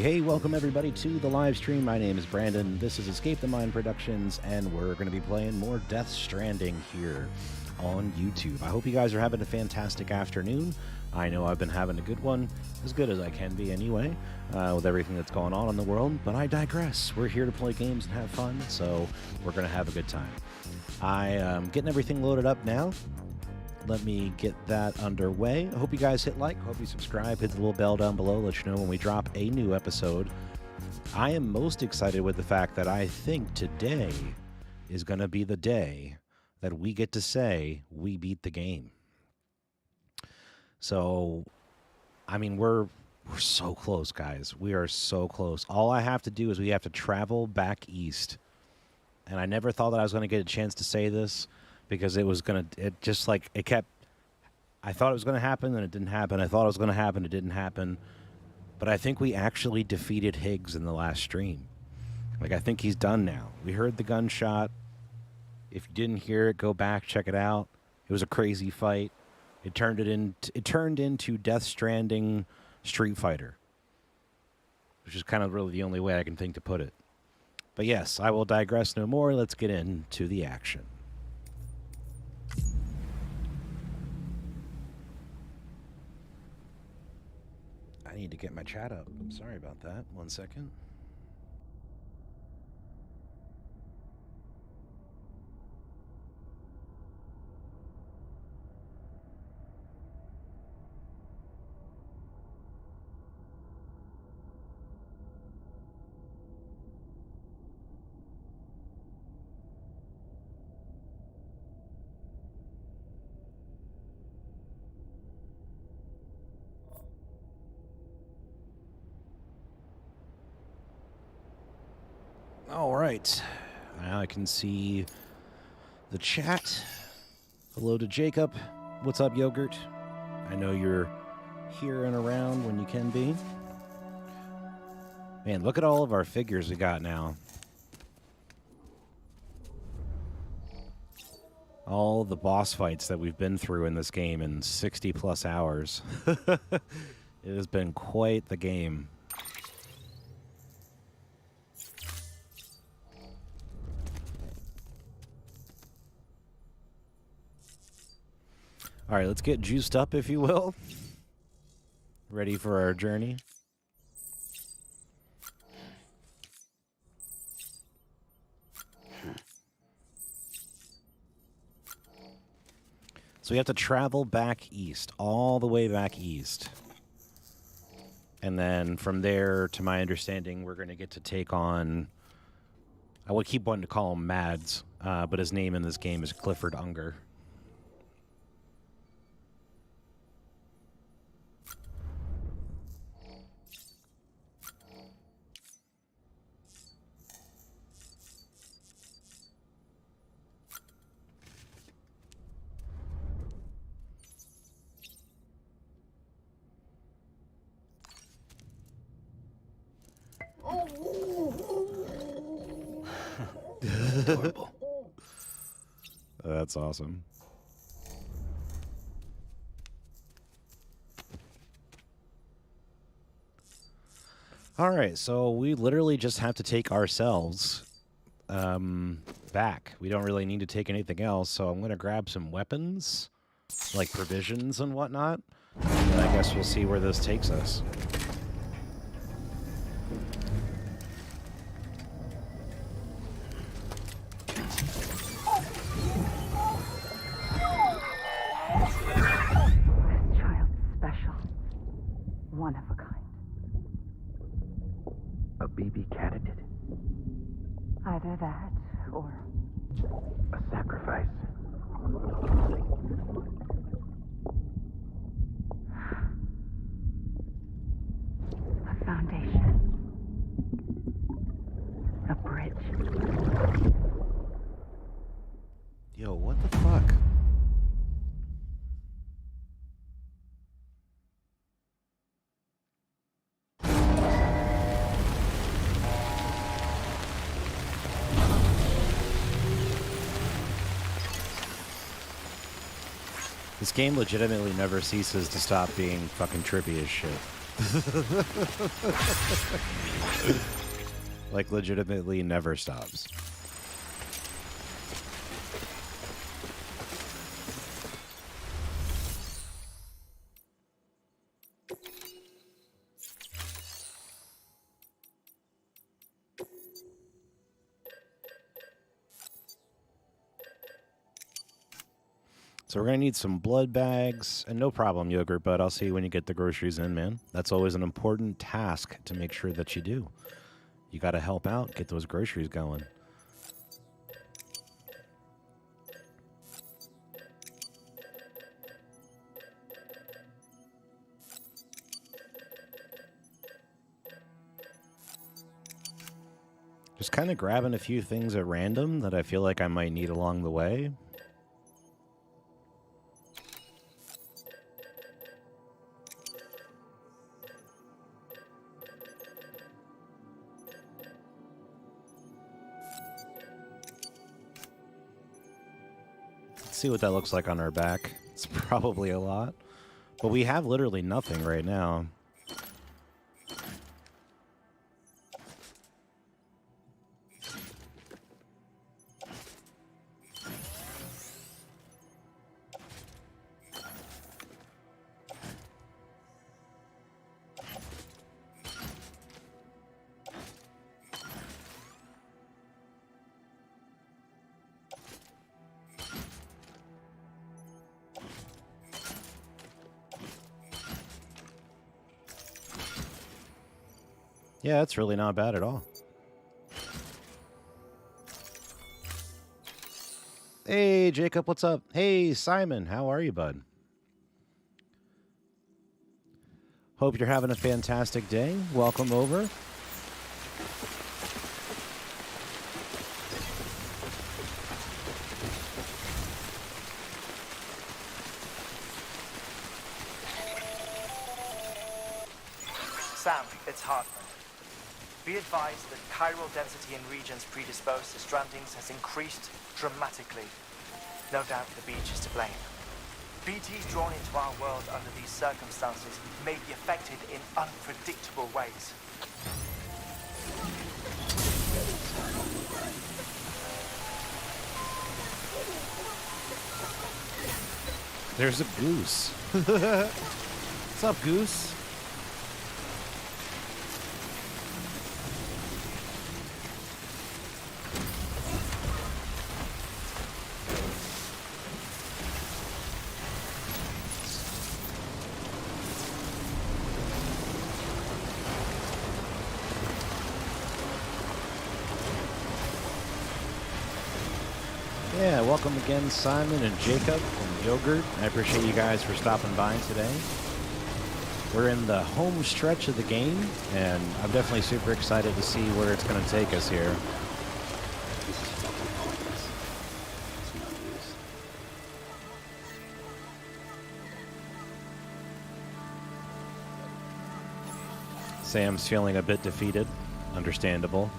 Hey, welcome everybody to the live stream. My name is Brandon. This is Escape the Mind Productions, and we're going to be playing more Death Stranding here on YouTube. I hope you guys are having a fantastic afternoon. I know I've been having a good one, as good as I can be anyway, with everything that's going on in the world, but I digress. We're here to play games and have fun, so we're going to have a good time. I am getting everything loaded up now. Let me get that underway. I hope you guys hit like, hope you subscribe, hit the little bell down below, let you know when we drop a new episode. I am most excited with the fact that I think today is going to be the day that we get to say we beat the game. So, I mean, we're so close, guys. We are so close. All I have to do is we have to travel back east. And I never thought that I was going to get a chance to say this, because it was going to, I thought it was going to happen, and it didn't happen. I thought it was going to happen, it didn't happen. But I think we actually defeated Higgs in the last stream. Like, I think he's done now. We heard the gunshot. If you didn't hear it, go back, check it out. It was a crazy fight. It turned into Death Stranding Street Fighter, which is kind of really the only way I can think to put it. But yes, I will digress no more. Let's get into the action. I need to get my chat up. I'm sorry about that. 1 second. All right, now I can see the chat. Hello to Jacob. What's up, Yogurt? I know you're here and around when you can be. Man, look at all of our figures we got now. All the boss fights that we've been through in this game in 60 plus hours. It has been quite the game. All right, let's get juiced up, if you will. Ready for our journey. So we have to travel back east, all the way back east. And then from there, to my understanding, we're going to get to take on... I would keep wanting to call him Mads, but his name in this game is Clifford Unger. Adorable. That's awesome. All right, so we literally just have to take ourselves back. We don't really need to take anything else, so I'm going to grab some weapons, like provisions and whatnot, and I guess we'll see where this takes us. Yo, what the fuck? This game legitimately never ceases to stop being fucking trippy as shit. Like, legitimately never stops. So we're going to need some blood bags, and no problem, Yogurt, but I'll see you when you get the groceries in, man. That's always an important task to make sure that you do. You got to help out, get those groceries going. Just kind of grabbing a few things at random that I feel like I might need along the way. See what that looks like on our back. It's probably a lot, but we have literally nothing right now. Yeah, it's really not bad at all. Hey, Jacob, what's up? Hey, Simon, how are you, bud? Hope you're having a fantastic day. Welcome over. Sam, it's Hartman. Be advised that chiral density in regions predisposed to strandings has increased dramatically. No doubt the beach is to blame. BTs drawn into our world under these circumstances may be affected in unpredictable ways. There's a goose. What's up, goose? Yeah, welcome again, Simon and Jacob and Yogurt. I appreciate you guys for stopping by today. We're in the home stretch of the game, and I'm definitely super excited to see where it's going to take us here. Sam's feeling a bit defeated. Understandable.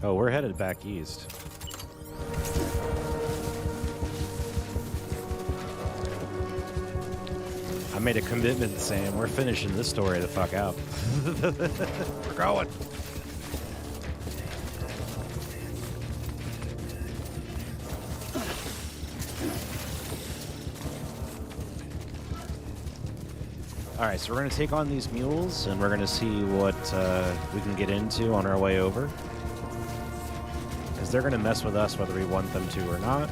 Oh, we're headed back east. I made a commitment saying we're finishing this story the fuck out. We're going. All right, so we're going to take on these mules, and we're going to see what we can get into on our way over. Because they're going to mess with us whether we want them to or not.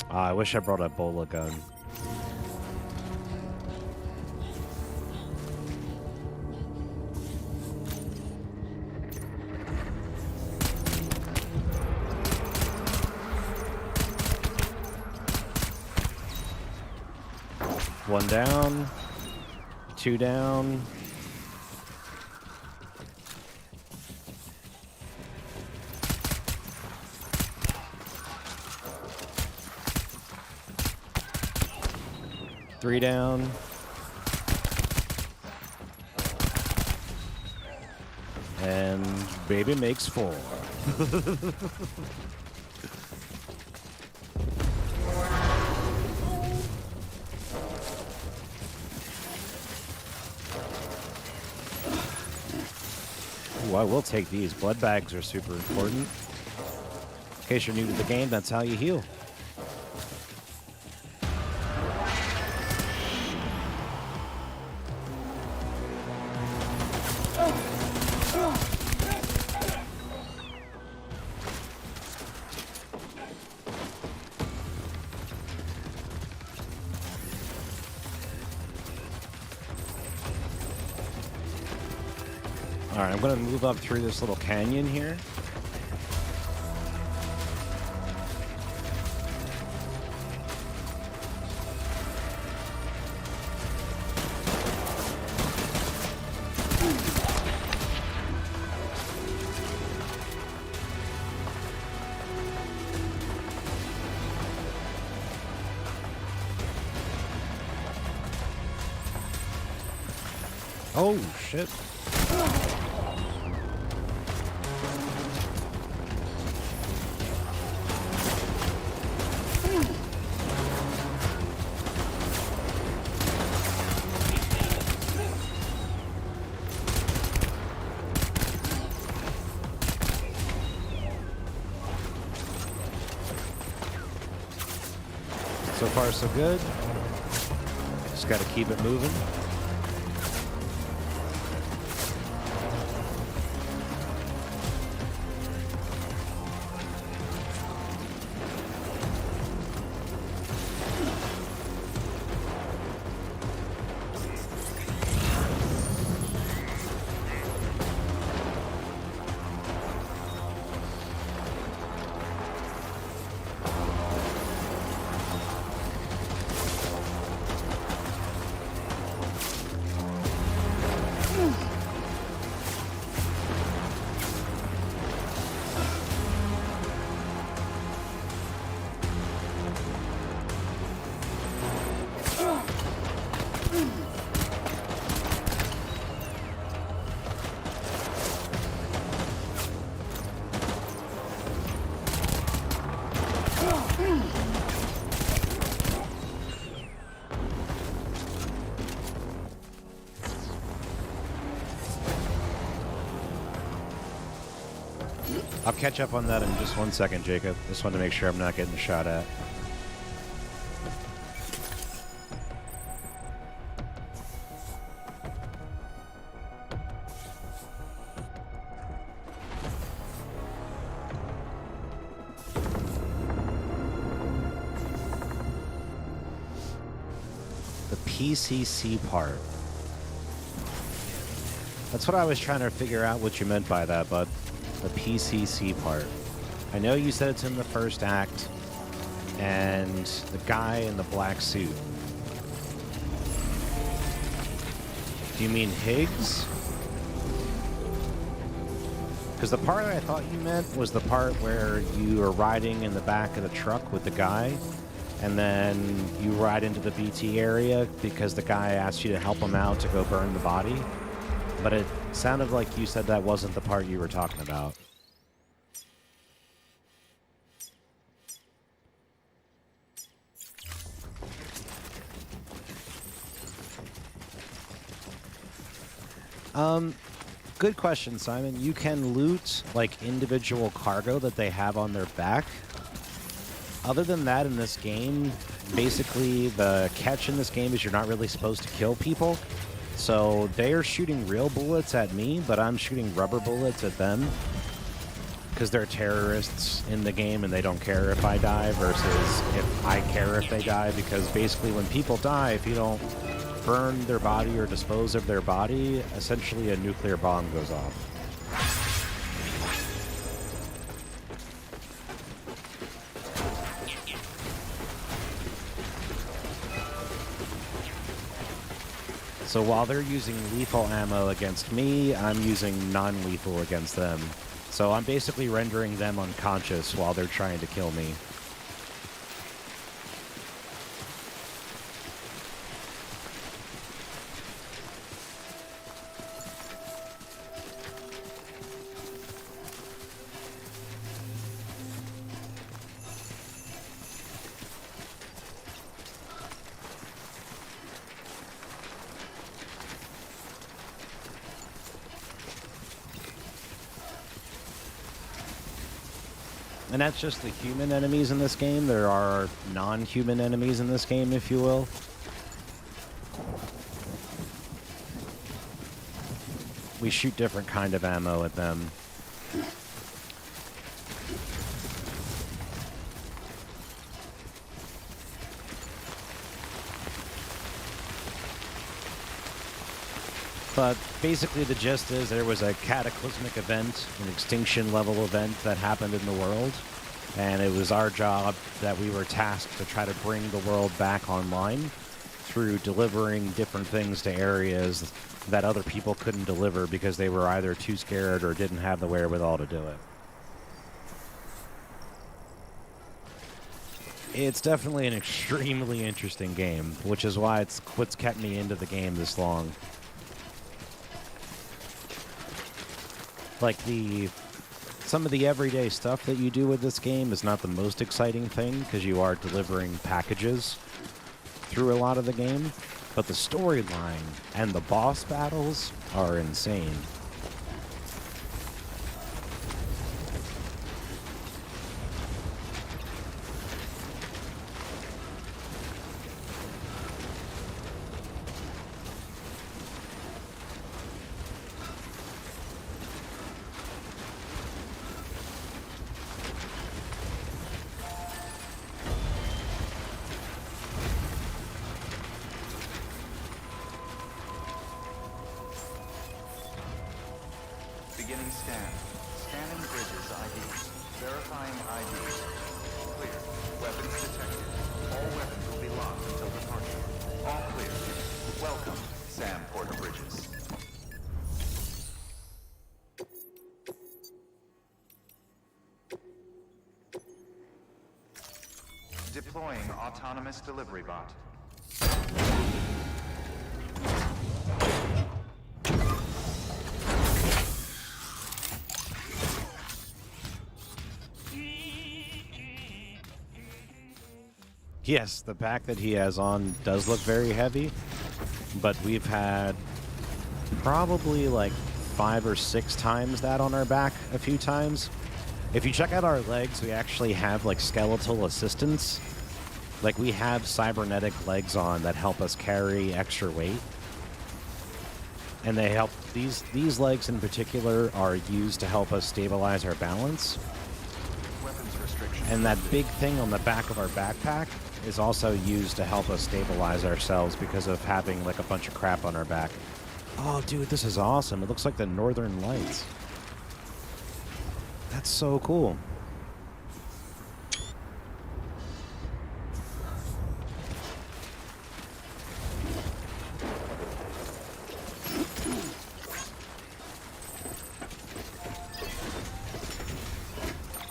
I wish I brought a bola gun. One down, two down. Three down. And baby makes four. Ooh, I will take these. Blood bags are super important. In case you're new to the game, that's how you heal. All right, I'm going to move up through this little canyon here. Oh, shit. So far, so good. Just got to keep it moving. I'll catch up on that in just 1 second, Jacob. Just wanted to make sure I'm not getting shot at. The PCC part. That's what I was trying to figure out what you meant by that, bud. The PCC part. I know you said it's in the first act, and the guy in the black suit. Do you mean Higgs? Because the part I thought you meant was the part where you are riding in the back of the truck with the guy, and then you ride into the BT area because the guy asked you to help him out to go burn the body. But it sounded like you said that wasn't the part you were talking about. Good question, Simon. You can loot, like, individual cargo that they have on their back. Other than that, in this game, basically the catch in this game is you're not really supposed to kill people. So they are shooting real bullets at me, but I'm shooting rubber bullets at them. Because they're terrorists in the game and they don't care if I die versus if I care if they die. Because basically when people die, if you don't burn their body or dispose of their body, essentially a nuclear bomb goes off. So while they're using lethal ammo against me, I'm using non-lethal against them. So I'm basically rendering them unconscious while they're trying to kill me. And that's just the human enemies in this game. There are non-human enemies in this game, if you will. We shoot different kind of ammo at them. But basically the gist is there was a cataclysmic event, an extinction level event that happened in the world. And it was our job that we were tasked to try to bring the world back online through delivering different things to areas that other people couldn't deliver because they were either too scared or didn't have the wherewithal to do it. It's definitely an extremely interesting game, which is why it's what's kept me into the game this long. Like some of the everyday stuff that you do with this game is not the most exciting thing because you are delivering packages through a lot of the game, but the storyline and the boss battles are insane. Beginning scan. Scanning bridges IDs. Verifying IDs. Clear. Weapons detected. All weapons will be locked until departure. All clear. Welcome, Sam Porter Bridges. Deploying autonomous delivery bot. Yes, the pack that he has on does look very heavy, but we've had probably like 5 or 6 times that on our back a few times. If you check out our legs, we actually have like skeletal assistance. Like we have cybernetic legs on that help us carry extra weight. And they help, these legs in particular are used to help us stabilize our balance. Weapons restriction. And that big thing on the back of our backpack is also used to help us stabilize ourselves because of having like a bunch of crap on our back. Oh, dude, this is awesome. It looks like the Northern Lights. That's so cool.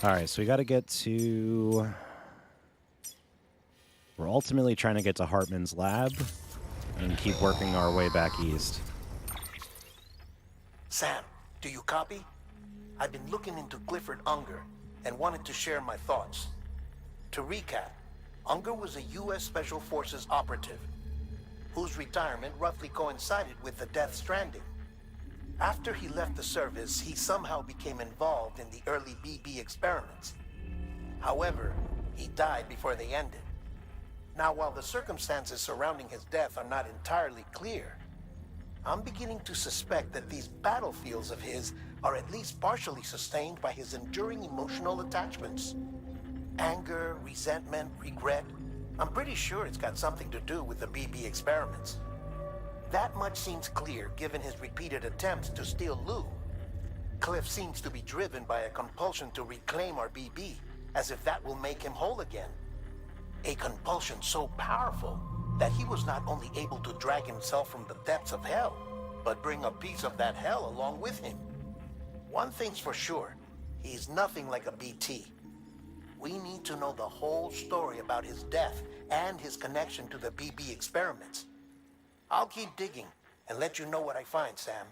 All right, so we got to get to... We're ultimately trying to get to Hartman's lab and keep working our way back east. Sam, do you copy? I've been looking into Clifford Unger and wanted to share my thoughts. To recap, Unger was a U.S. Special Forces operative whose retirement roughly coincided with the Death Stranding. After he left the service, he somehow became involved in the early BB experiments. However, he died before they ended. Now, while the circumstances surrounding his death are not entirely clear, I'm beginning to suspect that these battlefields of his are at least partially sustained by his enduring emotional attachments. Anger, resentment, regret. I'm pretty sure it's got something to do with the BB experiments. That much seems clear given his repeated attempts to steal Lou. Cliff seems to be driven by a compulsion to reclaim our BB, as if that will make him whole again. A compulsion so powerful that he was not only able to drag himself from the depths of hell, but bring a piece of that hell along with him. One thing's for sure, he's nothing like a BT. We need to know the whole story about his death and his connection to the BB experiments. I'll keep digging and let you know what I find, Sam.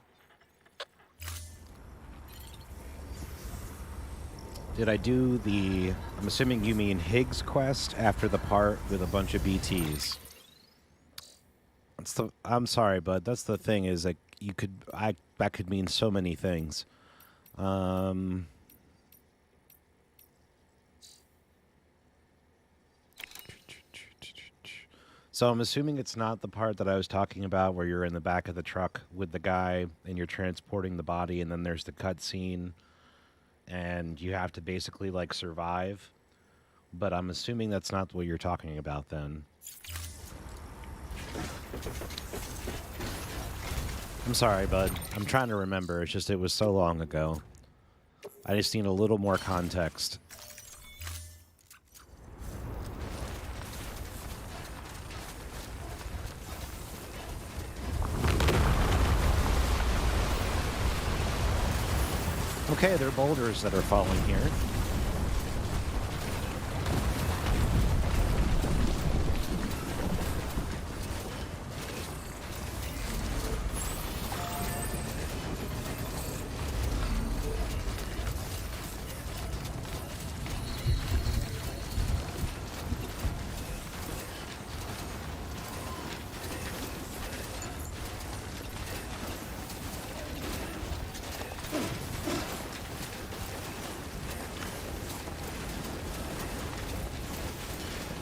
Did I do the... I'm assuming you mean Higgs quest after the part with a bunch of BTs. That's the... I'm sorry, bud. That's the thing is, like, you could... that could mean so many things. So I'm assuming it's not the part that I was talking about where you're in the back of the truck with the guy and you're transporting the body and then there's the cutscene and you have to basically, like, survive. But I'm assuming that's not what you're talking about then. I'm sorry, bud. I'm trying to remember. It's just it was so long ago. I just need a little more context. Okay, there are boulders that are falling here.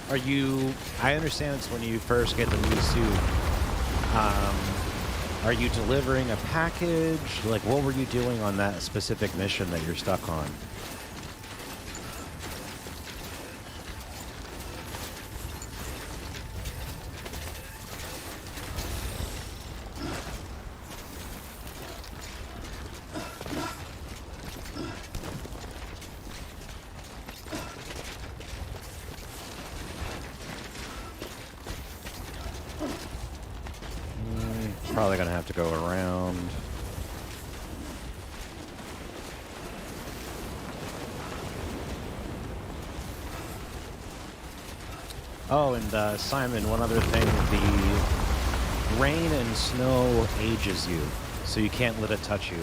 Are you... I understand it's when you first get the new suit. Are you delivering a package? Like, what were you doing on that specific mission that you're stuck on? Probably gonna have to go around. Oh, and Simon, one other thing, the rain and snow ages you, so you can't let it touch you.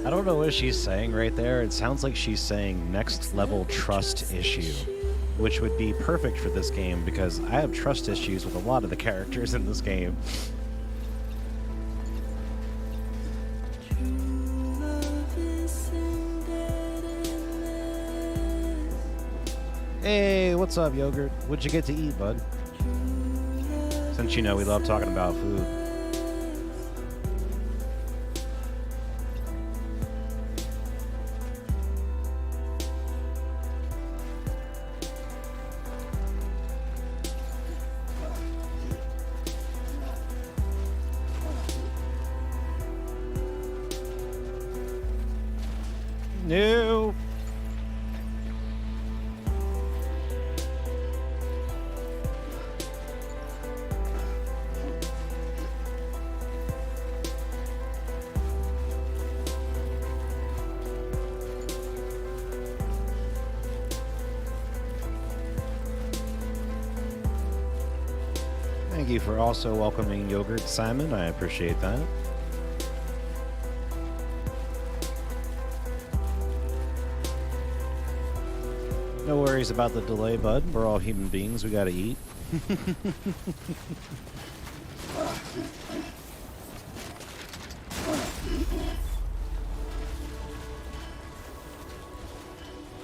I don't know what she's saying right there. It sounds like she's saying next level trust issue, which would be perfect for this game because I have trust issues with a lot of the characters in this game. Hey, what's up, Yogurt? What'd you get to eat, bud? Since you know we love talking about food. No. Thank you for also welcoming Yogurt Simon. I appreciate that. No worries about the delay, bud. We're all human beings. We gotta eat.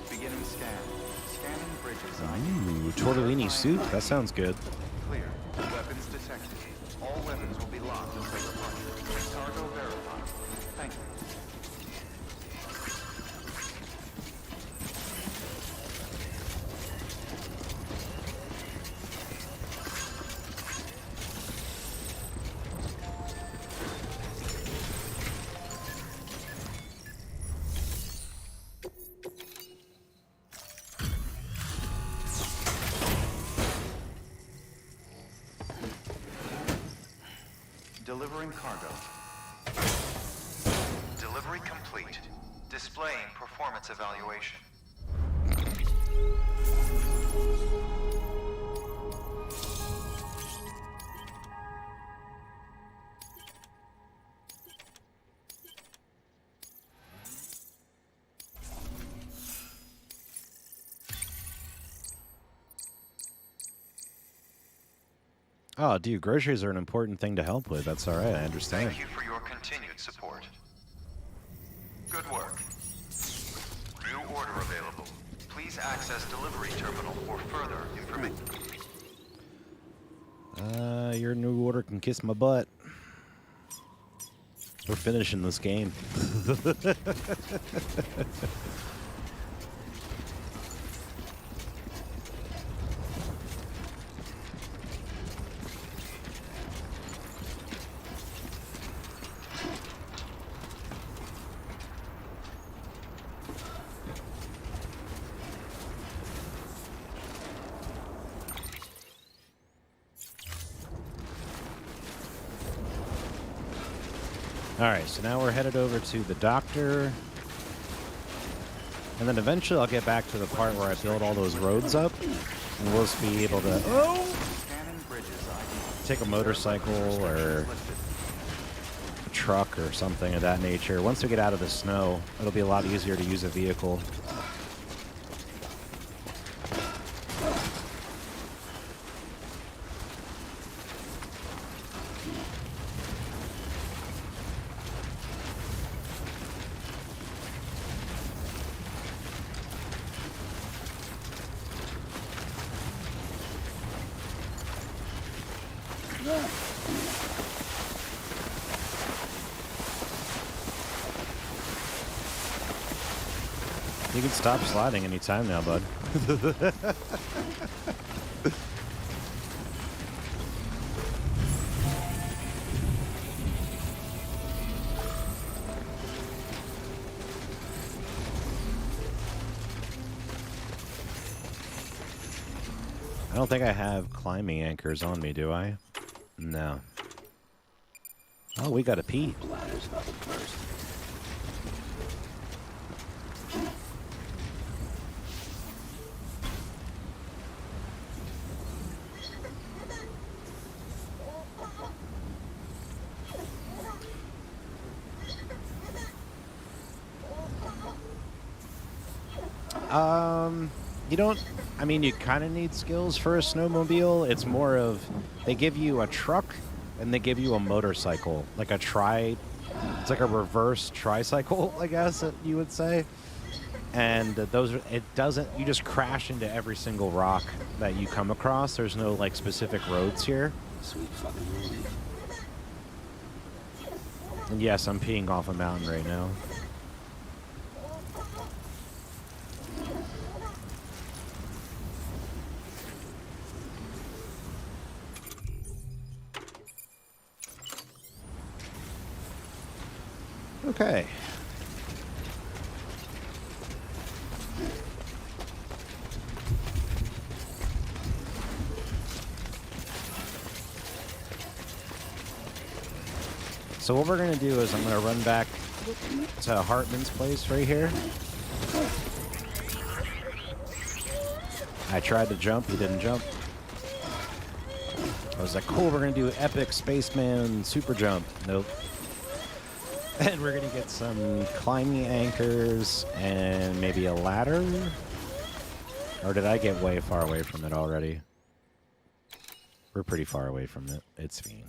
Beginning scan. Scanning bridges. Ooh, tortellini soup. That sounds good. Clear. Weapons detected. All weapons will be locked until departure. Cargo verified. Thank you. Delivering cargo. Delivery complete. Displaying performance evaluation. Oh, dude, groceries are an important thing to help with. That's all right. I understand. Thank you for your continued support. Good work. New order available. Please access delivery terminal for further information. Your new order can kiss my butt. We're finishing this game. Alright, so now we're headed over to the doctor. And then eventually I'll get back to the part where I build all those roads up. And we'll just be able to take a motorcycle or a truck or something of that nature. Once we get out of the snow, it'll be a lot easier to use a vehicle. You can stop sliding anytime now, bud. I don't think I have climbing anchors on me, do I? No. Oh, we gotta pee. You don't. I mean, you kind of need skills for a snowmobile. It's more of they give you a truck and they give you a motorcycle, like a tri. It's like a reverse tricycle, I guess that you would say. And those, it doesn't. You just crash into every single rock that you come across. There's no like specific roads here. Sweet fucking movie. And yes, I'm peeing off a mountain right now. Okay. So what we're going to do is I'm going to run back to Hartman's place right here. I tried to jump. He didn't jump. I was like, cool, we're going to do epic spaceman super jump. Nope. And we're going to get some climbing anchors and maybe a ladder. Or did I get way far away from it already? We're pretty far away from it. It's fine.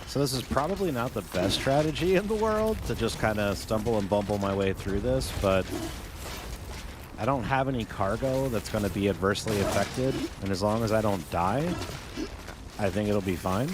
So this is probably not the best strategy in the world to just kind of stumble and bumble my way through this, but I don't have any cargo that's going to be adversely affected, and as long as I don't die, I think it'll be fine.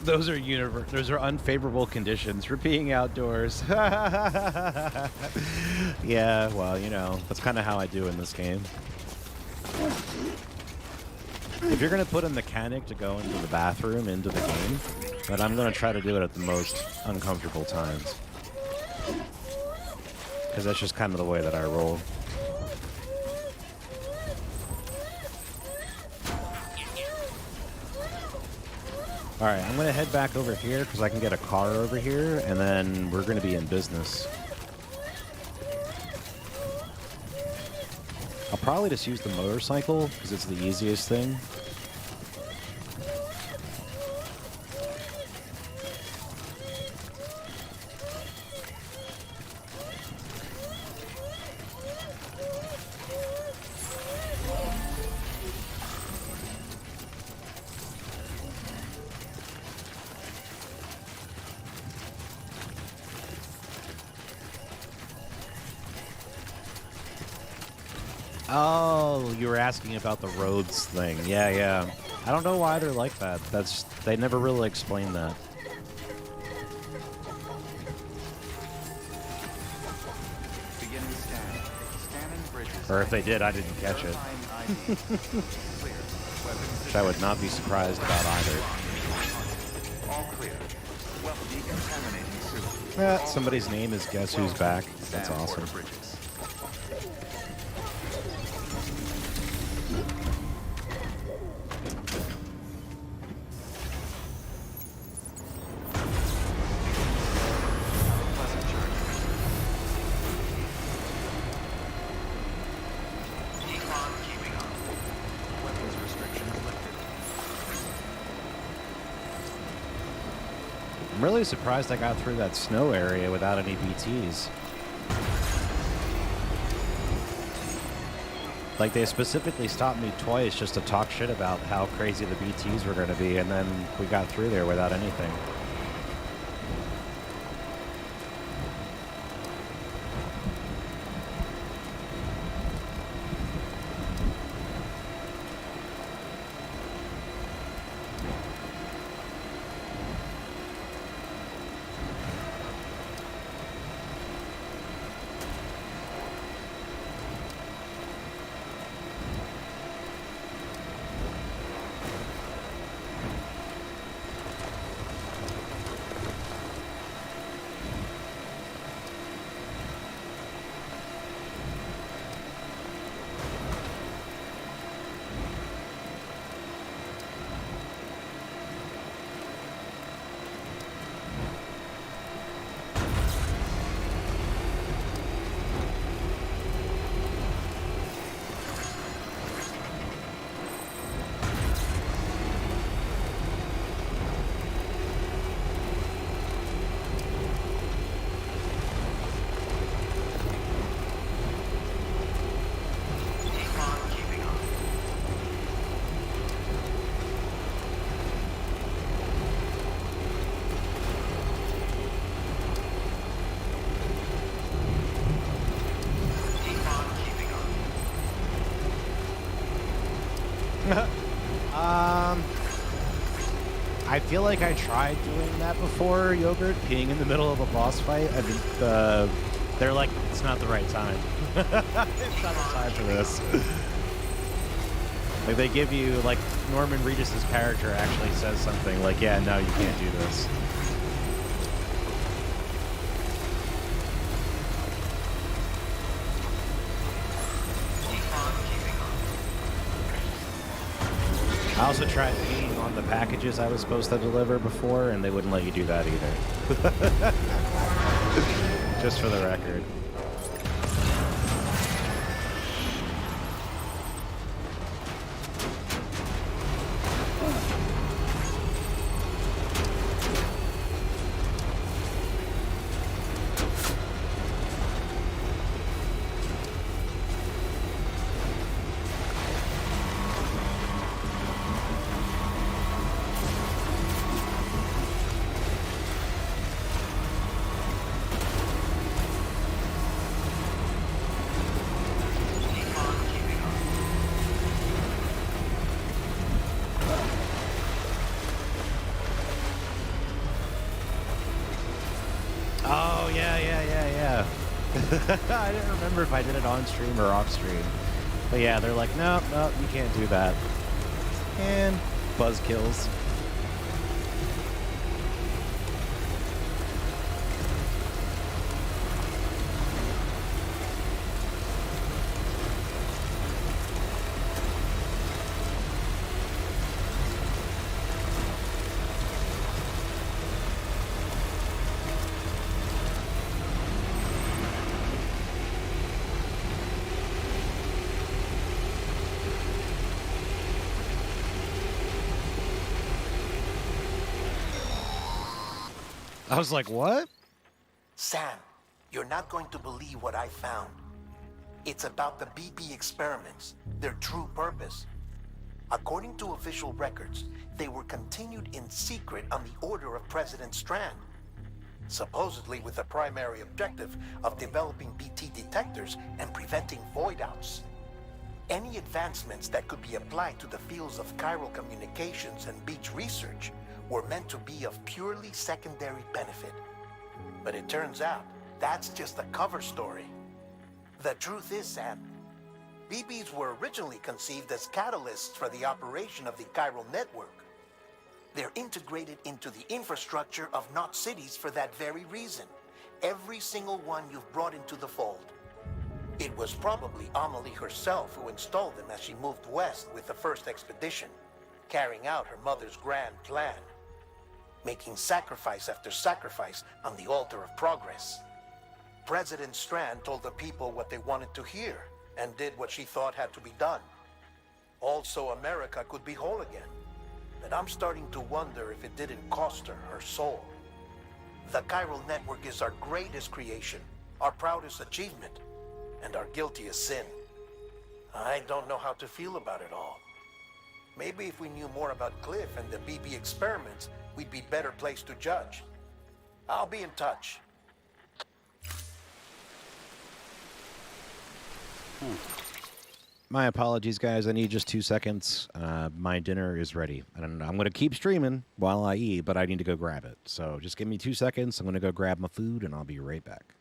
Those are unfavorable conditions for being outdoors. Yeah, well, you know, that's kind of how I do in this game. If you're going to put a mechanic to go into the bathroom into the game, then I'm going to try to do it at the most uncomfortable times. Because that's just kind of the way that I roll. Alright, I'm going to head back over here because I can get a car over here, and then we're going to be in business. I'll probably just use the motorcycle because it's the easiest thing. Oh, you were asking about the roads thing. Yeah, yeah. I don't know why they're like that. They never really explained that. Beginning scan. Scanning bridges. Or if they did, I didn't catch it. Which I would not be surprised about either. All clear. Well, decontaminating soon. Yeah, somebody's name is Guess Who's Back. That's awesome. I'm really surprised I got through that snow area without any BTs. Like, they specifically stopped me twice just to talk shit about how crazy the BTs were going to be, and then we got through there without anything. I feel like I tried doing that before, Yogurt, peeing in the middle of a boss fight. I mean, they're like, it's not the right time. It's not the time for this. Like, they give you, like, Norman Reedus' character actually says something like, yeah, no, you can't do this. I also tried peeing on the packages I was supposed to deliver before, and they wouldn't let you do that either. Just for the record. I didn't remember if I did it on stream or off stream. But yeah, they're like, no, you can't do that. And buzzkills. I was like, what? Sam, you're not going to believe what I found. It's about the BB experiments, their true purpose. According to official records, they were continued in secret on the order of President Strand, supposedly with the primary objective of developing BT detectors and preventing void-outs. Any advancements that could be applied to the fields of chiral communications and beach research were meant to be of purely secondary benefit. But it turns out, that's just a cover story. The truth is, Sam, BBs were originally conceived as catalysts for the operation of the chiral network. They're integrated into the infrastructure of Knot cities for that very reason. Every single one you've brought into the fold. It was probably Amelie herself who installed them as she moved west with the first expedition, carrying out her mother's grand plan, making sacrifice after sacrifice on the altar of progress. President Strand told the people what they wanted to hear and did what she thought had to be done. Also, America could be whole again. But I'm starting to wonder if it didn't cost her her soul. The chiral network is our greatest creation, our proudest achievement, and our guiltiest sin. I don't know how to feel about it all. Maybe if we knew more about Cliff and the BB experiments, we'd be better placed to judge. I'll be in touch. My apologies, guys. I need just 2 seconds. My dinner is ready. And I'm going to keep streaming while I eat, but I need to go grab it. So just give me 2 seconds. I'm going to go grab my food, and I'll be right back.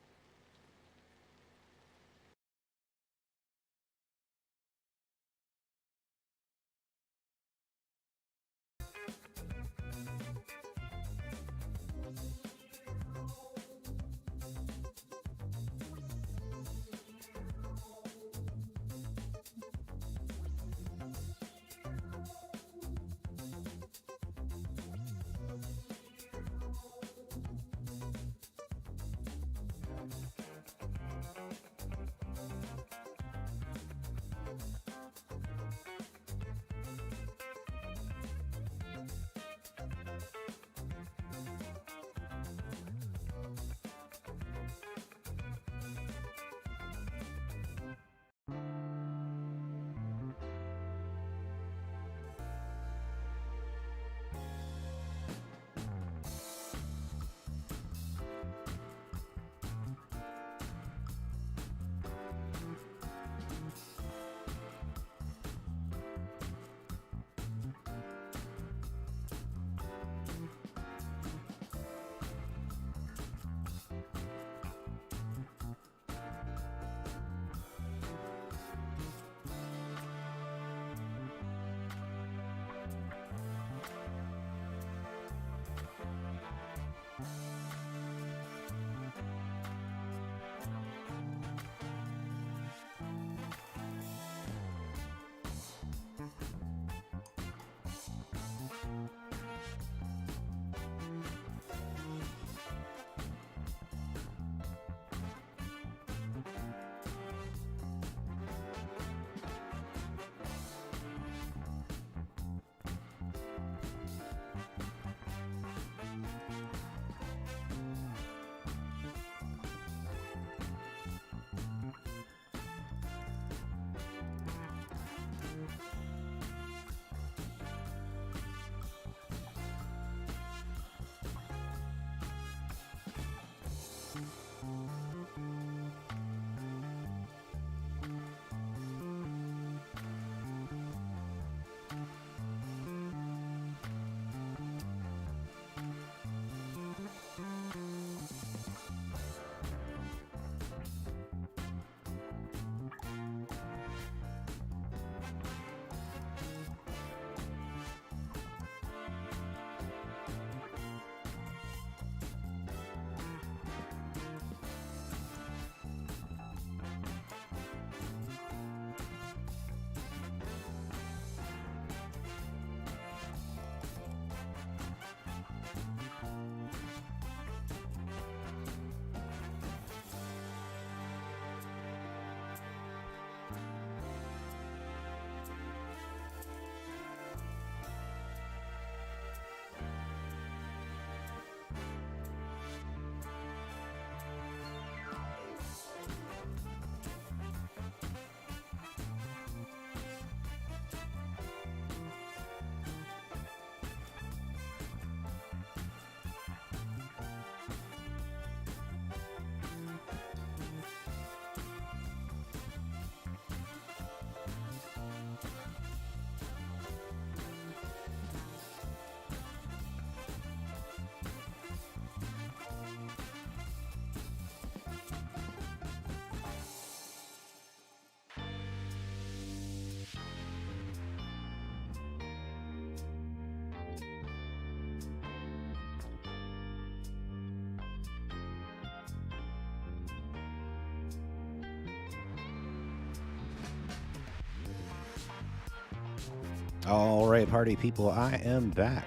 All right, party people, I am back.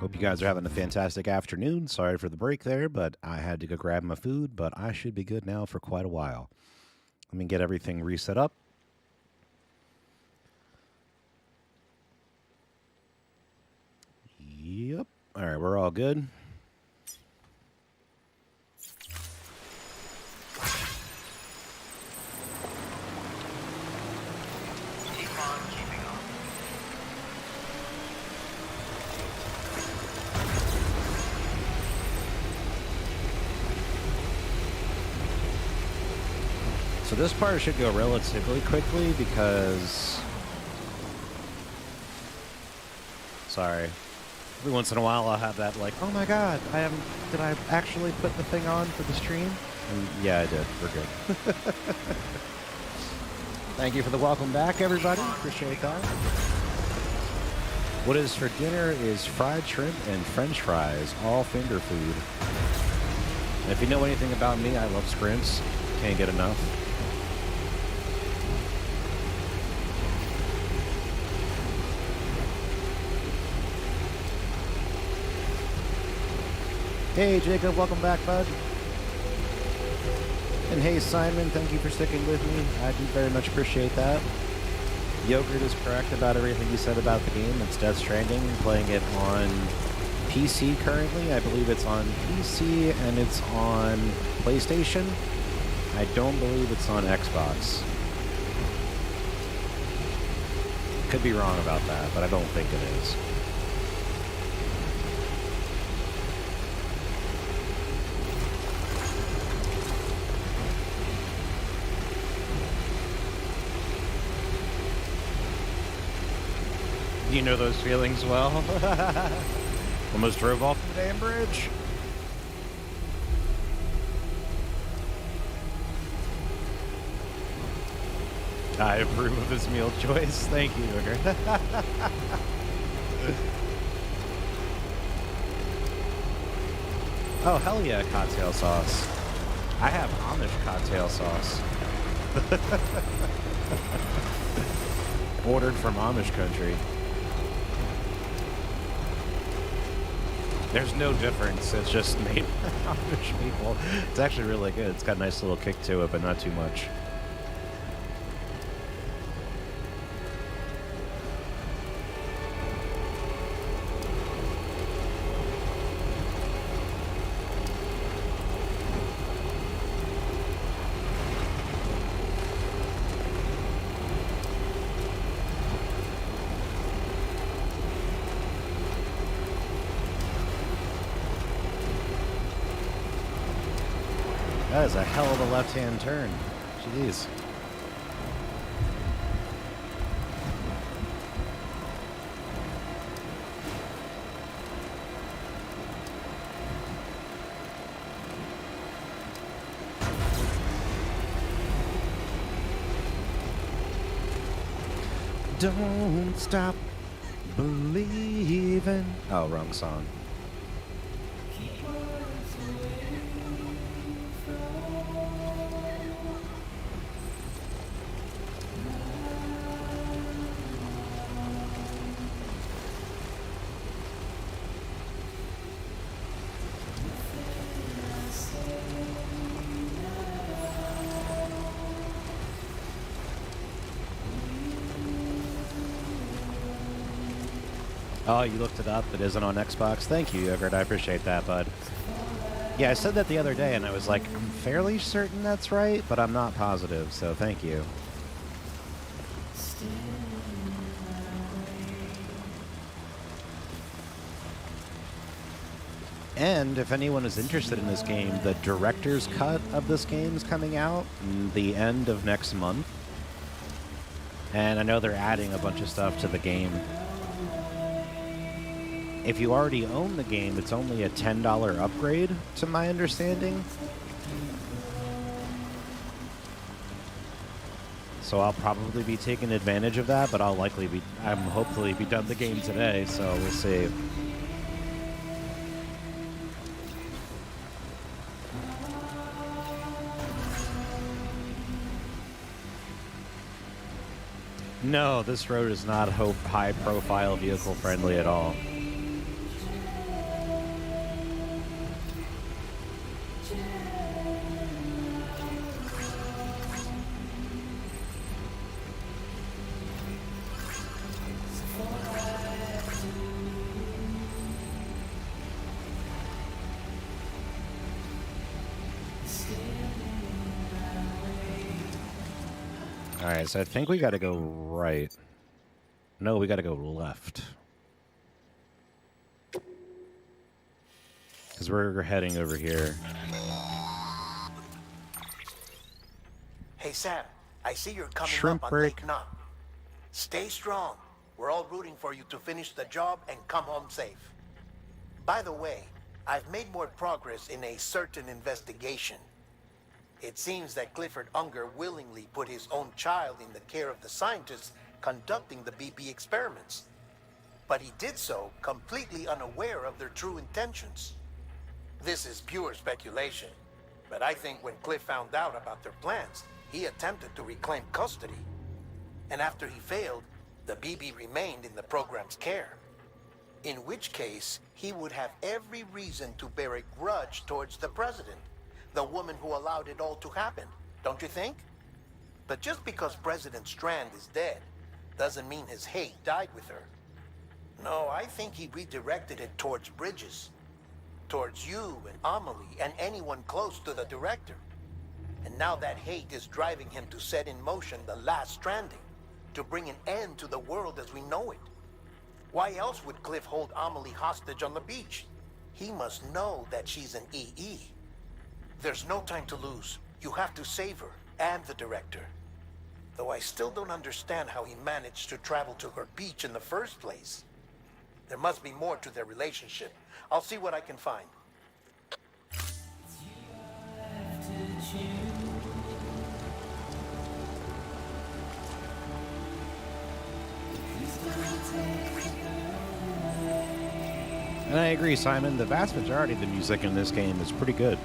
Hope you guys are having a fantastic afternoon. Sorry for the break there, but I had to go grab my food, but I should be good now for quite a while. Let me get everything reset up. Yep. All right, we're all good. So this part should go relatively quickly because... Sorry. Every once in a while I'll have that like, oh my god, did I actually put the thing on for the stream? And yeah, I did. We're good. Thank you for the welcome back, everybody. Appreciate that. What is for dinner is fried shrimp and french fries, all finger food. And if you know anything about me, I love scrimps. Can't get enough. Hey, Jacob, welcome back, bud. And hey, Simon, thank you for sticking with me. I do very much appreciate that. Yogurt is correct about everything you said about the game. It's Death Stranding, playing it on PC currently. I believe it's on PC and it's on PlayStation. I don't believe it's on Xbox. Could be wrong about that, but I don't think it is. You know those feelings well. Almost drove off the damn bridge. I approve of his meal choice. Thank you, Unger. Oh, hell yeah, cocktail sauce. I have Amish cocktail sauce. Ordered from Amish country. There's no difference. It's just made by Amish people. It's actually really good. It's got a nice little kick to it, but not too much. That is a hell of a left-hand turn. Jeez. Don't stop believing. Oh, wrong song. Oh, you looked it up. It isn't on Xbox. Thank you, Yogurt. I appreciate that, bud. Yeah, I said that the other day, and I was like, I'm fairly certain that's right, but I'm not positive, so thank you. And if anyone is interested in this game, the director's cut of this game is coming out in the end of next month. And I know they're adding a bunch of stuff to the game. If you already own the game, it's only a $10 upgrade, to my understanding. So I'll probably be taking advantage of that, but I'm hopefully be done the game today, so we'll see. No, this road is not high-profile vehicle-friendly at all. Alright, so I think we gotta go right. No, we gotta go left. Because we're heading over here. Hey, Sam, I see you're coming Shrimp up on break. Lake Knot. Stay strong. We're all rooting for you to finish the job and come home safe. By the way, I've made more progress in a certain investigation. It seems that Clifford Unger willingly put his own child in the care of the scientists conducting the BP experiments. But he did so completely unaware of their true intentions. This is pure speculation, but I think when Cliff found out about their plans, he attempted to reclaim custody. And after he failed, the BB remained in the program's care. In which case, he would have every reason to bear a grudge towards the president, the woman who allowed it all to happen, don't you think? But just because President Strand is dead, doesn't mean his hate died with her. No, I think he redirected it towards Bridges, towards you and Amelie and anyone close to the director. And now that hate is driving him to set in motion the last stranding, to bring an end to the world as we know it. Why else would Cliff hold Amelie hostage on the beach? He must know that she's an EE. There's no time to lose. You have to save her and the director. Though I still don't understand how he managed to travel to her beach in the first place. There must be more to their relationship. I'll see what I can find. And I agree, Simon. The vast majority of the music in this game is pretty good.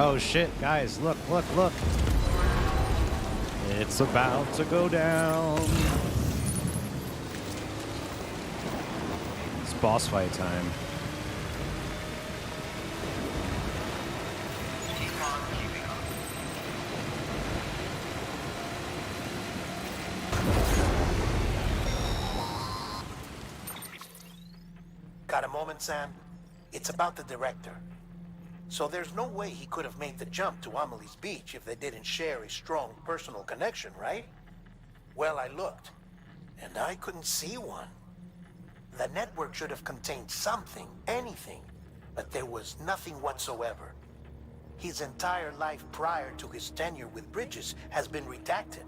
Oh shit, guys, look, look, look. It's about to go down. It's boss fight time. Keep on keeping up. Got a moment, Sam? It's about the director. So there's no way he could have made the jump to Amelie's beach if they didn't share a strong personal connection, right? Well, I looked, and I couldn't see one. The network should have contained something, anything, but there was nothing whatsoever. His entire life prior to his tenure with Bridges has been redacted.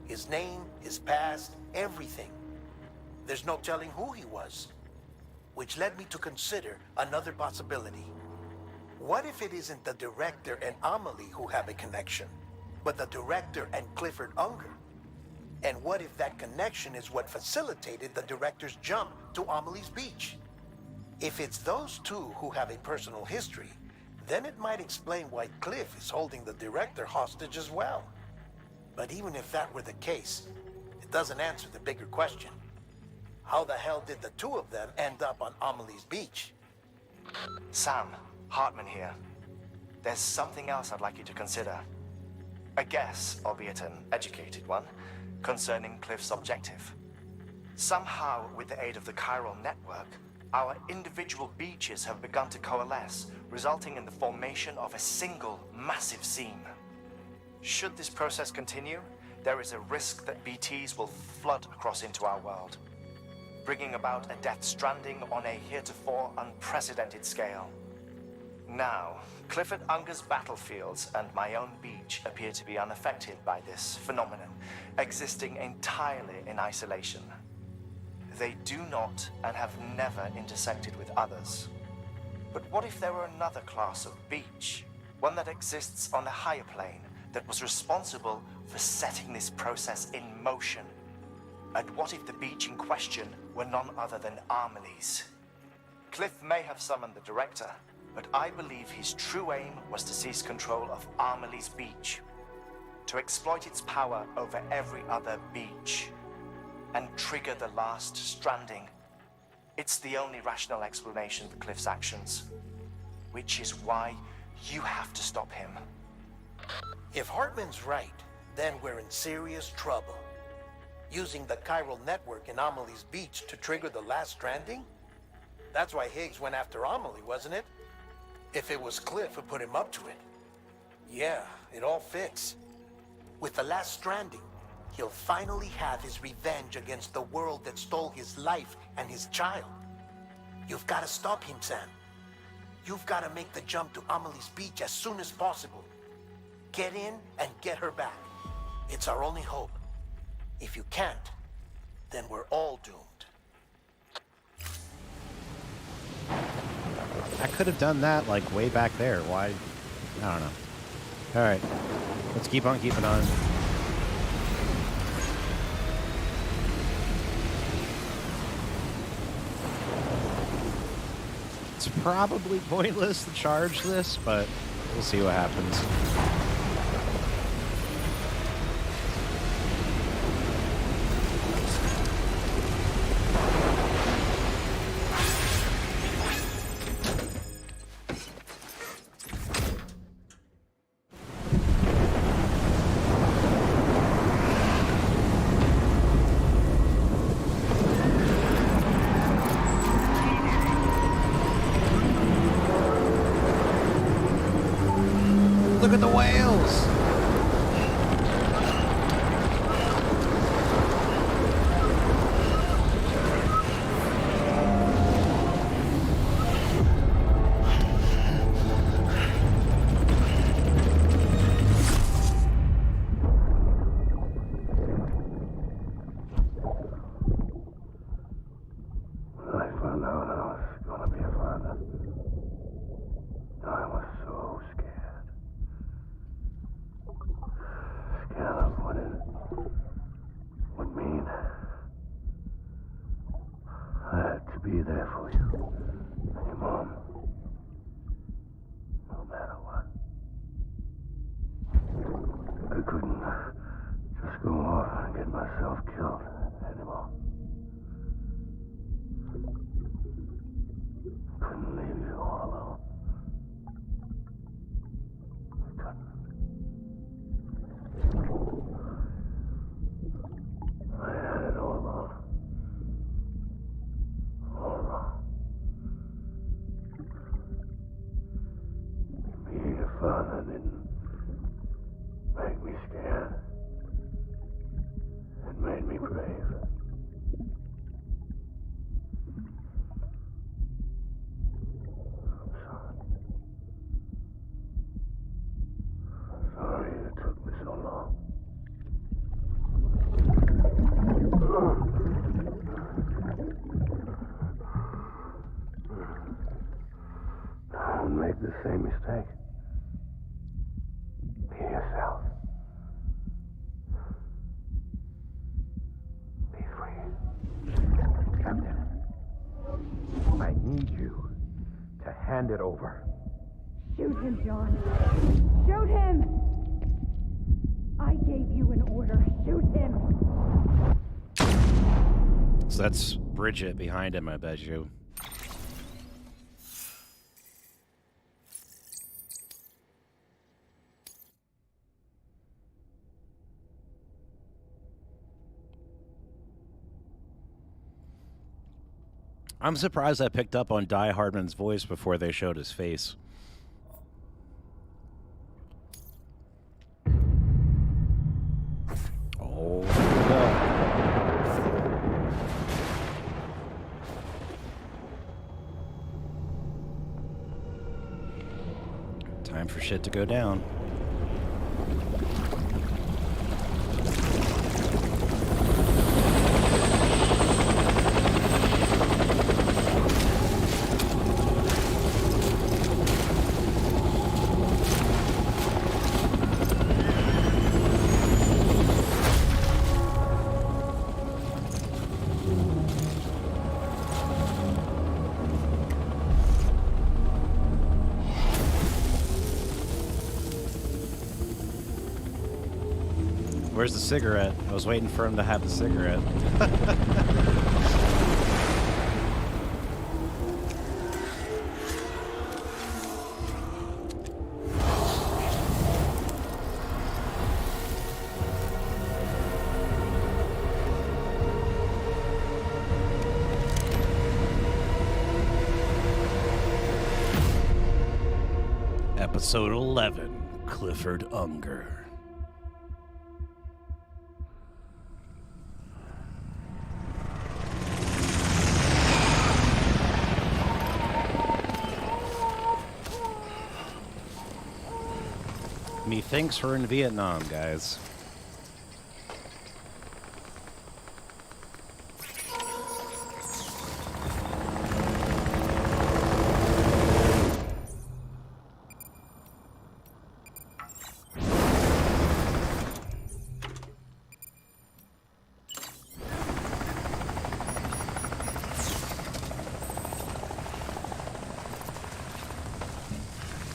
His name, his past, everything. There's no telling who he was. Which led me to consider another possibility. What if it isn't the director and Amelie who have a connection, but the director and Clifford Unger? And what if that connection is what facilitated the director's jump to Amelie's beach? If it's those two who have a personal history, then it might explain why Cliff is holding the director hostage as well. But even if that were the case, it doesn't answer the bigger question. How the hell did the two of them end up on Amelie's beach? Sam, Hartman here. There's something else I'd like you to consider. A guess, albeit an educated one, concerning Cliff's objective. Somehow, with the aid of the chiral network, our individual beaches have begun to coalesce, resulting in the formation of a single massive seam. Should this process continue, there is a risk that BTs will flood across into our world, bringing about a Death Stranding on a heretofore unprecedented scale. Now, Clifford Unger's battlefields and my own beach appear to be unaffected by this phenomenon, existing entirely in isolation. They do not and have never intersected with others. But what if there were another class of beach? One that exists on a higher plane, that was responsible for setting this process in motion? And what if the beach in question were none other than Amelie's? Cliff may have summoned the director, but I believe his true aim was to seize control of Amelie's beach, to exploit its power over every other beach, and trigger the last stranding. It's the only rational explanation for Cliff's actions, which is why you have to stop him. If Hartman's right, then we're in serious trouble. Using the chiral network in Amelie's beach to trigger the last stranding? That's why Higgs went after Amelie, wasn't it? If it was Cliff who put him up to it. Yeah, it all fits. With the last stranding, he'll finally have his revenge against the world that stole his life and his child. You've got to stop him, Sam. You've got to make the jump to Amelie's beach as soon as possible. Get in and get her back. It's our only hope. If you can't, then we're all doomed. I could have done that, like, way back there. Why? I don't know. Alright. Let's keep on keeping on. It's probably pointless to charge this, but we'll see what happens. Look at the whales! I found out I was gonna be a father. I was so scared. Scared of what it would mean. I had to be there for you and your mom. No matter what. I couldn't just go off and get myself killed anymore. Couldn't leave you all alone. I had it all wrong. All wrong. Being a father didn't make me scared. It made me brave. I'm sorry. Sorry it took me so long. Don't make the same mistake. Be yourself. Be free. Captain, I need you to hand it over. Shoot him, John. Shoot him! I gave you an order. Shoot him! So that's Bridget behind him, I bet you. I'm surprised I picked up on Die Hardman's voice before they showed his face. Oh, no. Time for shit to go down. Where's the cigarette? I was waiting for him to have the cigarette. Episode 11, Clifford Unger. Methinks we're in Vietnam, guys.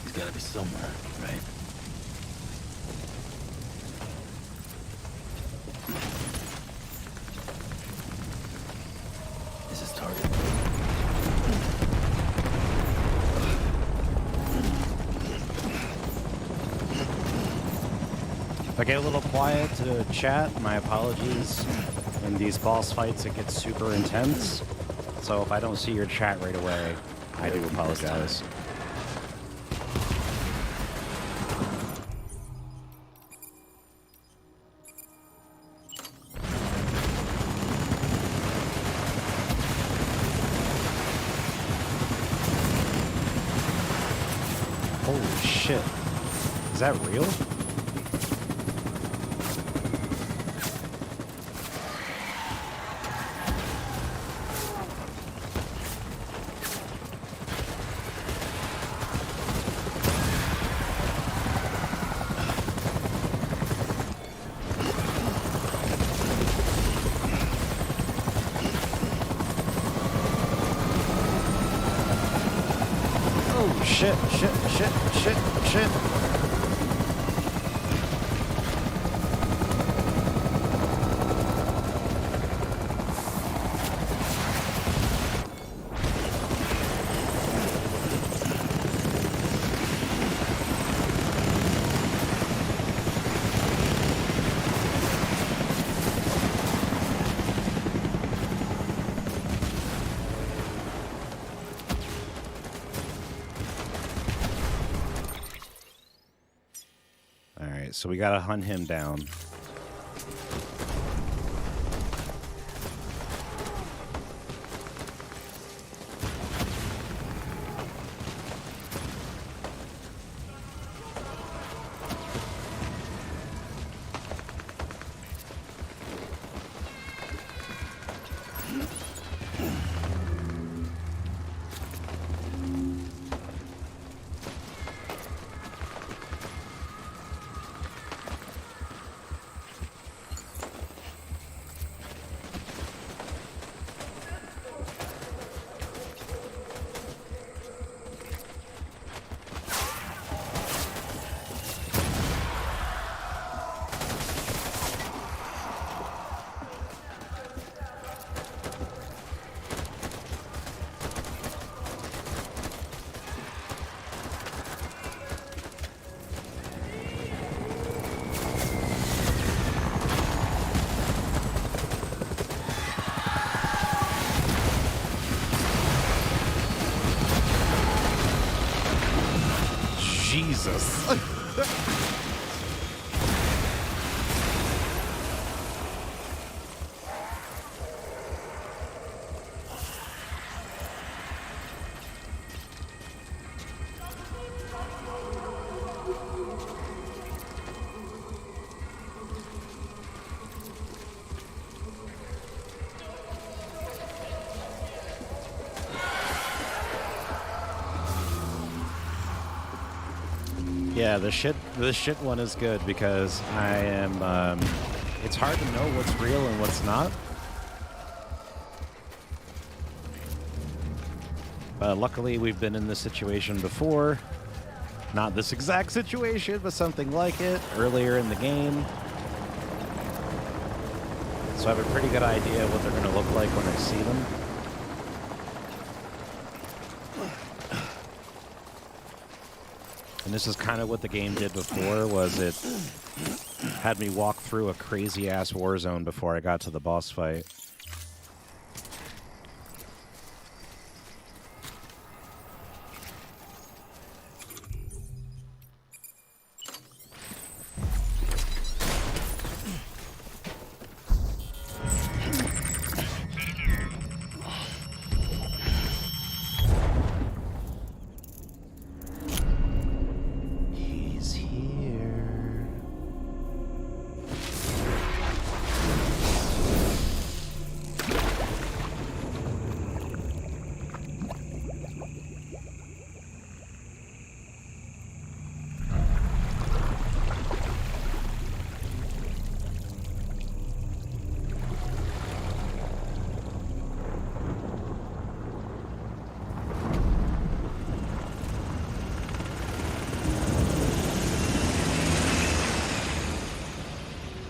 He's gotta be somewhere, right? This is target. If I get a little quiet to chat, my apologies. In these boss fights, it gets super intense. So if I don't see your chat right away, I do apologize. Holy shit. Is that real? Oh shit, shit, shit, shit, shit. Alright, so we gotta hunt him down. Jesus. Yeah, the shit one is good because I am. It's hard to know what's real and what's not. Luckily, we've been in this situation before. Not this exact situation, but something like it earlier in the game. So I have a pretty good idea of what they're going to look like when I see them. And this is kind of what the game did before, was it had me walk through a crazy-ass war zone before I got to the boss fight.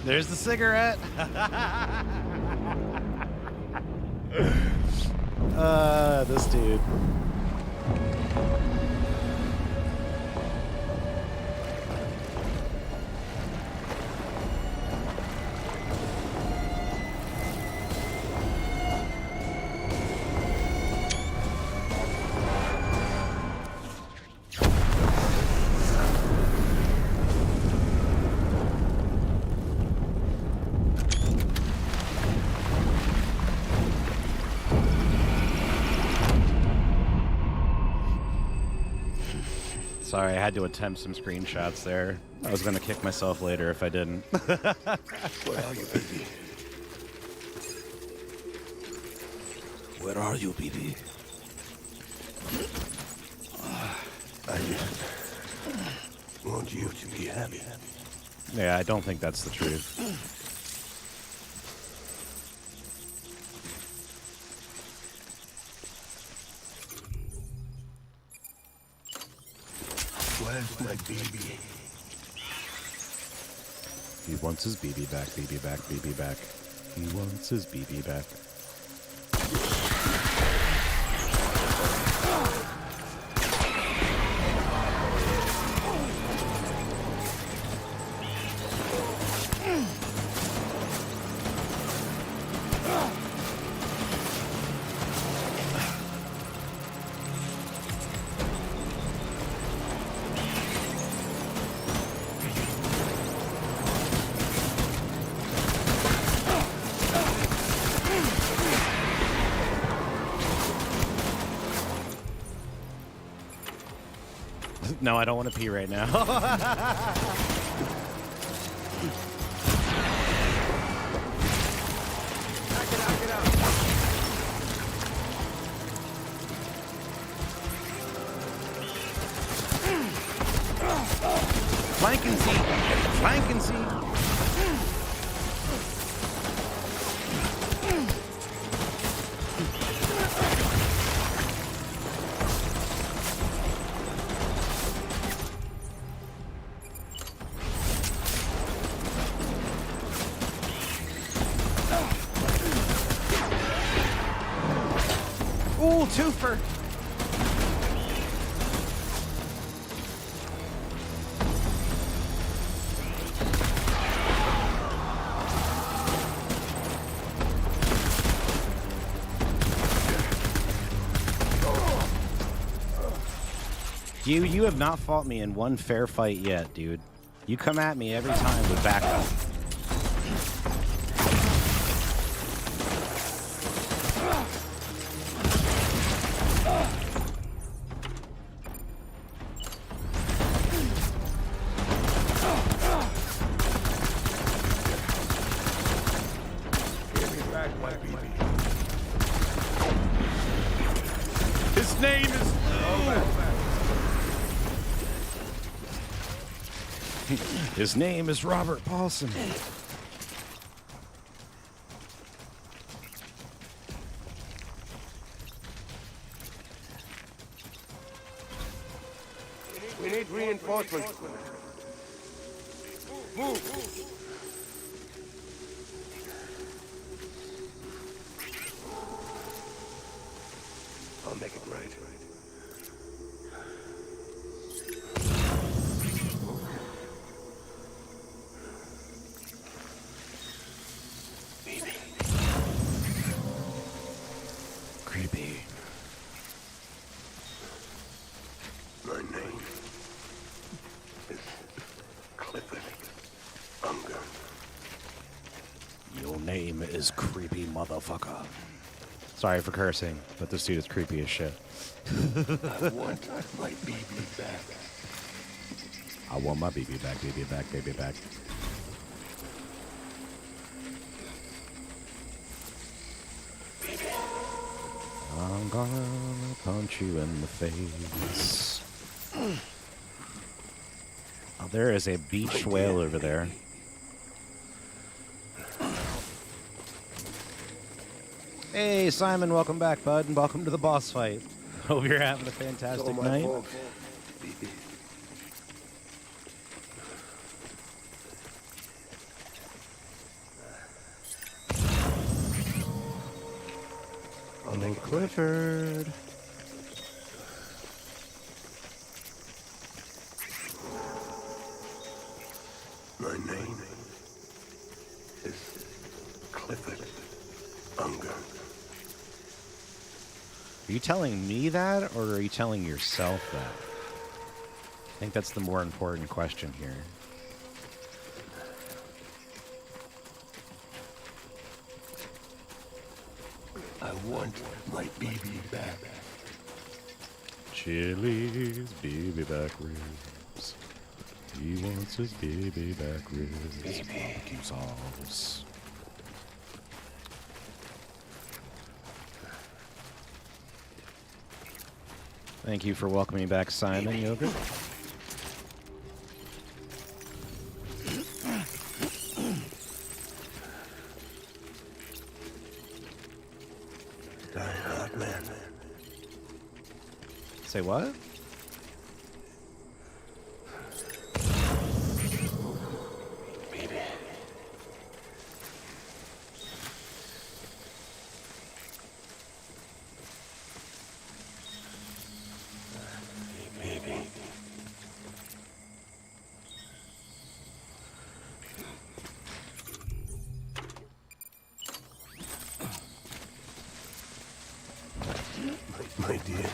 There's the cigarette. This dude. Sorry, I had to attempt some screenshots there. I was gonna kick myself later if I didn't. Where are you, baby? Where are you, baby? I just want you to be happy. Yeah, I don't think that's the truth. Where's my baby? He wants his BB back, BB back, BB back. He wants his BB back. No, I don't want to pee right now. Flank and see. Flank and see. Ooh, twofer. You have not fought me in one fair fight yet, dude. You come at me every time with backup. His name is... His name is Robert Paulson. We need reinforcements. Move! I'll make it right. Creepy. My name is Clifford Unger. Your name is creepy motherfucker. Sorry for cursing, but this dude is creepy as shit. I want my baby back. I want my baby back, baby back, baby back. I'm gonna punch you in the face. Oh, there is a beached whale over there. Hey, Simon, welcome back, bud, and welcome to the boss fight. Hope you're having a fantastic night. Oh, Clifford. My name is Clifford Unger. Are you telling me that, or are you telling yourself that? I think that's the more important question here. I want my baby back. Chili's baby back ribs. He wants his baby back ribs. Barbecue sauce. Thank you for welcoming back Simon, Yogurt. Die hard man. Say what? Baby. Baby. My dear baby.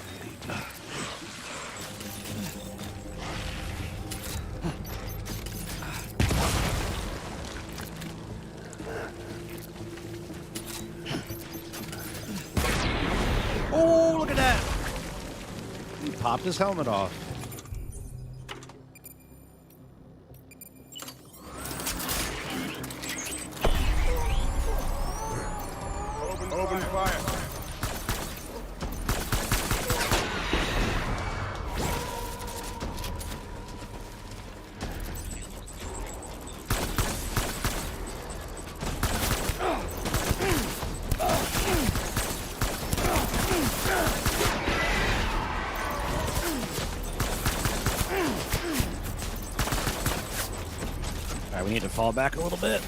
Oh, look at that! He popped his helmet off. Open fire. All right, we need to fall back a little bit.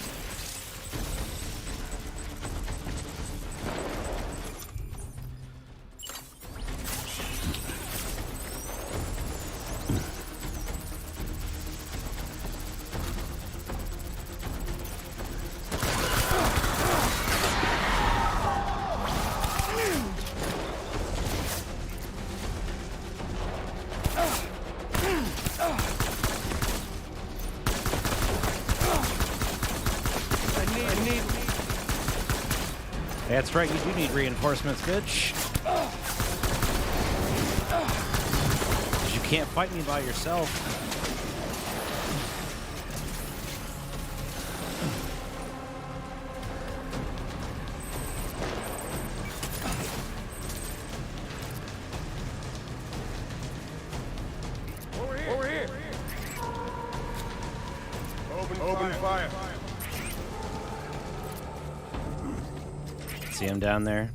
That's right, you do need reinforcements, bitch. 'Cause you can't fight me by yourself. fire. See him down there?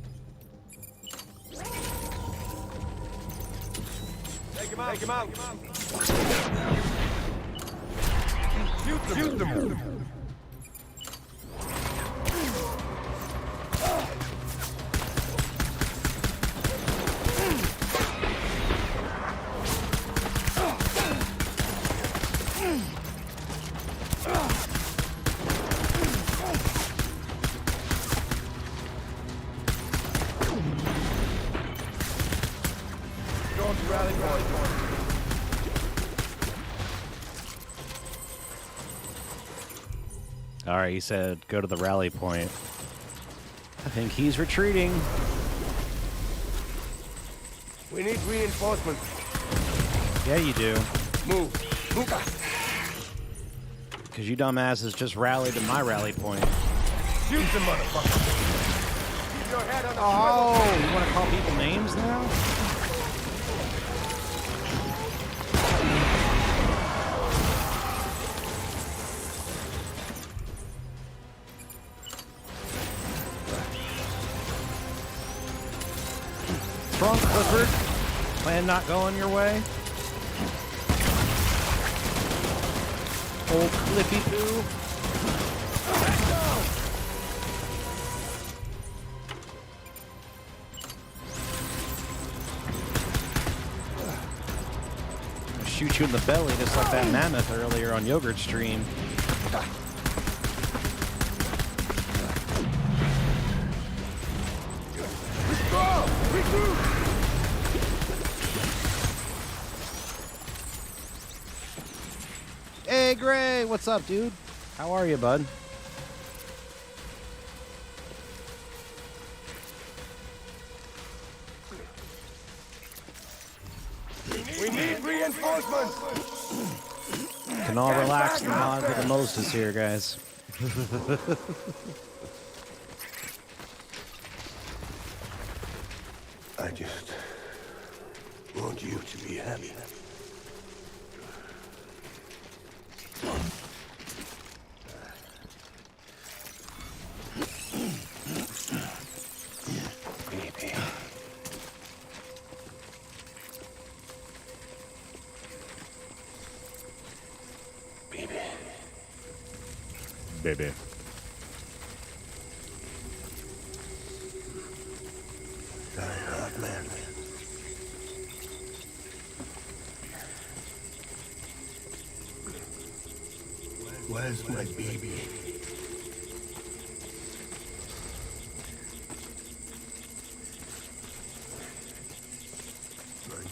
Take him out. Take him out. Shoot them. All right, he said go to the rally point. I think he's retreating. We need reinforcements. Yeah, you do. Move. Because you dumbasses just rallied to my rally point. Shoot the motherfucker. Keep your head on the Oh, you want to call people names now? Wrong, Clifford. Plan not going your way? Old Cliffy Poo. I'll shoot you in the belly just like that mammoth earlier on Yogurt Stream. Hey, Gray, what's up, dude? How are you, bud? We need reinforcements. Can all relax. The mod for the most is here, guys. I just want you to be happy. Baby. Die-hard man. Where's my baby?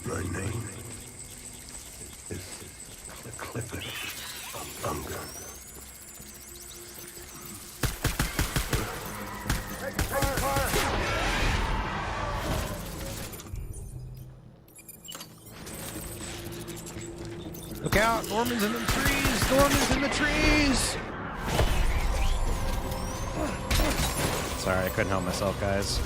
My name is the Clifford of Unger. Look out! Norman's in the trees! Norman's in the trees! Sorry, I couldn't help myself, guys.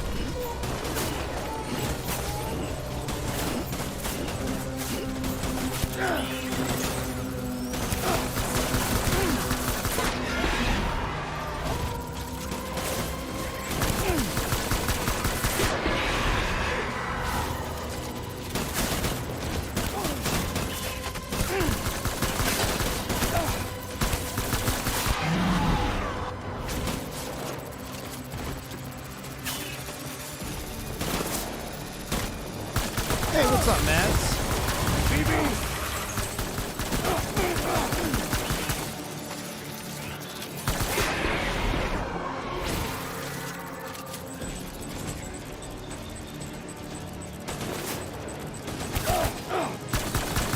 Hey, what's up, Mads?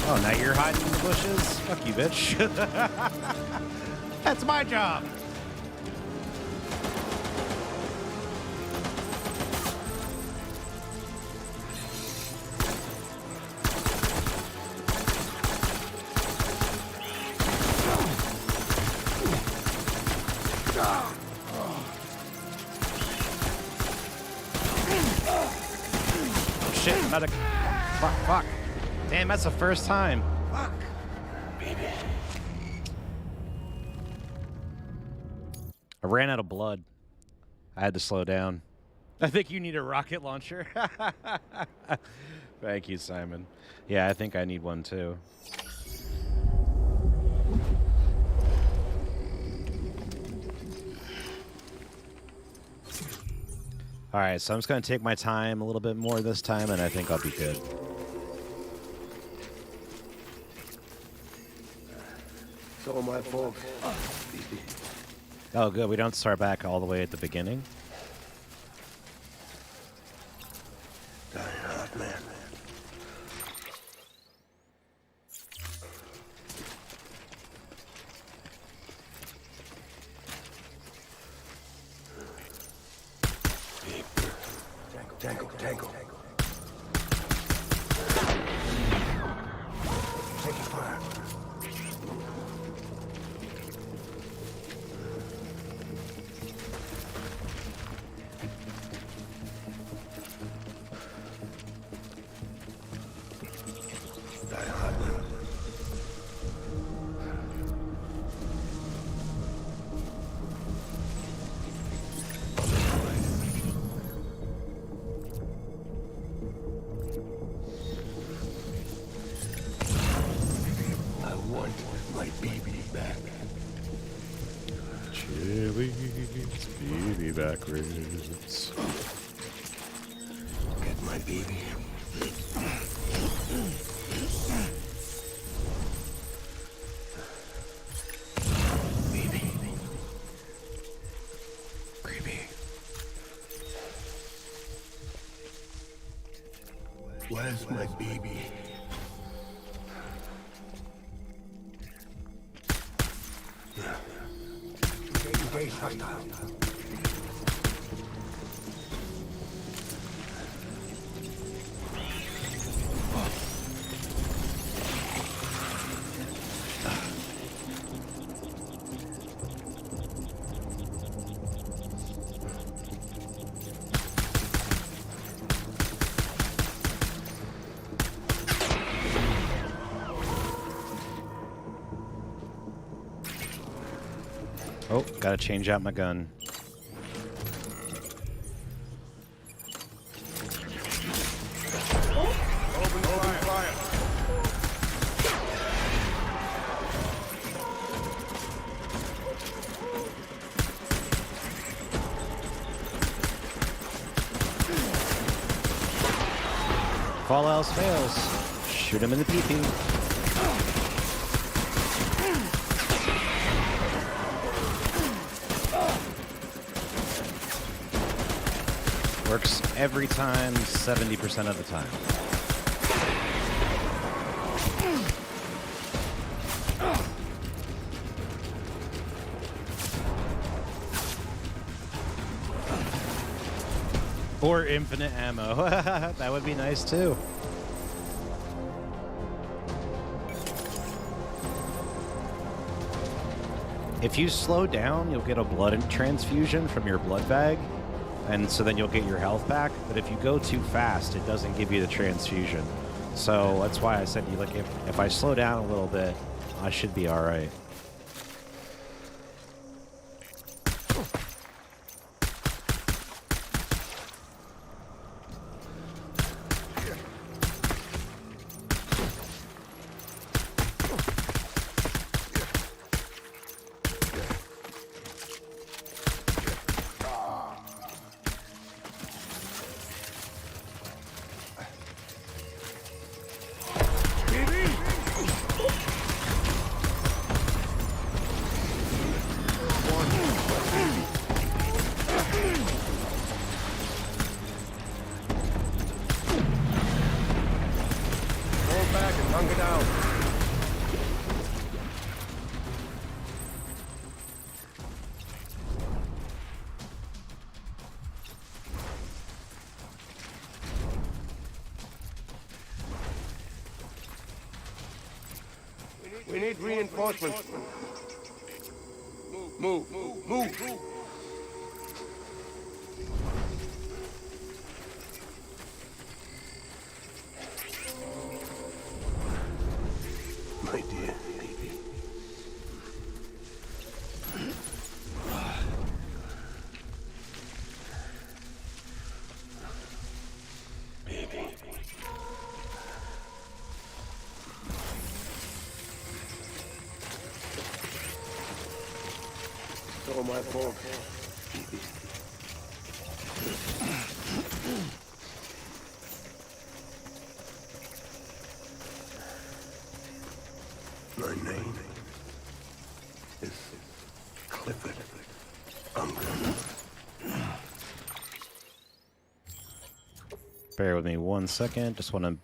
Oh, now you're hiding in the bushes? Fuck you, bitch. That's my job. Shit, another. Fuck. Damn, that's the first time. Baby. I ran out of blood. I had to slow down. I think you need a rocket launcher. Thank you, Simon. Yeah, I think I need one too. All right, so I'm just going to take my time a little bit more this time, and I think I'll be good. It's all my fault. Oh, good. We don't start back all the way at the beginning. Die hard, man. Tango. Taking fire. Baby backwards. Get my baby. Baby. Where's my baby? Engage hostile. Oh, gotta change out my gun. Open fire. If all else fails, shoot him in the pee-pee. Works every time, 70% of the time. Or infinite ammo. That would be nice too. If you slow down, you'll get a blood transfusion from your blood bag. And so then you'll get your health back. But if you go too fast, it doesn't give you the transfusion. So that's why I said, like, if I slow down a little bit, I should be all right. We need reinforcements. Move. My dear baby. for my fault. My name is Clifford Unger. Bear with me 1 second. Just want to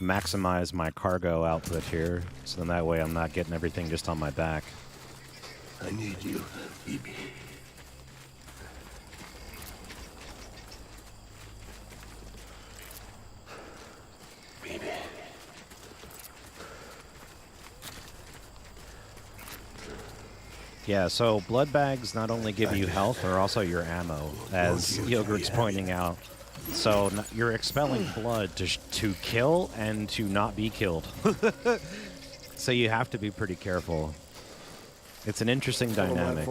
maximize my cargo output here, so then that way I'm not getting everything just on my back. I need you, Evie. Baby. Yeah, so blood bags not only give you health, they're also your ammo, as Yogurt's pointing out. So you're expelling blood to kill and to not be killed. So you have to be pretty careful. It's an interesting dynamic.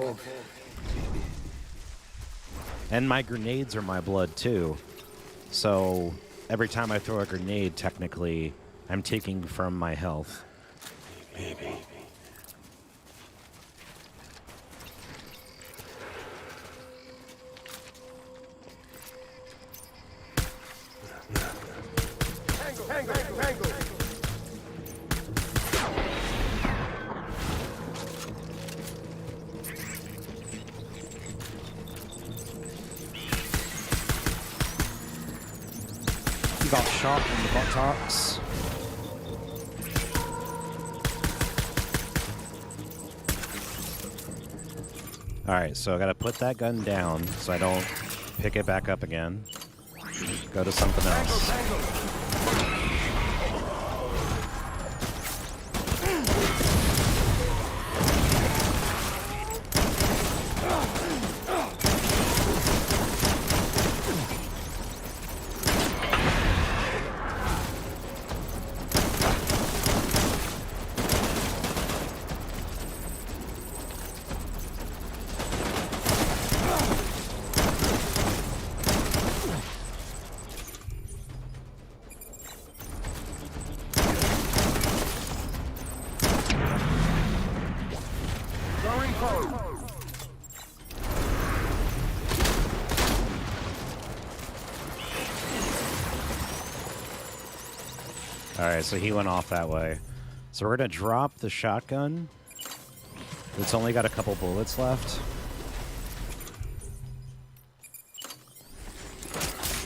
And my grenades are my blood too. So every time I throw a grenade, technically, I'm taking from my health. Baby. Got shot in the buttocks. Alright, so I gotta put that gun down so I don't pick it back up again. Go to something else. Alright, so he went off that way. So we're gonna drop the shotgun. It's only got a couple bullets left.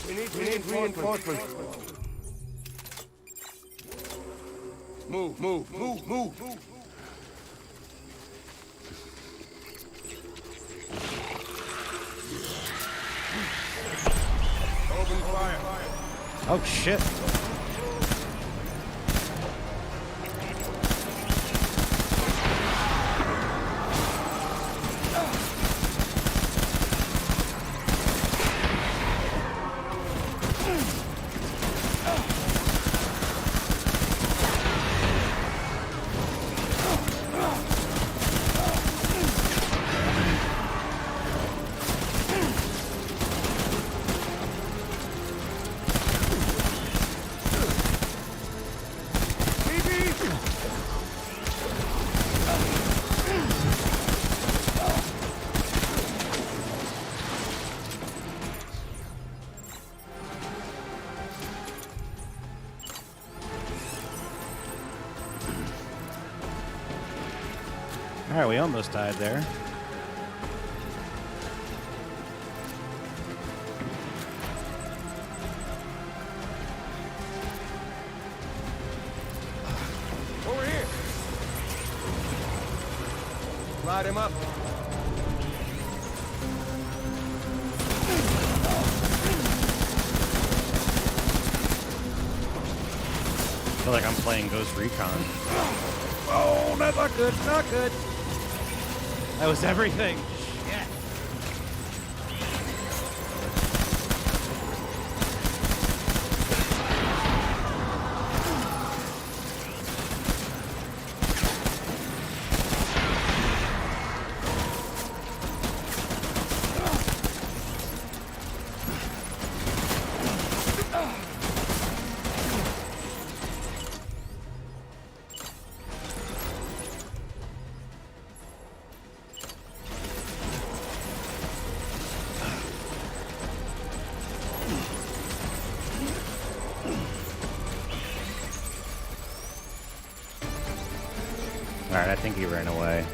We need reinforcements. Move. Open fire. Oh shit! Alright, we almost died there. Over here. Light him up. I feel like I'm playing Ghost Recon. Oh, that's not good, not good. That was everything. Shit. Alright, I think he ran away.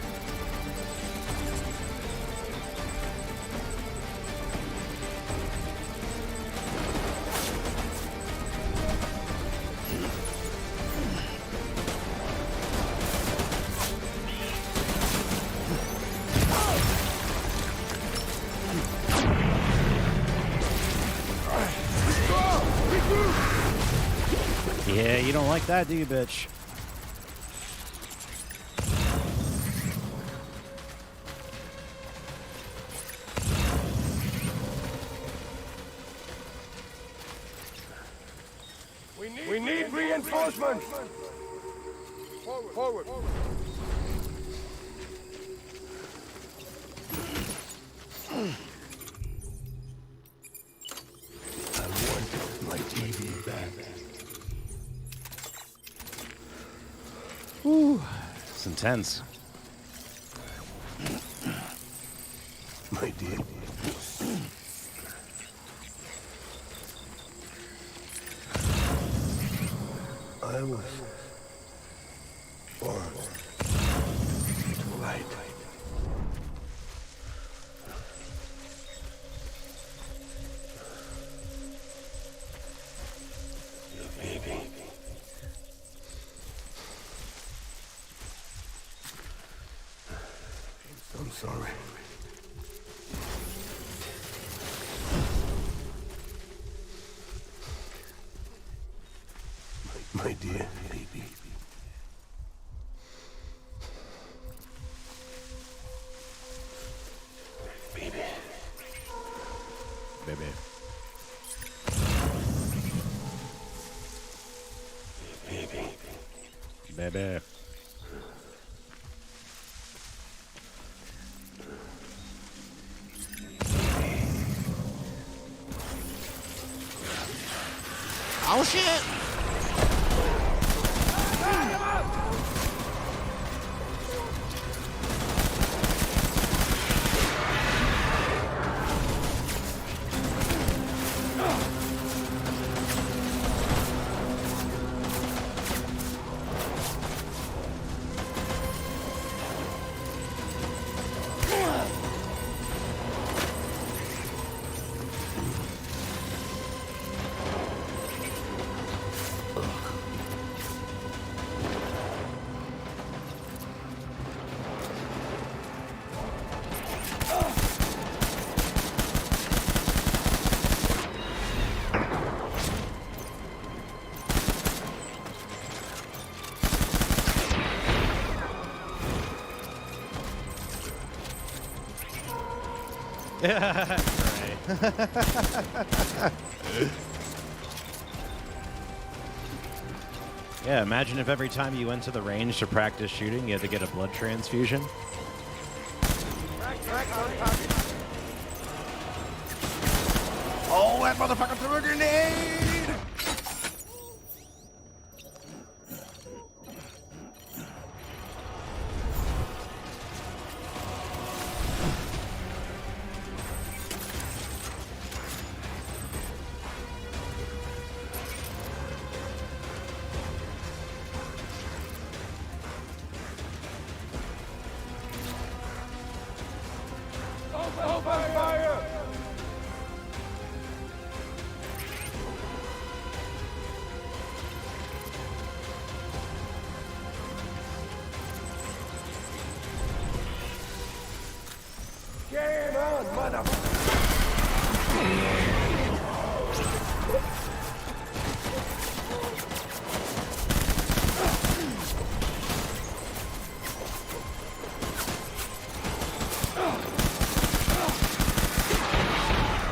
Yeah, you don't like that, do you, bitch? We need reinforcements! Forward! I want my TV back. Ooh, it's intense. My dear. I was born to light. Your baby. I'm sorry. My dear baby. Baby. Baby. Baby. Baby. Oh shit! Yeah, imagine if every time you went to the range to practice shooting, you had to get a blood transfusion. Oh, that motherfucker threw a grenade! Game on, motherfucker!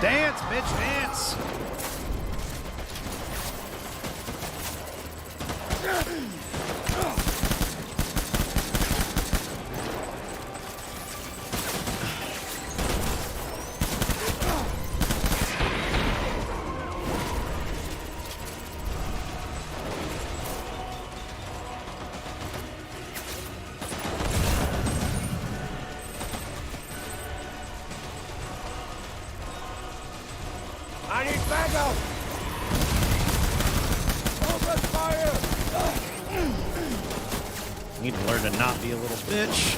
Dance, bitch, dance! I need backup! Open fire! Need to learn to not be a little bitch.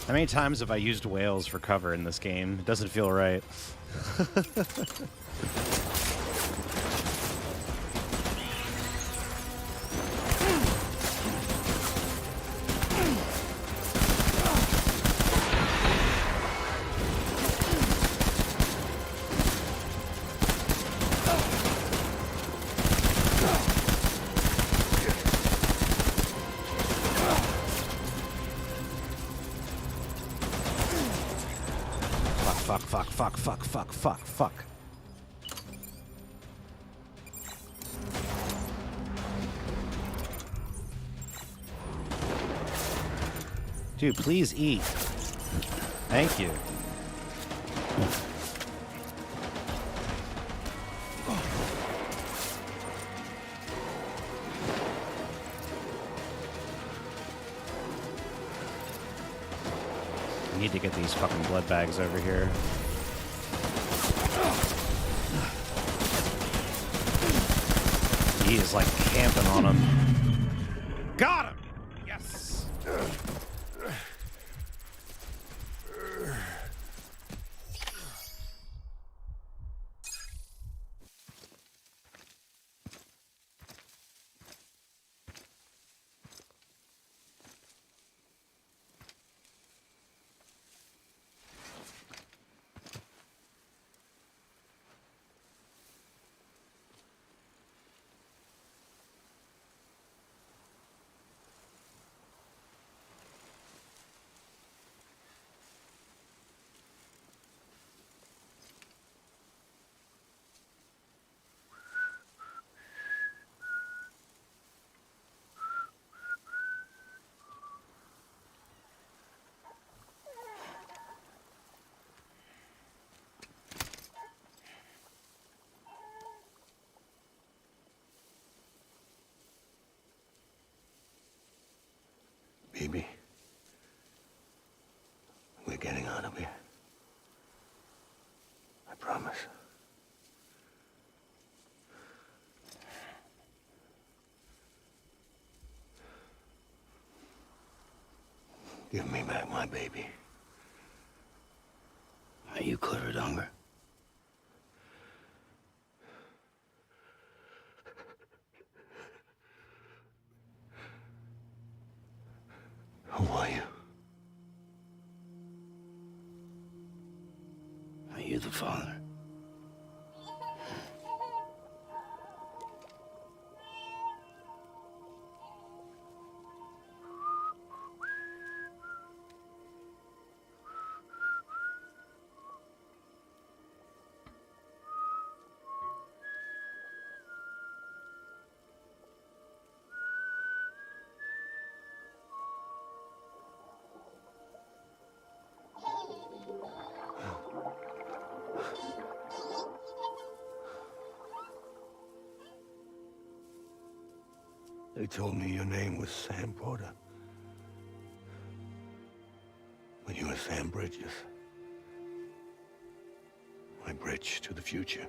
How many times have I used whales for cover in this game? It doesn't feel right. Fuck. Dude, please eat. Thank you. I need to get these fucking blood bags over here. He is like camping on him. Got him! Yes! Baby, we're getting out of here. I promise. Give me back my baby. Are you clear at Unger? Who are you? Are you the father? They told me your name was Sam Porter. But you were Sam Bridges. My bridge to the future.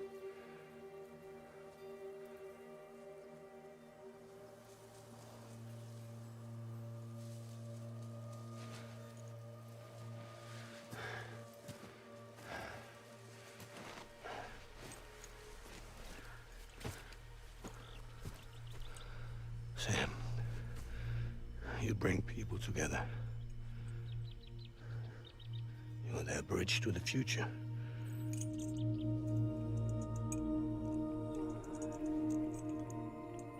Sam, you bring people together. You're their bridge to the future.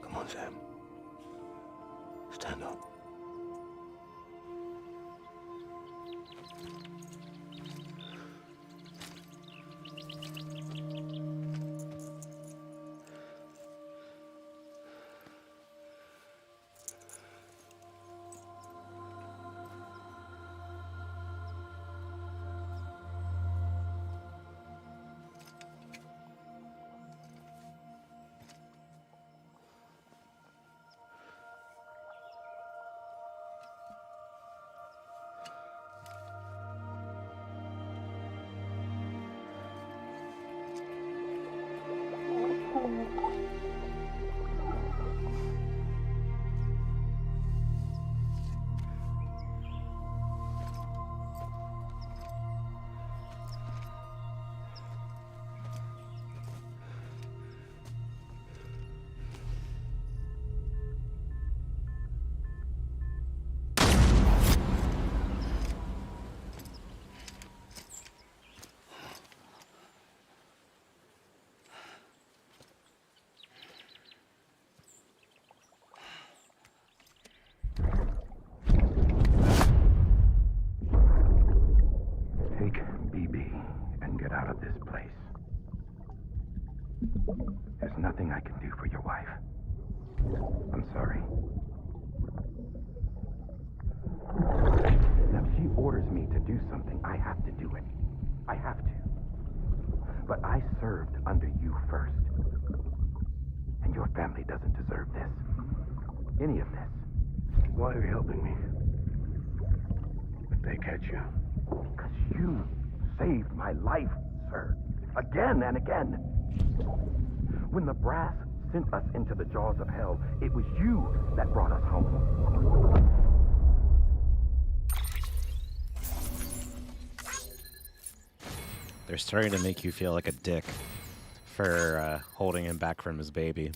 Come on, Sam. Stand up. Take BB and get out of this place. There's nothing I can do for your wife. I'm sorry. Now, if she orders me to do something, I have to do it. I have to. But I served under you first. And your family doesn't deserve this. Any of this. Why are you helping me? If they catch you. Because you saved my life, sir. Again and again. When the brass sent us into the jaws of hell, it was you that brought us home. They're starting to make you feel like a dick for holding him back from his baby.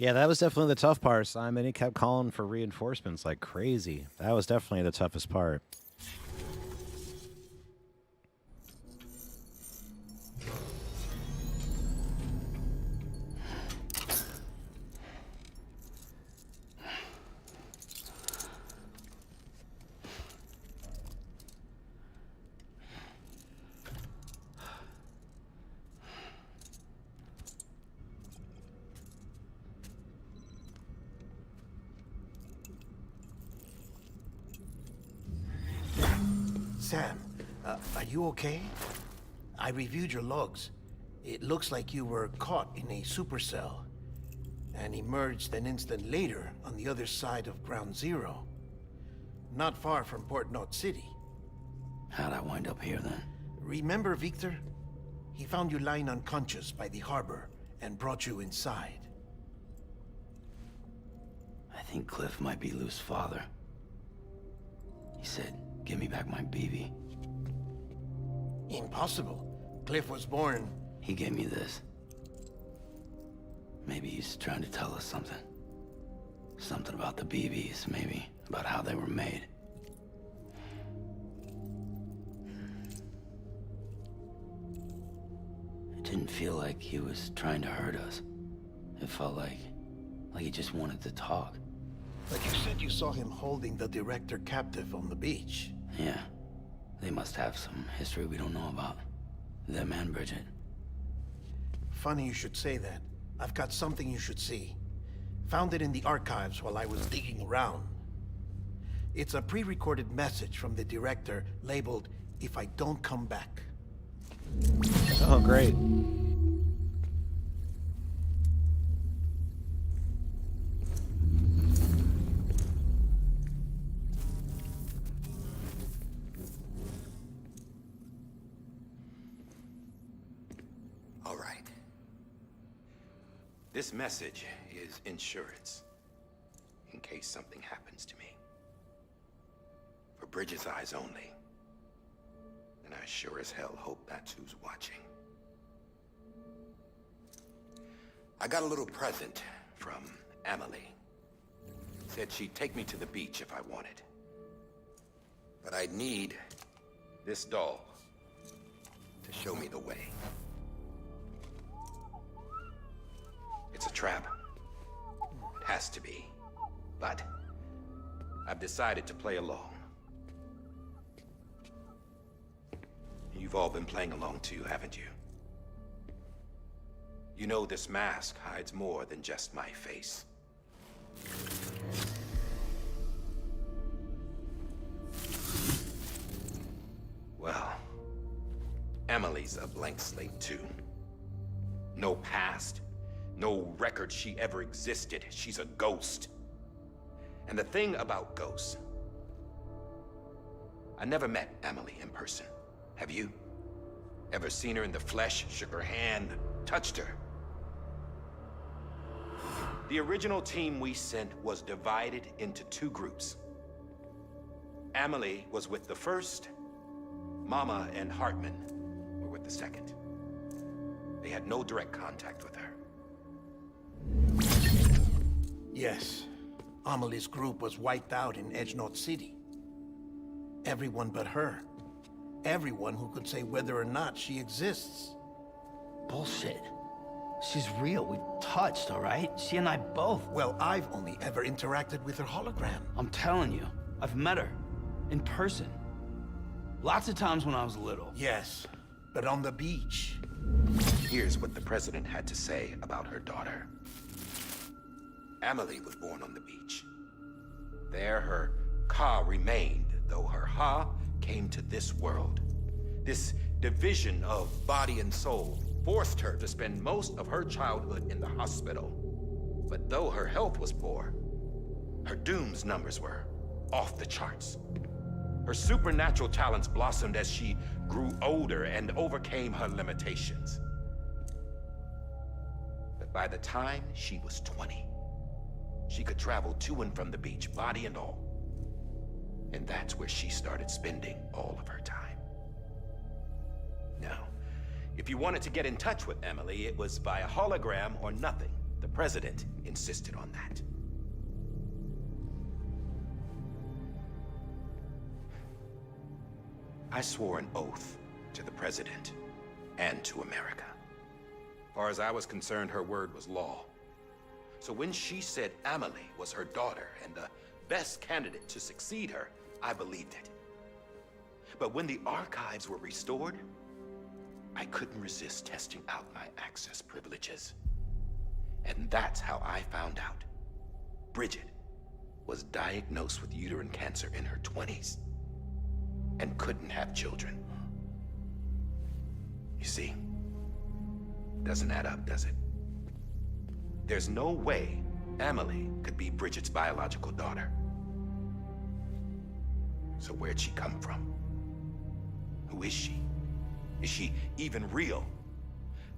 Yeah, that was definitely the tough part, Simon. He kept calling for reinforcements like crazy. That was definitely the toughest part. Sam, are you okay? I reviewed your logs. It looks like you were caught in a supercell and emerged an instant later on the other side of Ground Zero. Not far from Port Knot City. How'd I wind up here then? Remember Victor? He found you lying unconscious by the harbor and brought you inside. I think Cliff might be Lou's father. He said, "Give me back my BB." Impossible. Cliff was born... He gave me this. Maybe he's trying to tell us something. Something about the BBs, maybe. About how they were made. It didn't feel like he was trying to hurt us. It felt like he just wanted to talk. But you said you saw him holding the director captive on the beach. Yeah. They must have some history we don't know about. Them and Bridget. Funny you should say that. I've got something you should see. Found it in the archives while I was digging around. It's a pre-recorded message from the director labeled, "If I don't come back." Oh, great. All right. This message is insurance, in case something happens to me. For Bridget's eyes only. And I sure as hell hope that's who's watching. I got a little present from Emily. Said she'd take me to the beach if I wanted. But I'd need this doll to show me the way. It's a trap. It has to be. But I've decided to play along. You've all been playing along too, haven't you? You know this mask hides more than just my face. Well, Emily's a blank slate too. No past, no record she ever existed. She's a ghost. And the thing about ghosts, I never met Emily in person. Have you? Ever seen her in the flesh, shook her hand, touched her? The original team we sent was divided into two groups. Emily was with the first, Mama and Hartman were with the second. They had no direct contact with her. Yes. Amelie's group was wiped out in Edgenorth City. Everyone but her. Everyone who could say whether or not she exists. Bullshit. She's real. We've touched, all right? She and I both. Well, I've only ever interacted with her hologram. I'm telling you, I've met her. In person. Lots of times when I was little. Yes, but on the beach. Here's what the president had to say about her daughter. Emily was born on the beach. There her Ka remained, though her Ha came to this world. This division of body and soul forced her to spend most of her childhood in the hospital. But though her health was poor, her Doom's numbers were off the charts. Her supernatural talents blossomed as she grew older and overcame her limitations. But by the time she was 20, she could travel to and from the beach, body and all. And that's where she started spending all of her time. Now, if you wanted to get in touch with Emily, it was via hologram or nothing. The president insisted on that. I swore an oath to the president and to America. As far as I was concerned, her word was law. So when she said Emily was her daughter and the best candidate to succeed her, I believed it. But when the archives were restored, I couldn't resist testing out my access privileges. And that's how I found out Bridget was diagnosed with uterine cancer in her 20s and couldn't have children. You see, doesn't add up, does it? There's no way Emily could be Bridget's biological daughter. So where'd she come from? Who is she? Is she even real?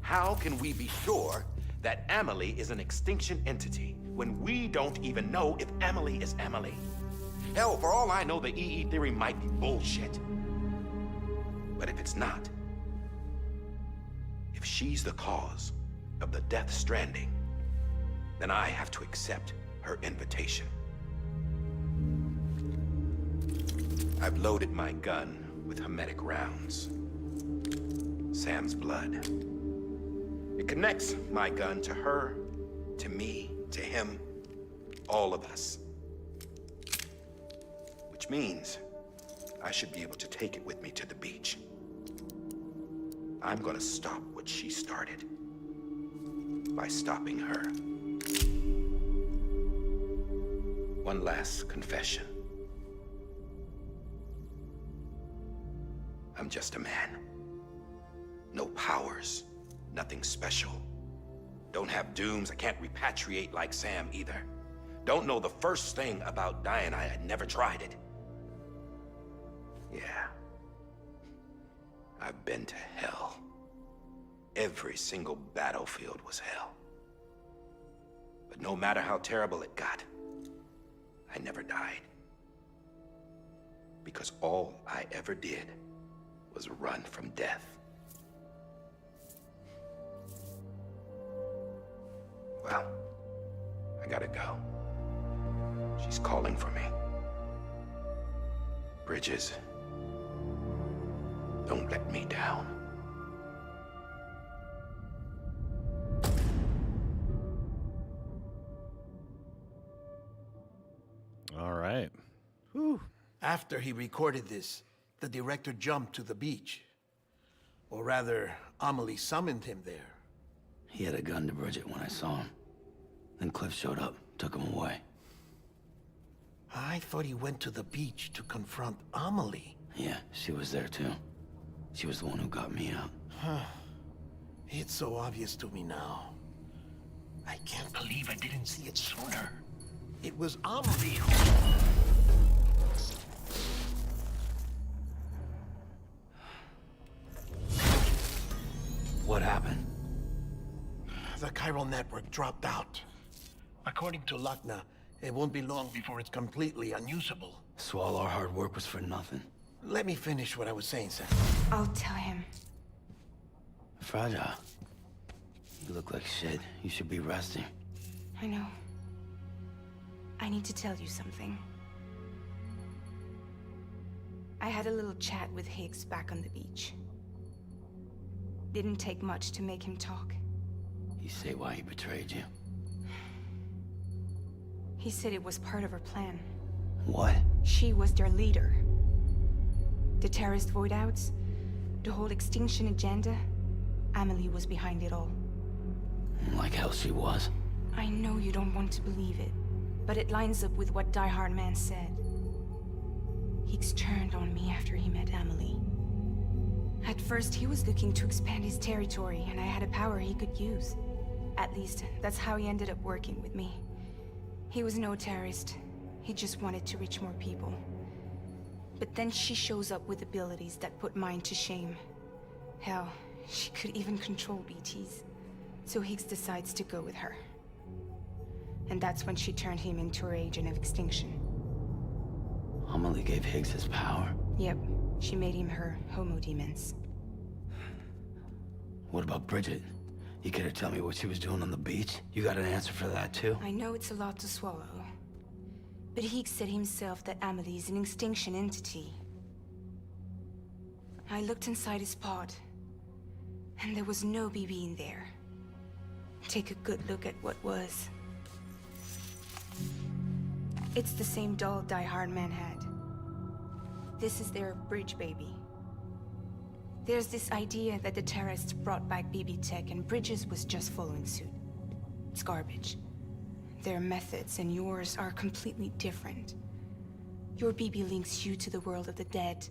How can we be sure that Emily is an extinction entity when we don't even know if Emily is Emily? Hell, for all I know, the EE theory might be bullshit. But if it's not, if she's the cause of the Death Stranding, then I have to accept her invitation. I've loaded my gun with hermetic rounds. Sam's blood. It connects my gun to her, to me, to him, all of us. Which means I should be able to take it with me to the beach. I'm gonna stop what she started by stopping her. One last confession. I'm just a man. No powers, nothing special. Don't have dooms, I can't repatriate like Sam either. Don't know the first thing about dying, I had never tried it. Yeah. I've been to hell. Every single battlefield was hell. But no matter how terrible it got, I never died. Because all I ever did was run from death. Well, I gotta go. She's calling for me. Bridges, don't let me down. All right. Whew. After he recorded this, the director jumped to the beach. Or rather, Amelie summoned him there. He had a gun to Bridget when I saw him. Then Cliff showed up, took him away. I thought he went to the beach to confront Amelie. Yeah, she was there too. She was the one who got me out. It's so obvious to me now. I can't believe I didn't see it sooner. It was Amelie who... What happened? The chiral network dropped out. According to Wagner, it won't be long before it's completely unusable. So all our hard work was for nothing. Let me finish what I was saying, Sam. I'll tell him. Fragile. You look like shit. You should be resting. I know. I need to tell you something. I had a little chat with Higgs back on the beach. Didn't take much to make him talk. You say why he betrayed you? He said it was part of her plan. What? She was their leader. The terrorist voidouts, the whole extinction agenda, Amelie was behind it all. Like hell she was. I know you don't want to believe it, but it lines up with what Die Hard Man said. Higgs turned on me after he met Amelie. At first, he was looking to expand his territory, and I had a power he could use. At least, that's how he ended up working with me. He was no terrorist. He just wanted to reach more people. But then she shows up with abilities that put mine to shame. Hell, she could even control BTs. So Higgs decides to go with her. And that's when she turned him into her agent of extinction. Amelie gave Higgs his power. Yep, she made him her homo demons. What about Bridget? You care to tell me what she was doing on the beach? You got an answer for that too? I know it's a lot to swallow. But Higgs said himself that Amelie is an extinction entity. I looked inside his pod, and there was no BB in there. Take a good look at what was. It's the same doll Die Hard Man had. This is their bridge baby. There's this idea that the terrorists brought back BB tech and Bridges was just following suit. It's garbage. Their methods and yours are completely different. Your BB links you to the world of the dead.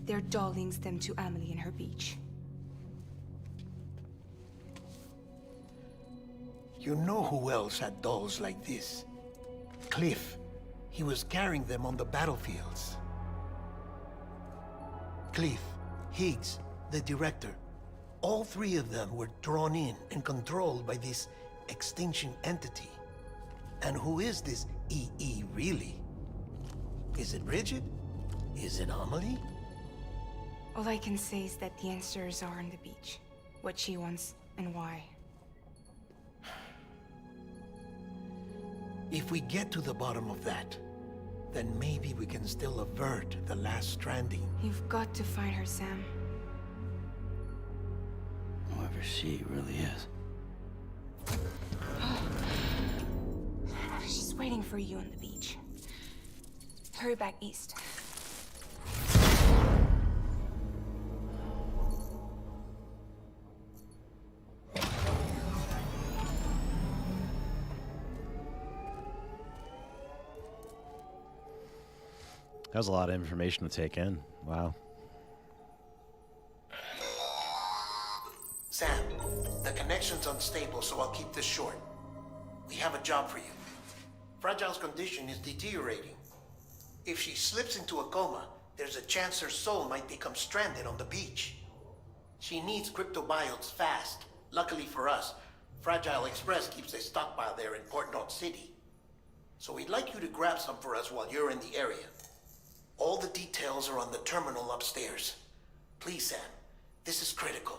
Their doll links them to Amelie and her beach. You know who else had dolls like this? Cliff. He was carrying them on the battlefields. Cliff, Higgs, the director. All three of them were drawn in and controlled by this extinction entity. And who is this EE really? Is it Bridget? Is it Amelie? All I can say is that the answers are on the beach. What she wants and why. If we get to the bottom of that, then maybe we can still avert the last stranding. You've got to find her, Sam. Whoever she really is. She's waiting for you on the beach. Hurry back east. That was a lot of information to take in. Wow. Sam, the connection's unstable, so I'll keep this short. We have a job for you. Fragile's condition is deteriorating. If she slips into a coma, there's a chance her soul might become stranded on the beach. She needs cryptobiotes fast. Luckily for us, Fragile Express keeps a stockpile there in Port North City. So we'd like you to grab some for us while you're in the area. All the details are on the terminal upstairs. Please, Sam. This is critical.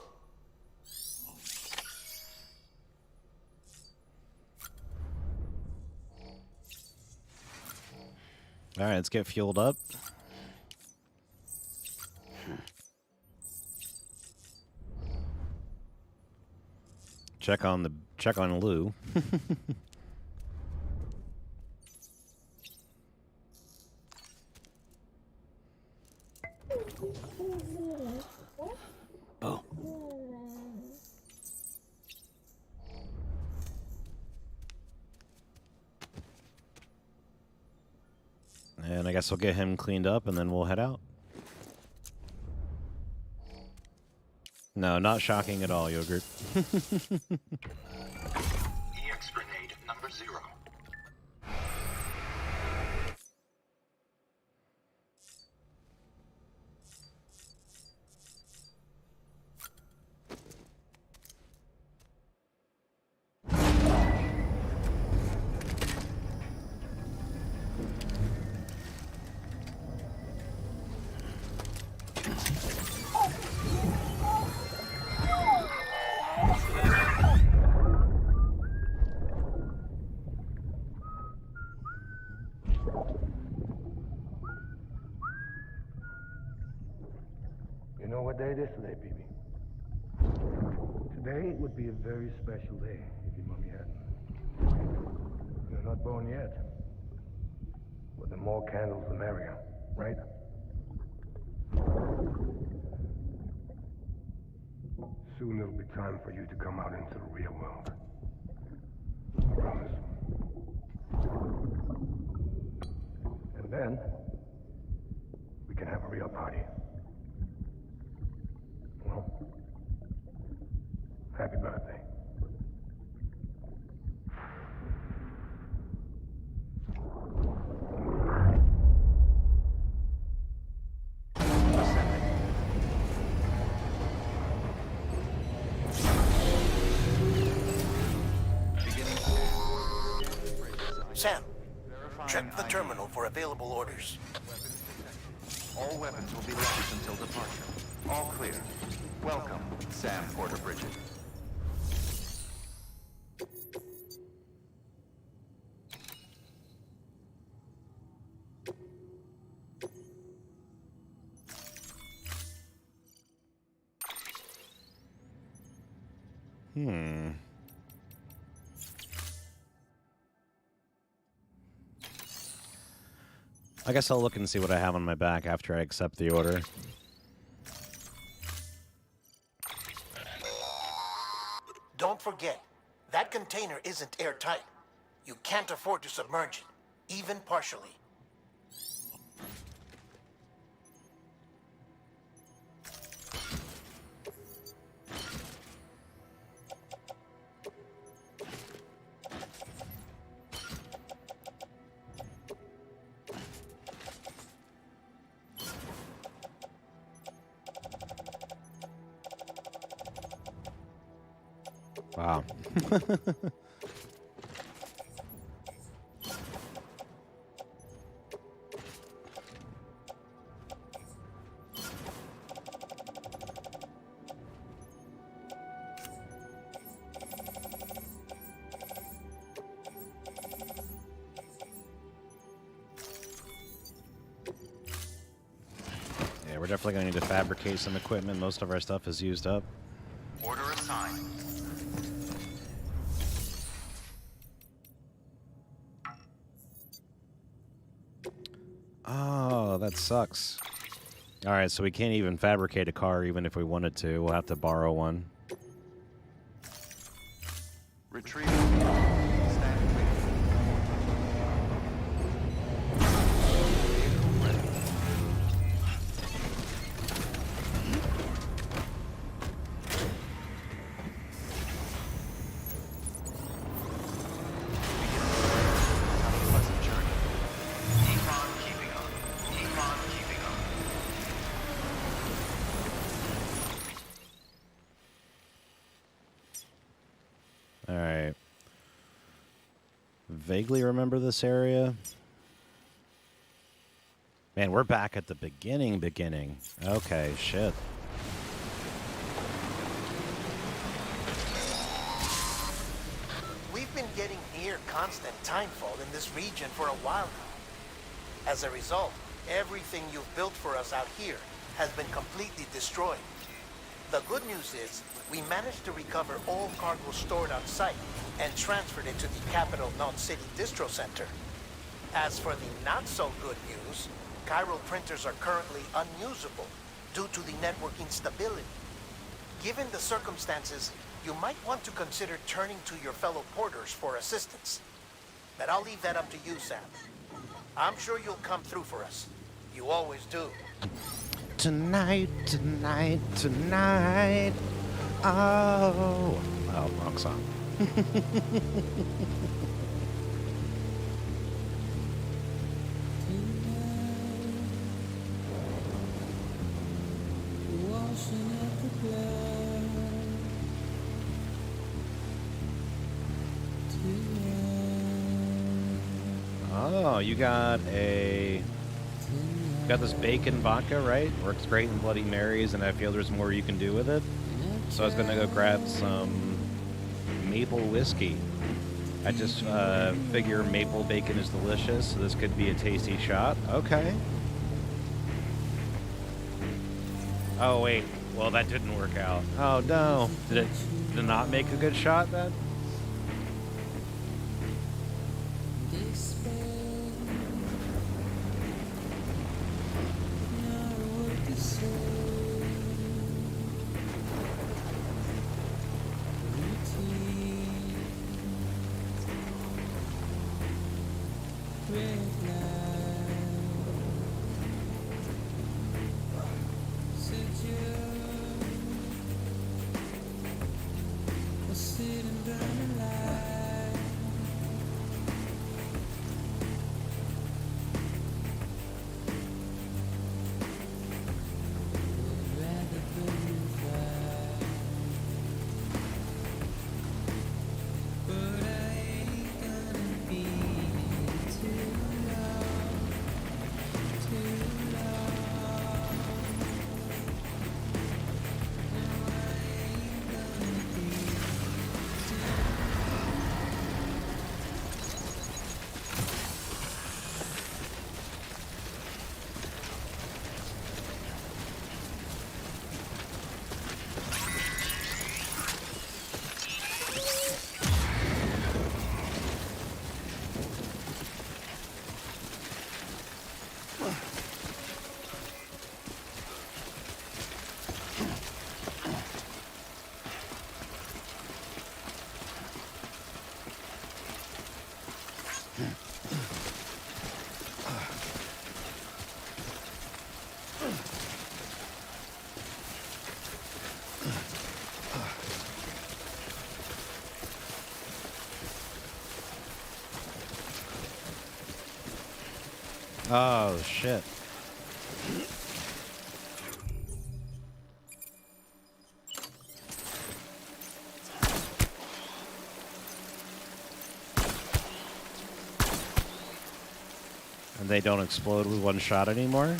All right, let's get fueled up. Check on Lou. Oh. And I guess we'll get him cleaned up and then we'll head out. No, not shocking at all, Yogurt. EX grenade number 0. You know what day it is today, baby? Today would be a very special day if your mommy hadn't. You're not born yet. But the more candles, the merrier, right? Soon it'll be time for you to come out into the real world. I promise. And then, we can have a real party. Well, happy birthday. Sam, check the terminal for available orders. All weapons will be locked until departure. All clear. Welcome, Sam Porter-Bridget. I guess I'll look and see what I have on my back after I accept the order. Don't forget, that container isn't airtight. You can't afford to submerge it, even partially. Wow. Yeah, we're definitely going to need to fabricate some equipment. Most of our stuff is used up. Order assigned. Oh, that sucks. Alright, so we can't even fabricate a car even if we wanted to. We'll have to borrow one. Retrieving. Stand clear. Vehicle ready. Have a pleasant journey. Keep on keeping on. Keep on keeping on. Alright. Vaguely remember this area. Man, we're back at the beginning. Okay, shit. getting near constant timefall in this region for a while now. As a result, everything you've built for us out here has been completely destroyed. The good news is, we managed to recover all cargo stored on site and transferred it to the Capital Knot City Distro Center. As for the not-so-good news, chiral printers are currently unusable due to the network instability. Given the circumstances, you might want to consider turning to your fellow porters for assistance. But I'll leave that up to you, Sam. I'm sure you'll come through for us. You always do. Tonight, tonight, tonight. Oh, wrong song. Oh, you got this bacon vodka, right? Works great in Bloody Marys, and I feel there's more you can do with it. So I was gonna go grab some maple whiskey. I just figure maple bacon is delicious, so this could be a tasty shot. Okay. Oh wait, well that didn't work out. Oh no, did it not make a good shot then? Oh, shit. And they don't explode with one shot anymore?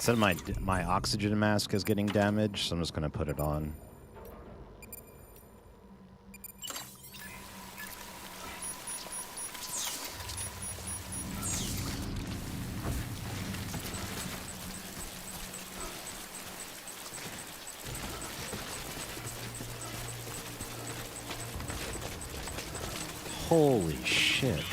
Said my oxygen mask is getting damaged, so I'm just gonna put it on. Holy shit.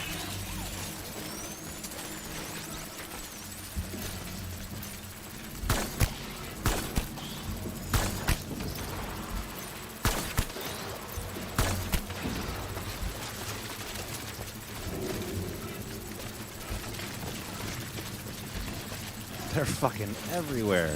They're fucking everywhere.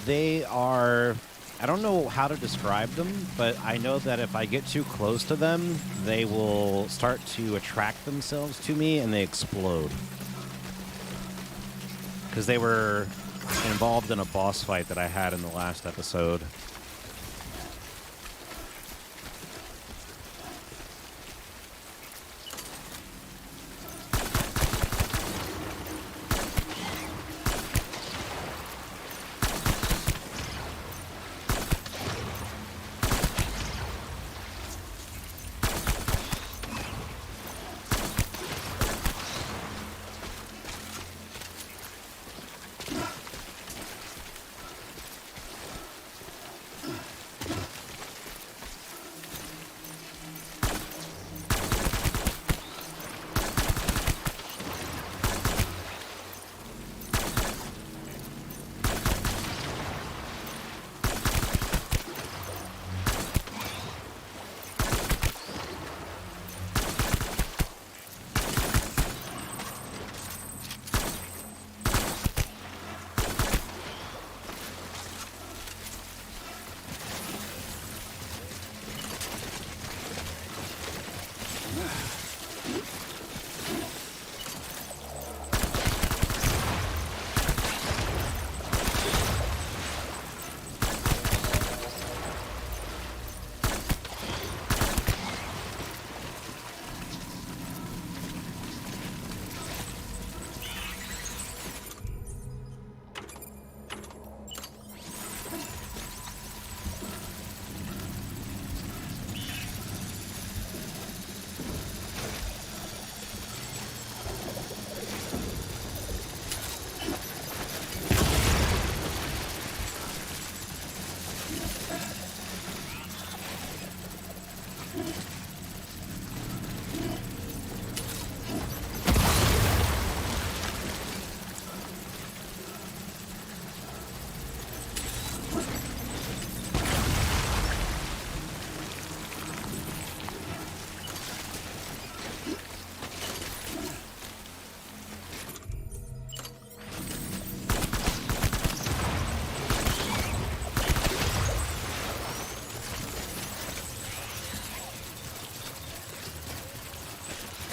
They are, I don't know how to describe them, but I know that if I get too close to them, they will start to attract themselves to me and they explode. Because they were involved in a boss fight that I had in the last episode.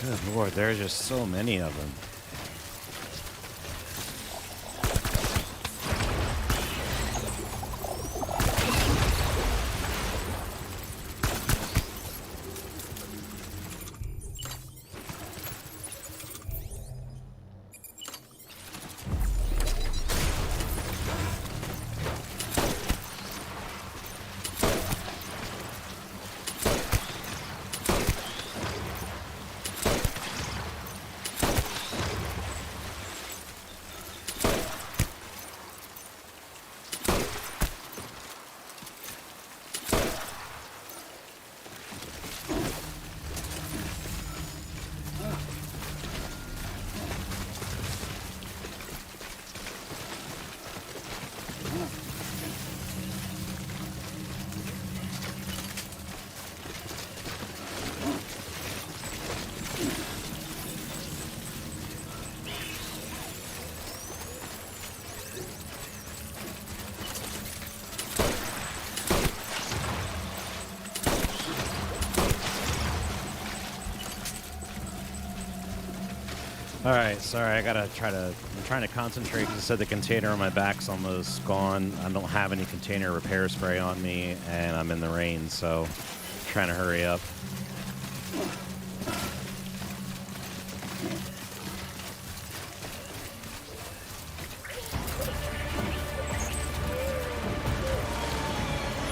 Good lord, there's just so many of them. All right, sorry, I'm trying to concentrate because it said the container on my back's almost gone. I don't have any container repair spray on me, and I'm in the rain, so trying to hurry up.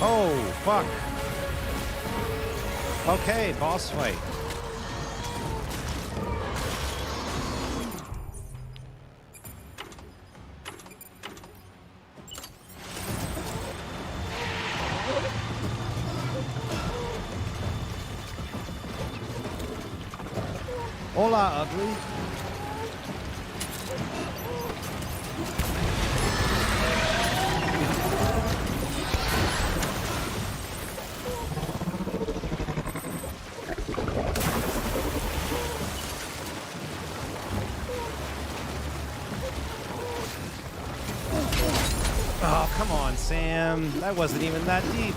Oh, fuck. Okay, boss fight. Hola, ugly. Oh, come on, Sam. That wasn't even that deep.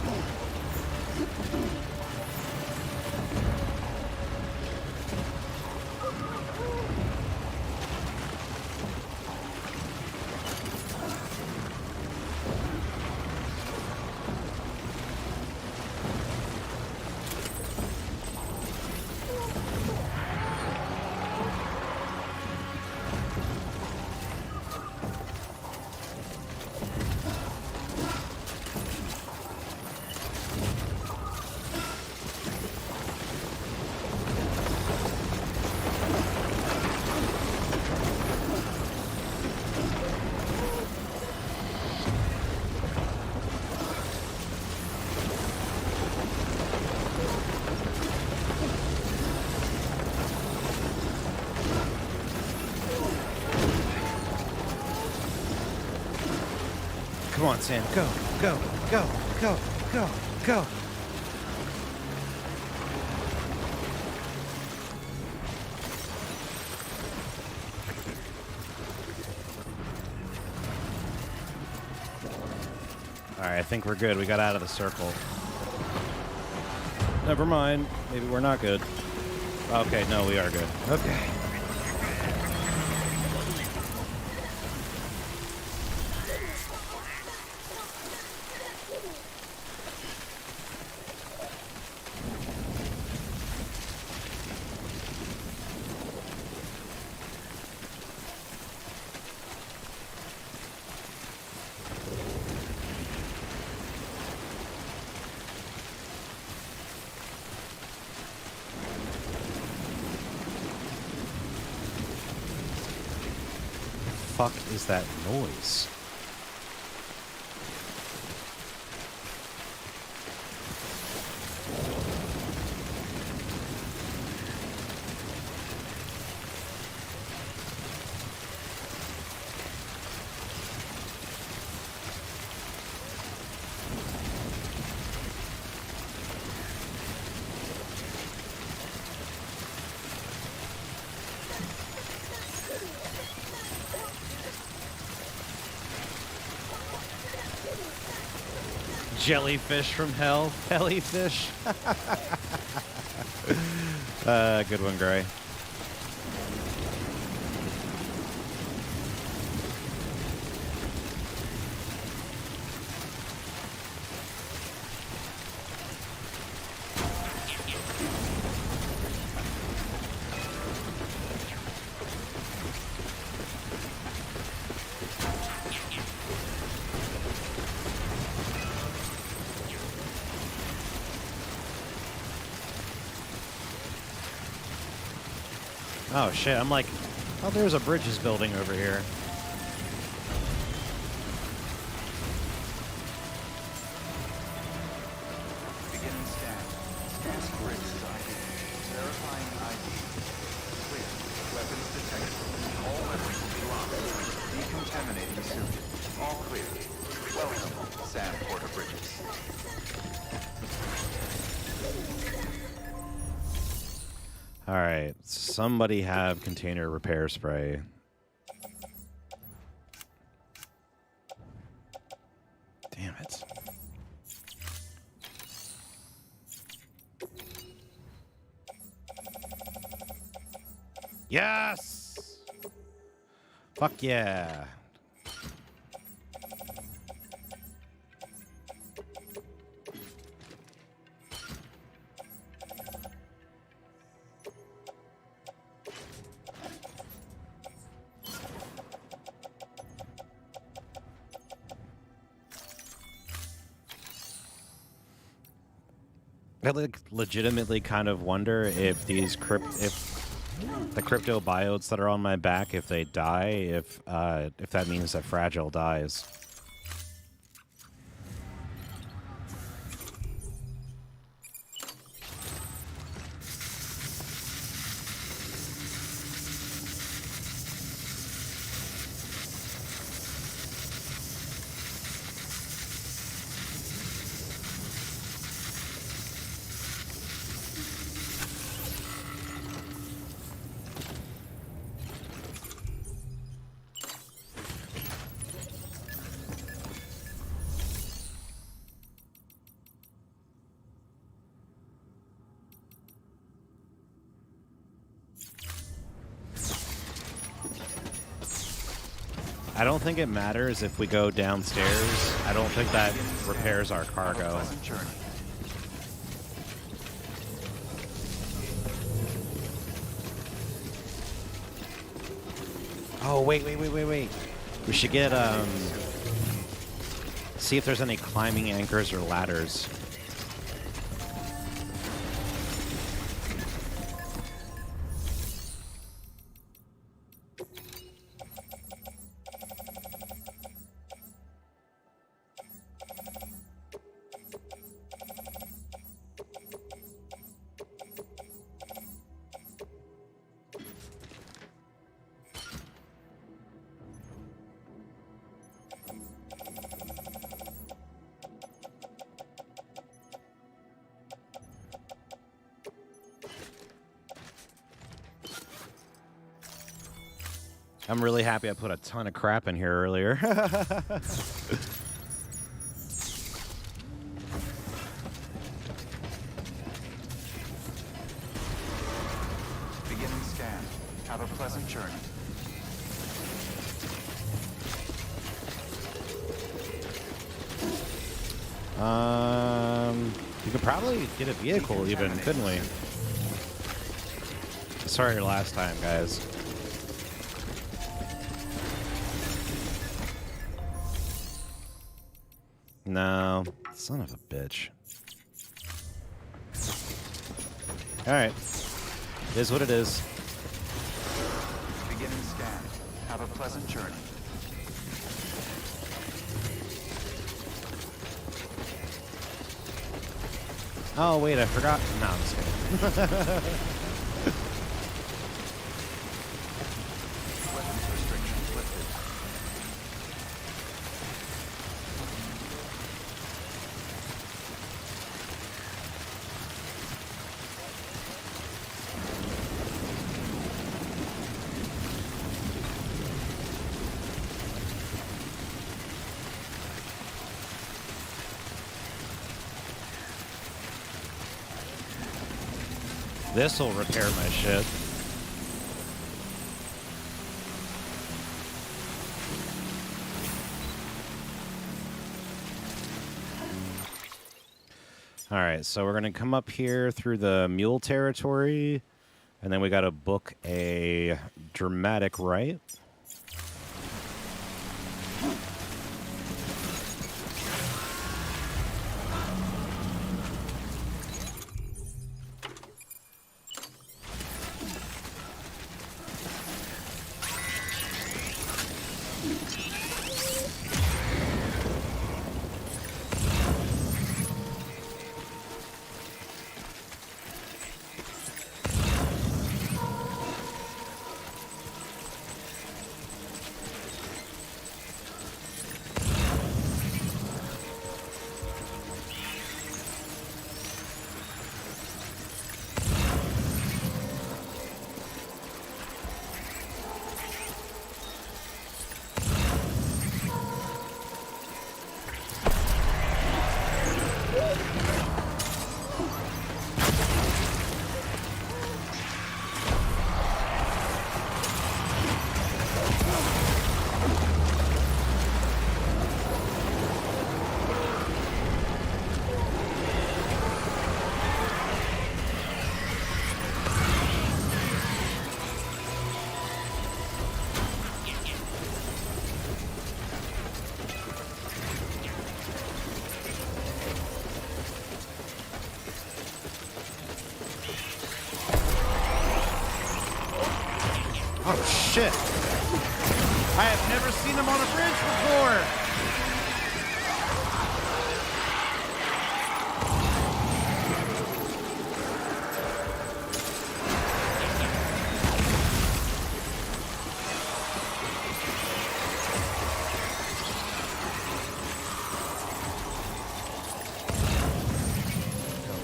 Come on, Sam. Go, go, go, go, go, go. All right, I think we're good. We got out of the circle. Never mind. Maybe we're not good. Okay, no, we are good. Okay. Fuck is that noise? Jellyfish from hell. Jellyfish. Good one, Gray. Oh shit, I'm like, oh, there's a bridges building over here. Beginning scan. Scan bridges ID. Verifying ID. Clear. Weapons detected. All weapons will be locked. Decontaminating suit. All clear. Welcome, Sam Porter Bridges. All right, somebody have container repair spray. Damn it. Yes! Fuck yeah. I legitimately kind of wonder if these the crypto biotes that are on my back, if they die, if that means that Fragile dies. I don't think it matters if we go downstairs. I don't think that repairs our cargo. Oh, wait. We should get, see if there's any climbing anchors or ladders. I'm really happy I put a ton of crap in here earlier. Beginning scan. Have a pleasant journey. We could probably get a vehicle even, couldn't we? Sorry last time, guys. No, son of a bitch. Alright. It is what it is. Beginning scan. Have a pleasant journey. Oh, wait, I forgot. No, I'm just kidding. Weapons restrictions lifted. This'll repair my shit. Alright, so we're going to come up here through the mule territory, and then we got to book a dramatic right. shit. I have never seen him on a bridge before.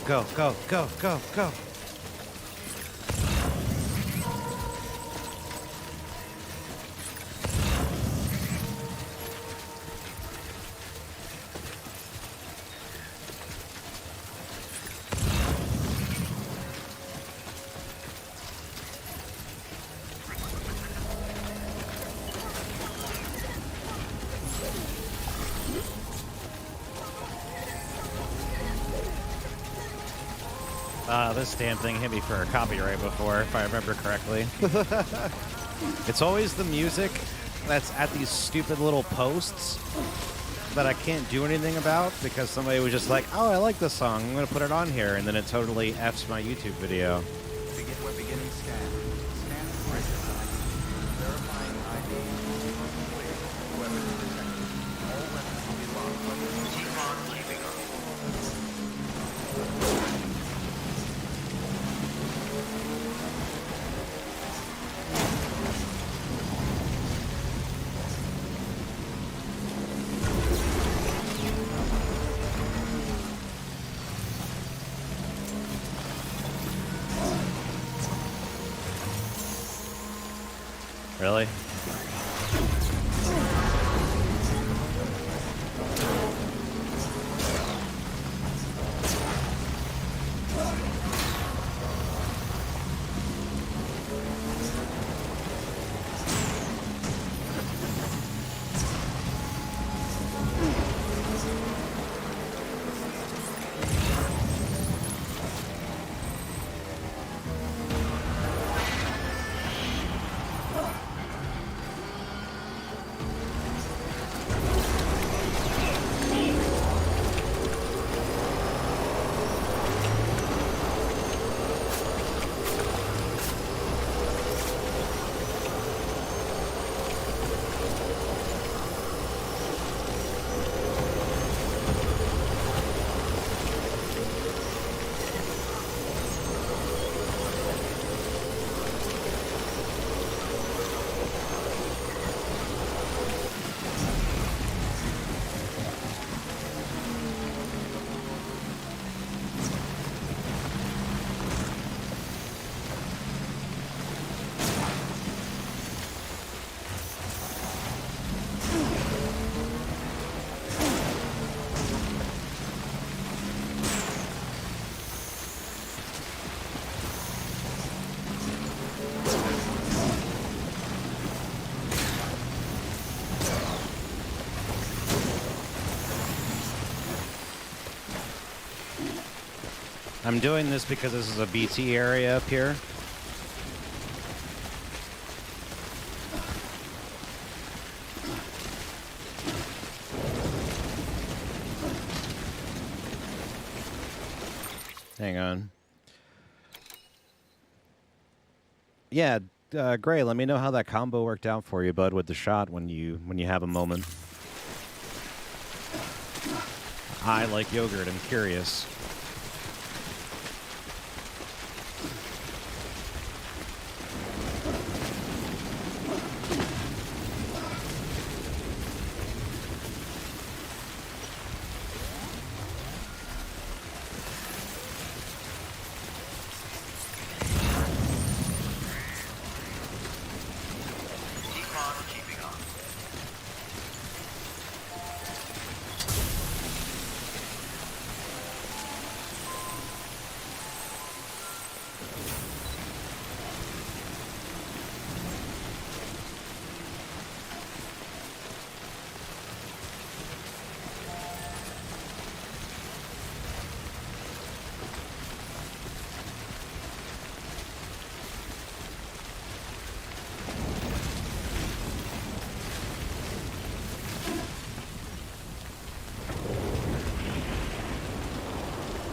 Go, go, go, go, go. This damn thing hit me for a copyright before, if I remember correctly. It's always the music that's at these stupid little posts that I can't do anything about because somebody was just like, oh, I like this song, I'm going to put it on here, and then it totally F's my YouTube video. Beginning scan. Scan the bridges ID. Verifying ID. Clear. Weapons detected. All weapons will be locked. Keep on keeping up. Really? I'm doing this because this is a BT area up here. Hang on. Yeah, Gray, let me know how that combo worked out for you, bud, with the shot when you have a moment. I like yogurt, I'm curious.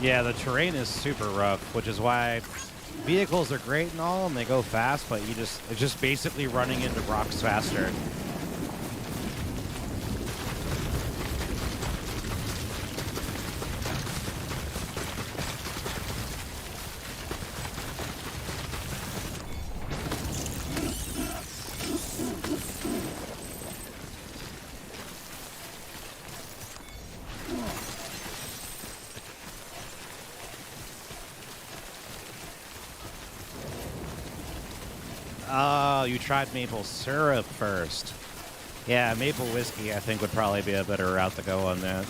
Yeah, the terrain is super rough, which is why vehicles are great and all, and they go fast, but it's just basically running into rocks faster. Oh, you tried maple syrup first. Yeah, maple whiskey, I think, would probably be a better route to go on that.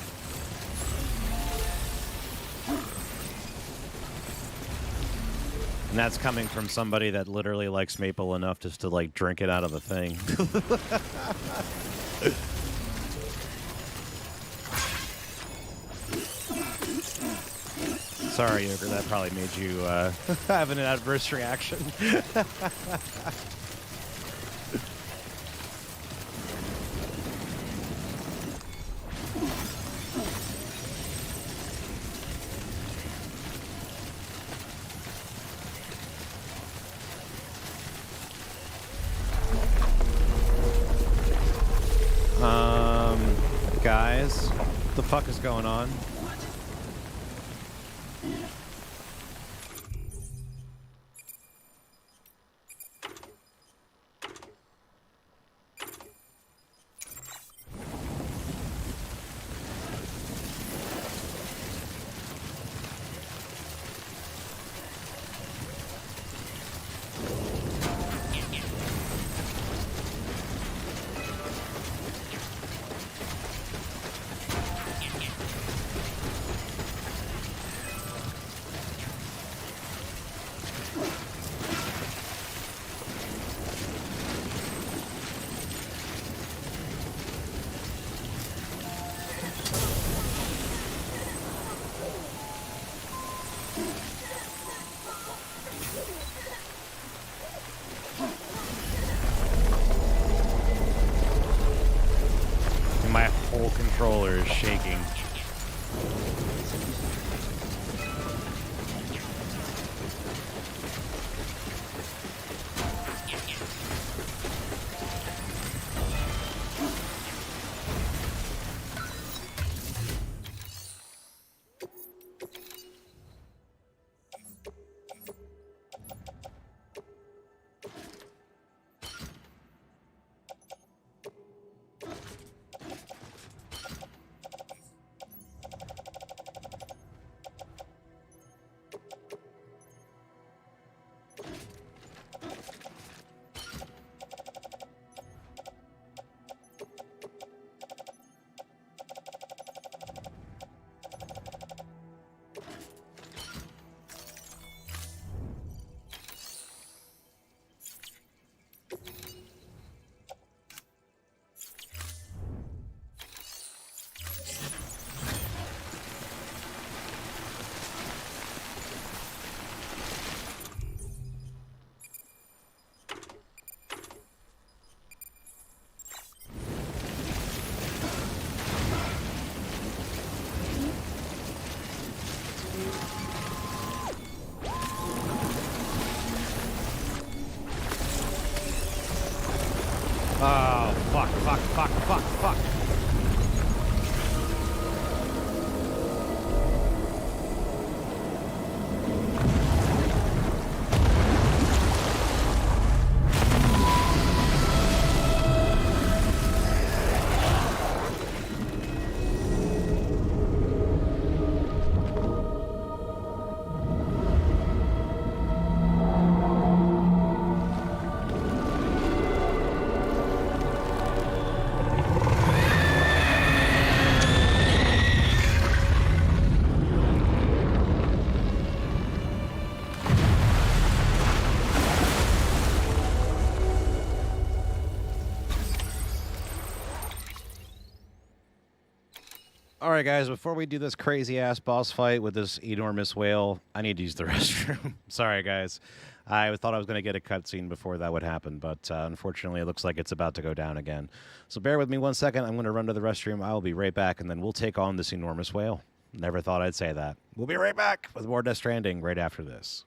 And that's coming from somebody that literally likes maple enough just to, like, drink it out of a thing. Sorry, Unger, that probably made you have an adverse reaction. Guys, what the fuck is going on? Controller is shaking. Oh, fuck, fuck, fuck, fuck, fuck. Alright guys, before we do this crazy-ass boss fight with this enormous whale, I need to use the restroom. Sorry guys. I thought I was going to get a cutscene before that would happen, but unfortunately it looks like it's about to go down again. So bear with me 1 second, I'm going to run to the restroom, I will be right back, and then we'll take on this enormous whale. Never thought I'd say that. We'll be right back with more Death Stranding right after this.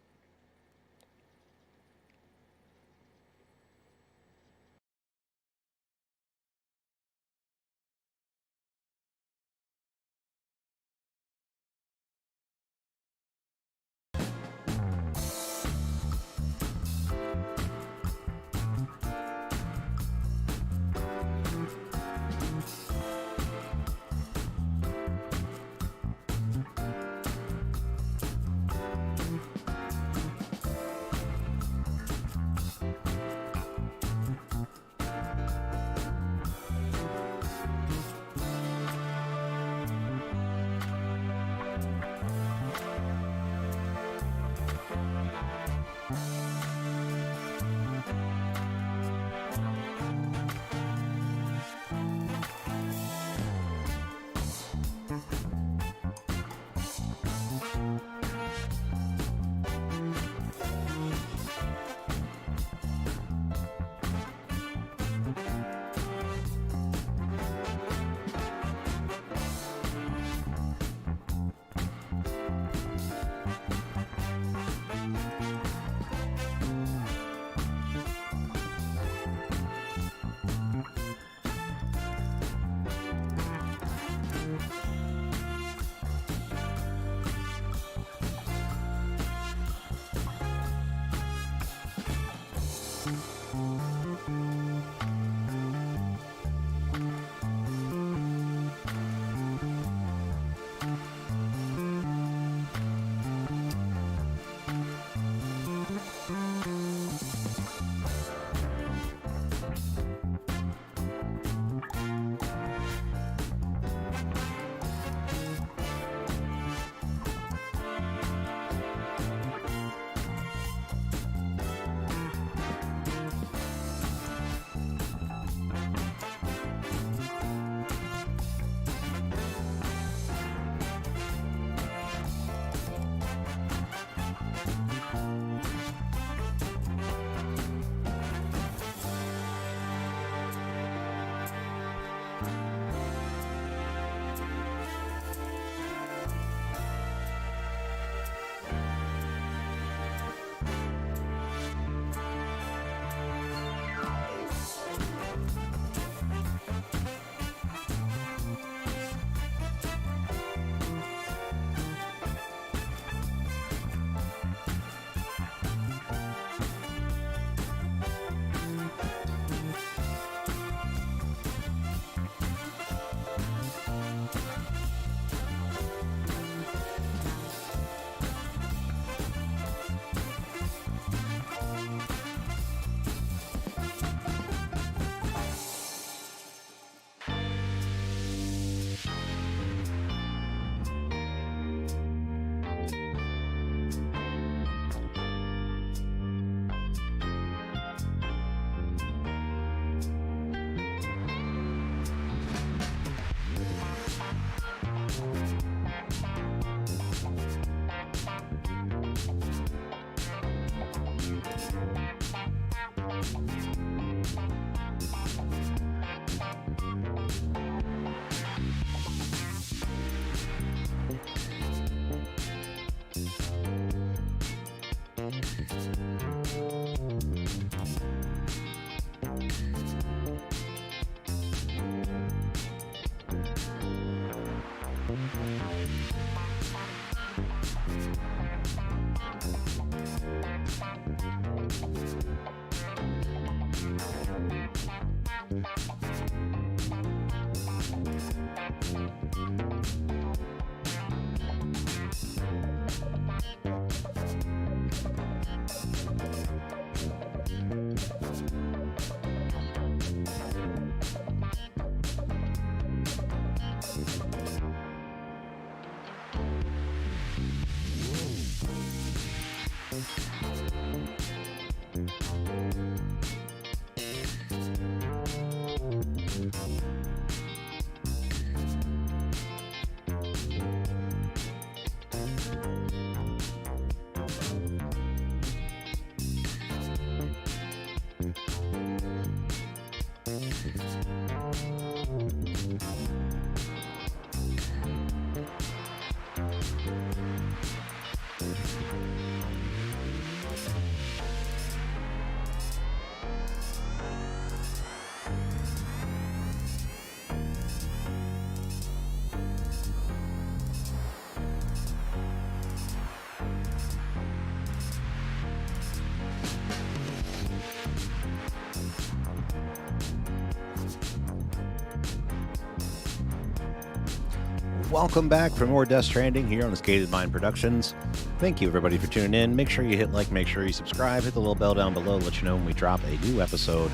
Welcome back for more Death Stranding here on Escated Mind Productions. Thank you, everybody, for tuning in. Make sure you hit like, make sure you subscribe, hit the little bell down below, let you know when we drop a new episode.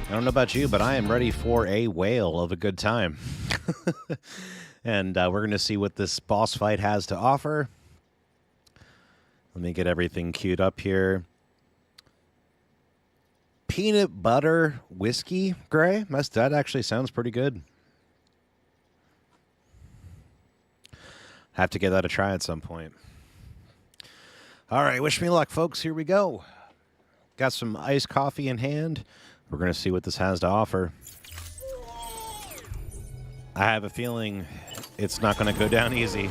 I don't know about you, but I am ready for a whale of a good time. And we're going to see what this boss fight has to offer. Let me get everything queued up here. Peanut butter whiskey, Gray? That actually sounds pretty good. Have to give that a try at some point. All right, wish me luck, folks. Here we go. Got some iced coffee in hand. We're going to see what this has to offer. I have a feeling it's not going to go down easy.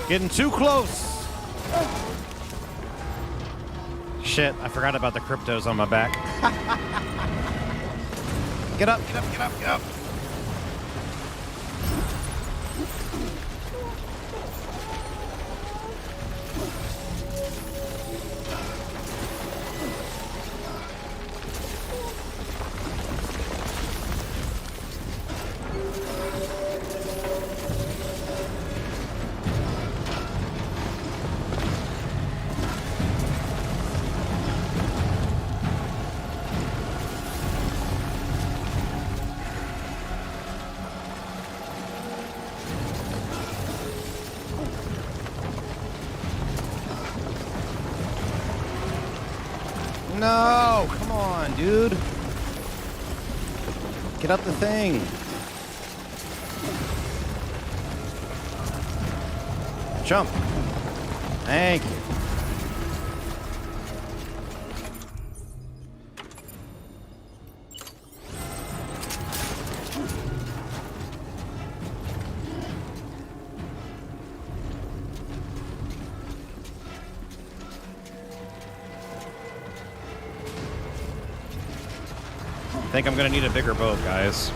Getting too close. Shit, I forgot about the cryptos on my back. Get up, get up, get up, get up. No, come on, dude. Get up the thing. Jump. Thank you. I think I'm going to need a bigger boat, guys.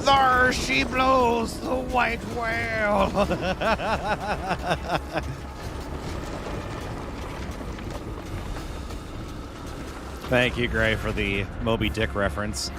There she blows, the white whale. Thank you, Gray, for the Moby Dick reference.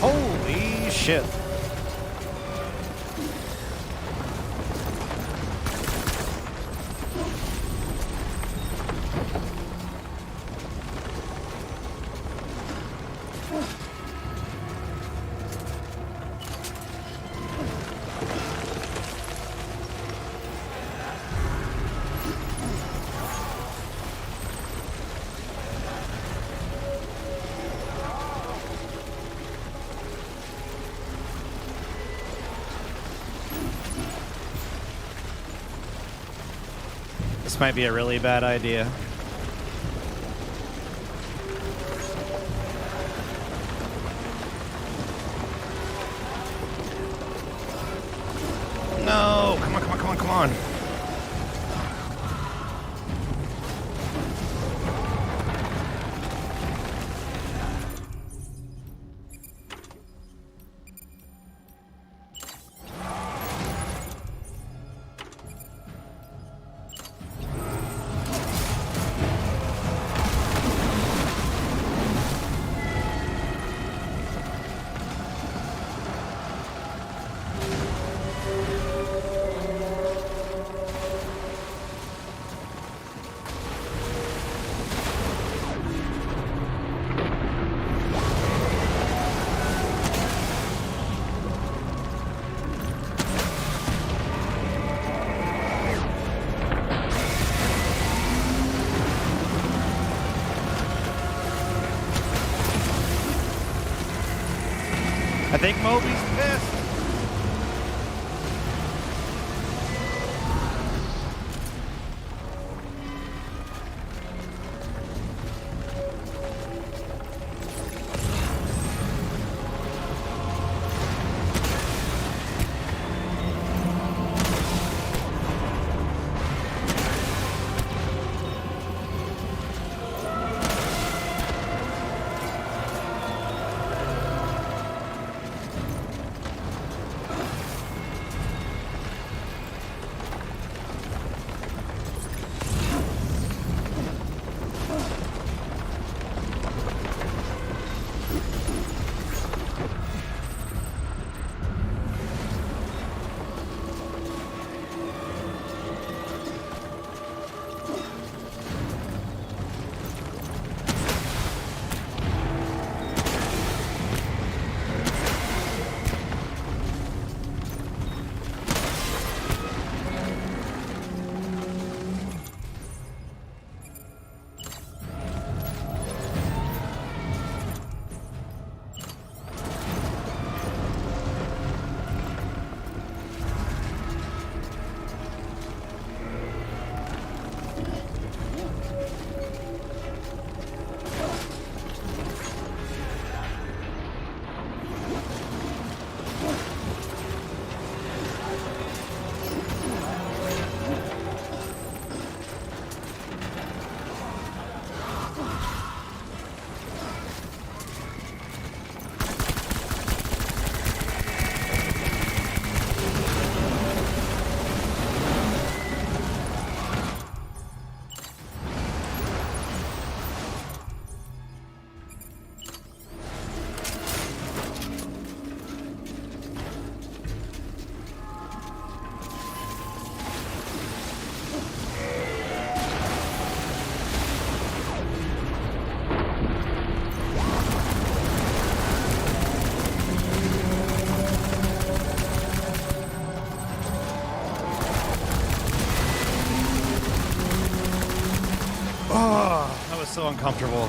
Holy shit. This might be a really bad idea. No! Come on, come on, come on, come on! I think Moby's pissed. Oh, that was so uncomfortable.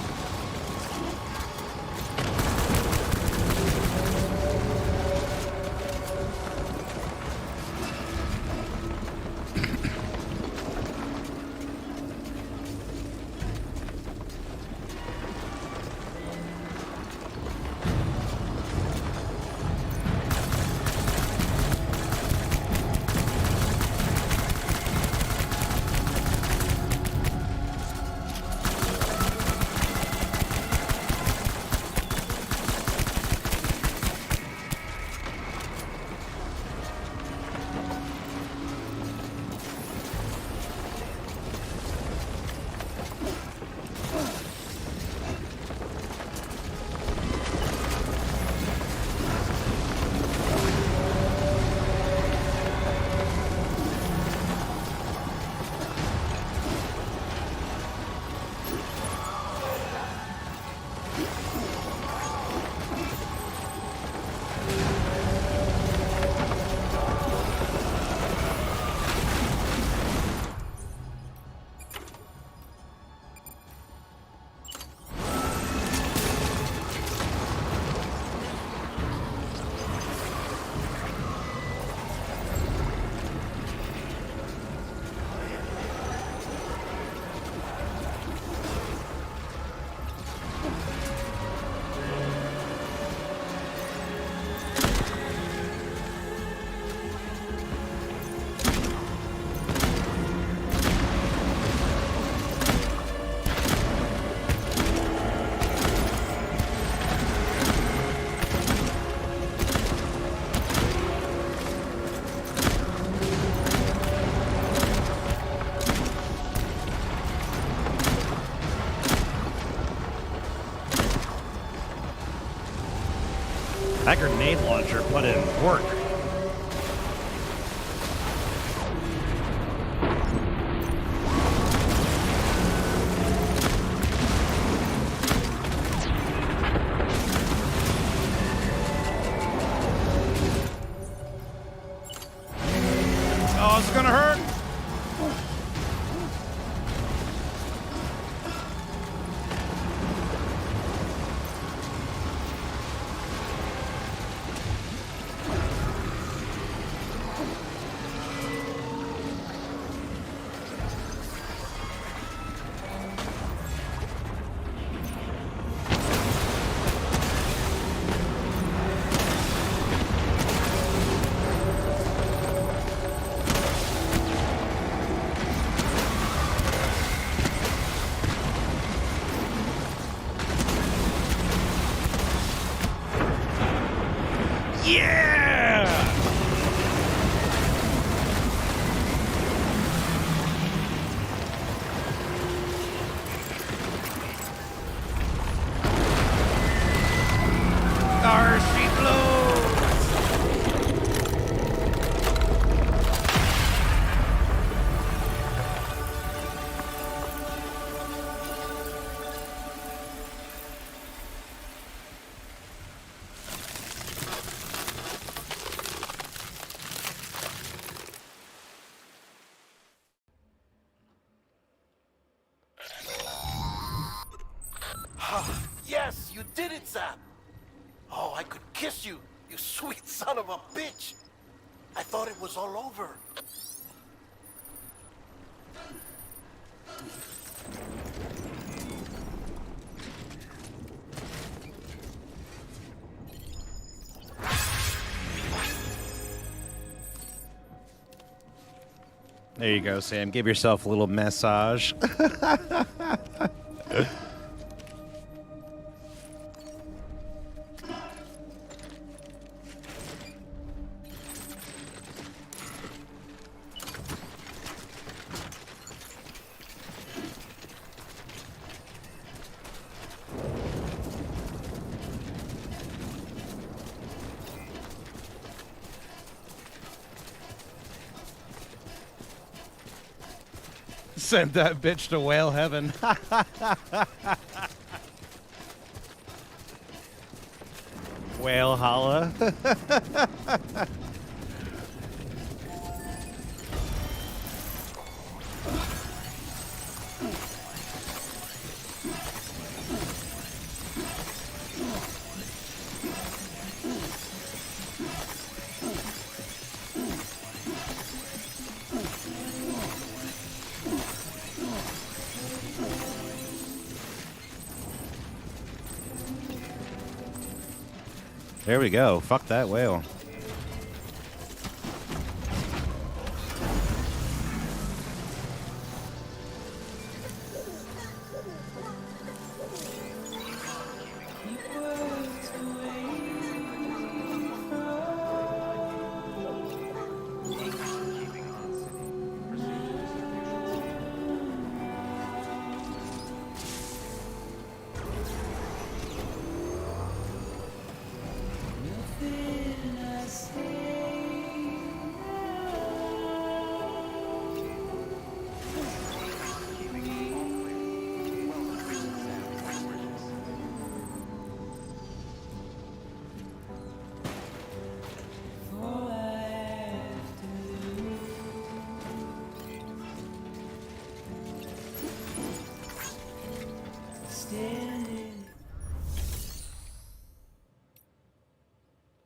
That grenade launcher put in work. Oh, it's gonna hurt. Yeah! Our she blows! Yes, you did it, Sam! Oh, I could kiss you, you sweet son of a bitch! I thought it was all over. There you go, Sam. Give yourself a little massage. Send that bitch to whale heaven. Whale holla. There we go. Fuck that whale.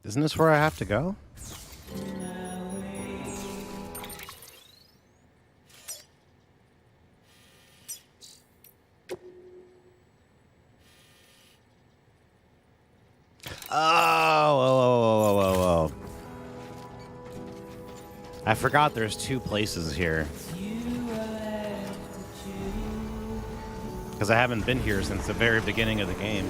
Isn't this where I have to go? Oh. I forgot there's two places here. Because I haven't been here since the very beginning of the game.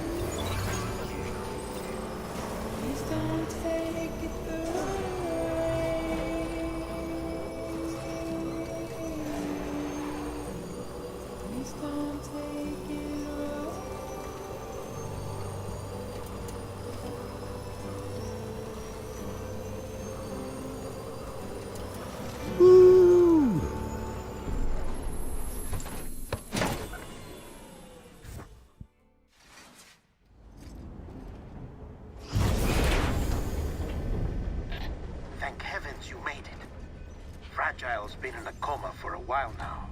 Thank heavens you made it. Fragile's been in a coma for a while now.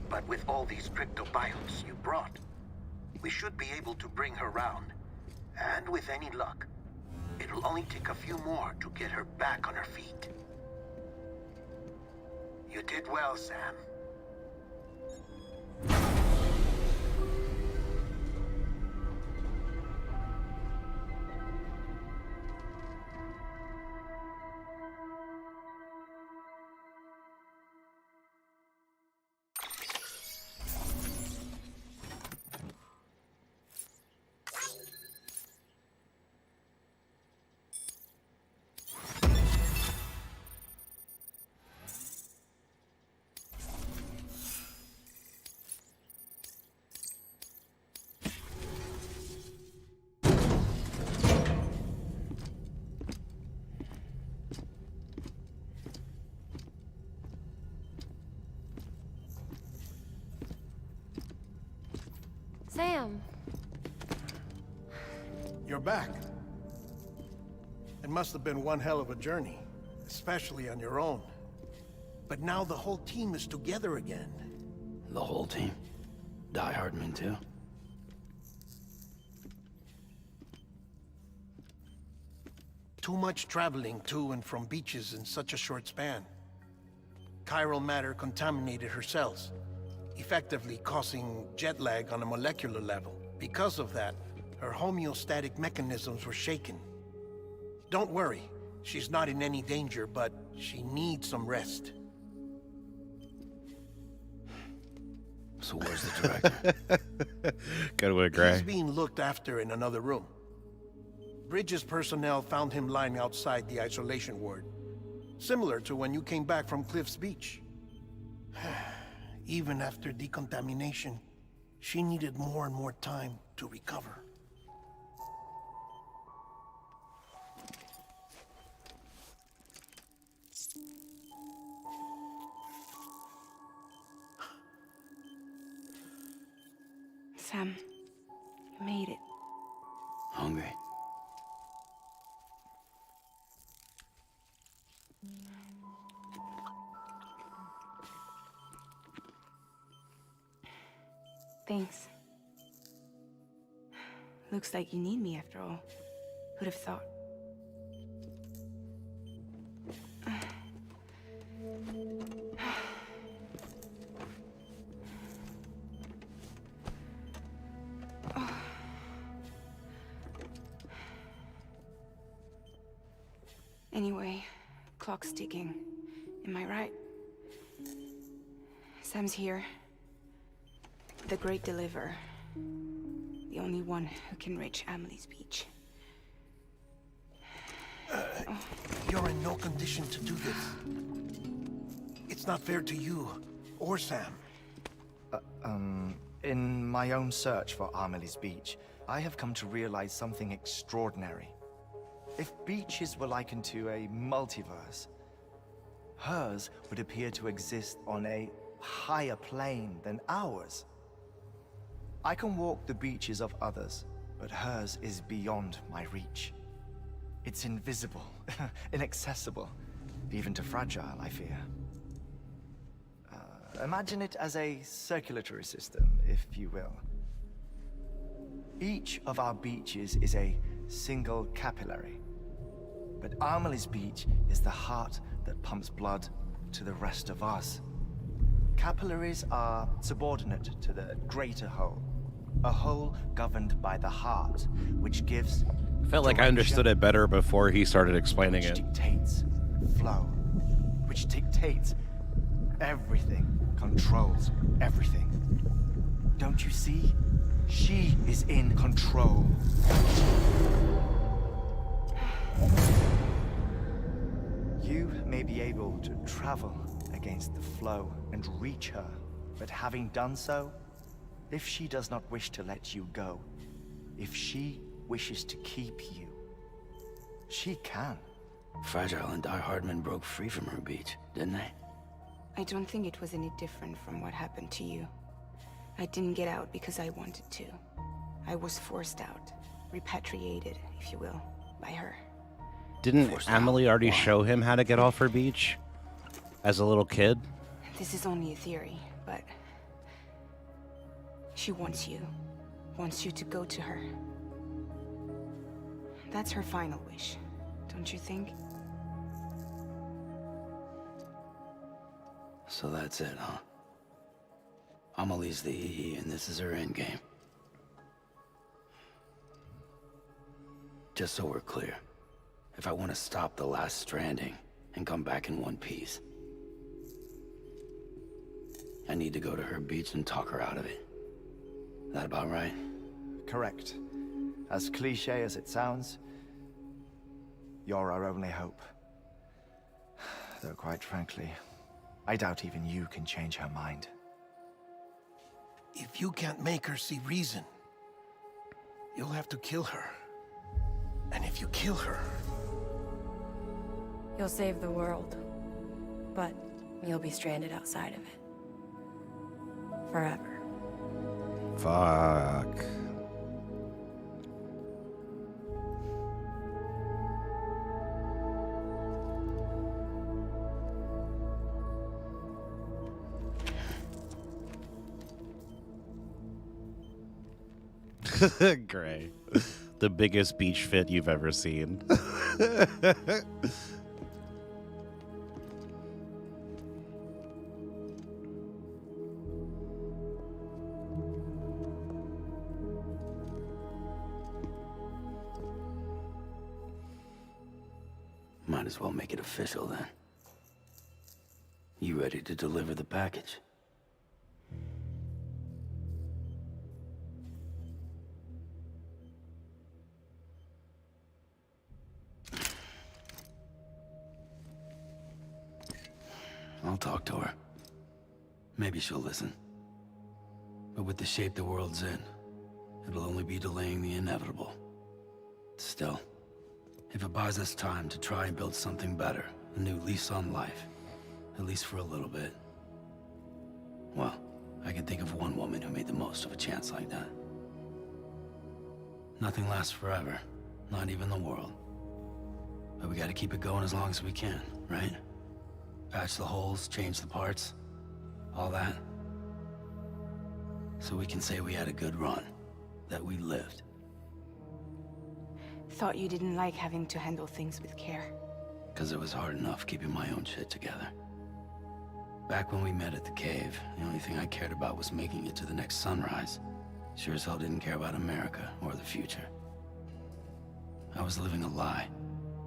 But with all these cryptobiotes you brought, we should be able to bring her round. And with any luck, it'll only take a few more to get her back on her feet. You did well, Sam. Sam. You're back. It must have been one hell of a journey, especially on your own. But now the whole team is together again. The whole team? Die Hardman too? Too much traveling to and from beaches in such a short span. Chiral matter contaminated her cells, effectively causing jet lag on a molecular level. Because of that, her homeostatic mechanisms were shaken. Don't worry, she's not in any danger, but she needs some rest. So where's the director? Go to Gray. He's being looked after in another room. Bridges personnel found him lying outside the isolation ward, similar to when you came back from Cliff's Beach. Even after decontamination, she needed more and more time to recover. Sam, you made it. Hungry. Thanks. Looks like you need me after all. Who'd have thought? Anyway, clock's ticking. Am I right? Sam's here. The Great Deliverer. The only one who can reach Amelie's beach. You're in no condition to do this. It's not fair to you or Sam. In my own search for Amelie's beach, I have come to realize something extraordinary. If beaches were likened to a multiverse, hers would appear to exist on a higher plane than ours. I can walk the beaches of others, but hers is beyond my reach. It's invisible, inaccessible, even to fragile, I fear. Imagine it as a circulatory system, if you will. Each of our beaches is a single capillary. But Amelie's beach is the heart that pumps blood to the rest of us. Capillaries are subordinate to the greater whole. A whole governed by the heart, which gives... I felt like I understood it better before he started explaining it. Which dictates flow. Which dictates everything. Controls everything. Don't you see? She is in control. You may be able to travel against the flow and reach her, but having done so, if she does not wish to let you go, if she wishes to keep you, she can. Fragile and Die Hardman broke free from her beach, didn't they? I don't think it was any different from what happened to you. I didn't get out because I wanted to. I was forced out. Repatriated, if you will, by her. Didn't Amelie already show him how to get off her beach? As a little kid? This is only a theory, but... she wants you. Wants you to go to her. That's her final wish, don't you think? So that's it, huh? Amelie's the EE, and this is her endgame. Just so we're clear, if I want to stop the last stranding and come back in one piece, I need to go to her beach and talk her out of it. That about right? Correct. As cliche as it sounds, you're our only hope. Though quite frankly, I doubt even you can change her mind. If you can't make her see reason, you'll have to kill her. And if you kill her... You'll save the world, but you'll be stranded outside of it. Forever. Fuck. Gray. The biggest beach fit you've ever seen. Might as well make it official then. You ready to deliver the package? I'll talk to her. Maybe she'll listen. But with the shape the world's in, it'll only be delaying the inevitable. Still, if it buys us time to try and build something better, a new lease on life, at least for a little bit, well, I can think of one woman who made the most of a chance like that. Nothing lasts forever, not even the world. But we gotta keep it going as long as we can, right? Patch the holes, change the parts, all that. So we can say we had a good run, that we lived. Thought you didn't like having to handle things with care. 'Cause it was hard enough keeping my own shit together. Back when we met at the cave, the only thing I cared about was making it to the next sunrise. Sure as hell didn't care about America or the future. I was living a lie,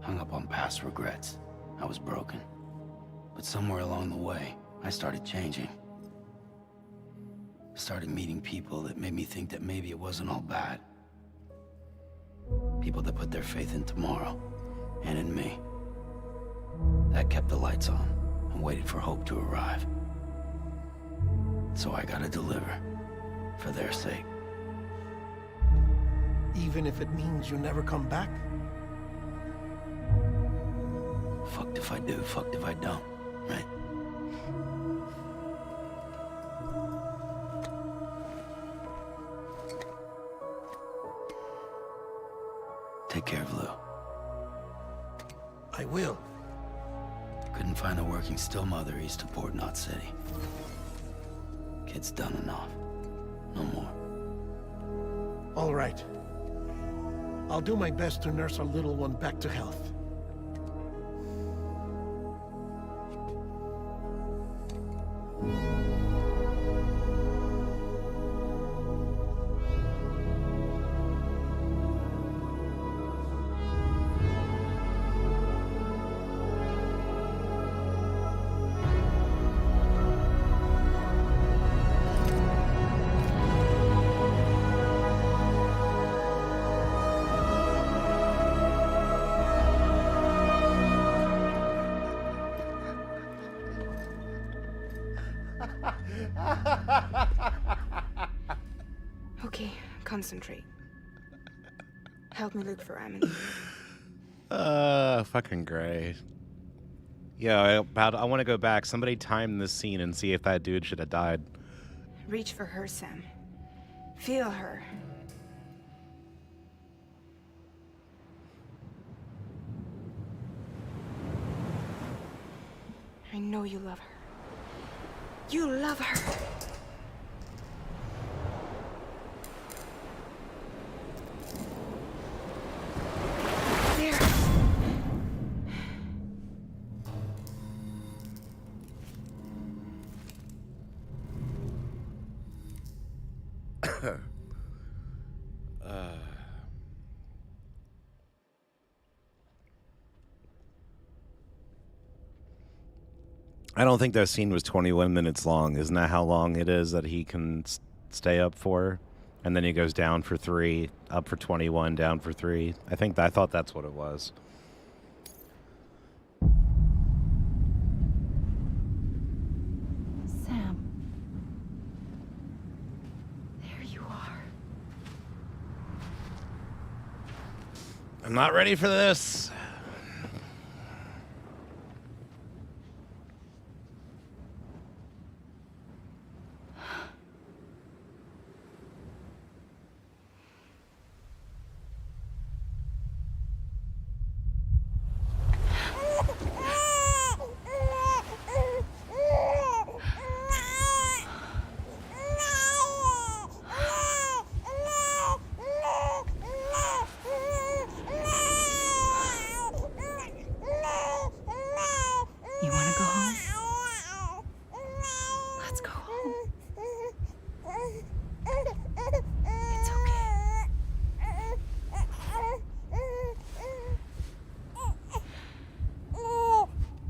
hung up on past regrets. I was broken. But somewhere along the way, I started changing. Started meeting people that made me think that maybe it wasn't all bad. People that put their faith in tomorrow, and in me. That kept the lights on, and waited for hope to arrive. So I gotta deliver, for their sake. Even if it means you never come back? Fucked if I do, fucked if I don't, right? Take care of Lou. I will. Couldn't find a working still mother east of Port Knot City. Kid's done enough. No more. All right. I'll do my best to nurse our little one back to health. Okay, concentrate. Help me look for Emily. Fucking great. Yeah, I want to go back. Somebody time this scene and see if that dude should have died. Reach for her, Sam. Feel her. I know you love her. You love her. There. I don't think that scene was 21 minutes long. Isn't that how long it is that he can stay up for? And then he goes down for 3, up for 21, down for 3. I thought that's what it was. Sam. There you are. I'm not ready for this. You want to go home? Let's go home. It's okay.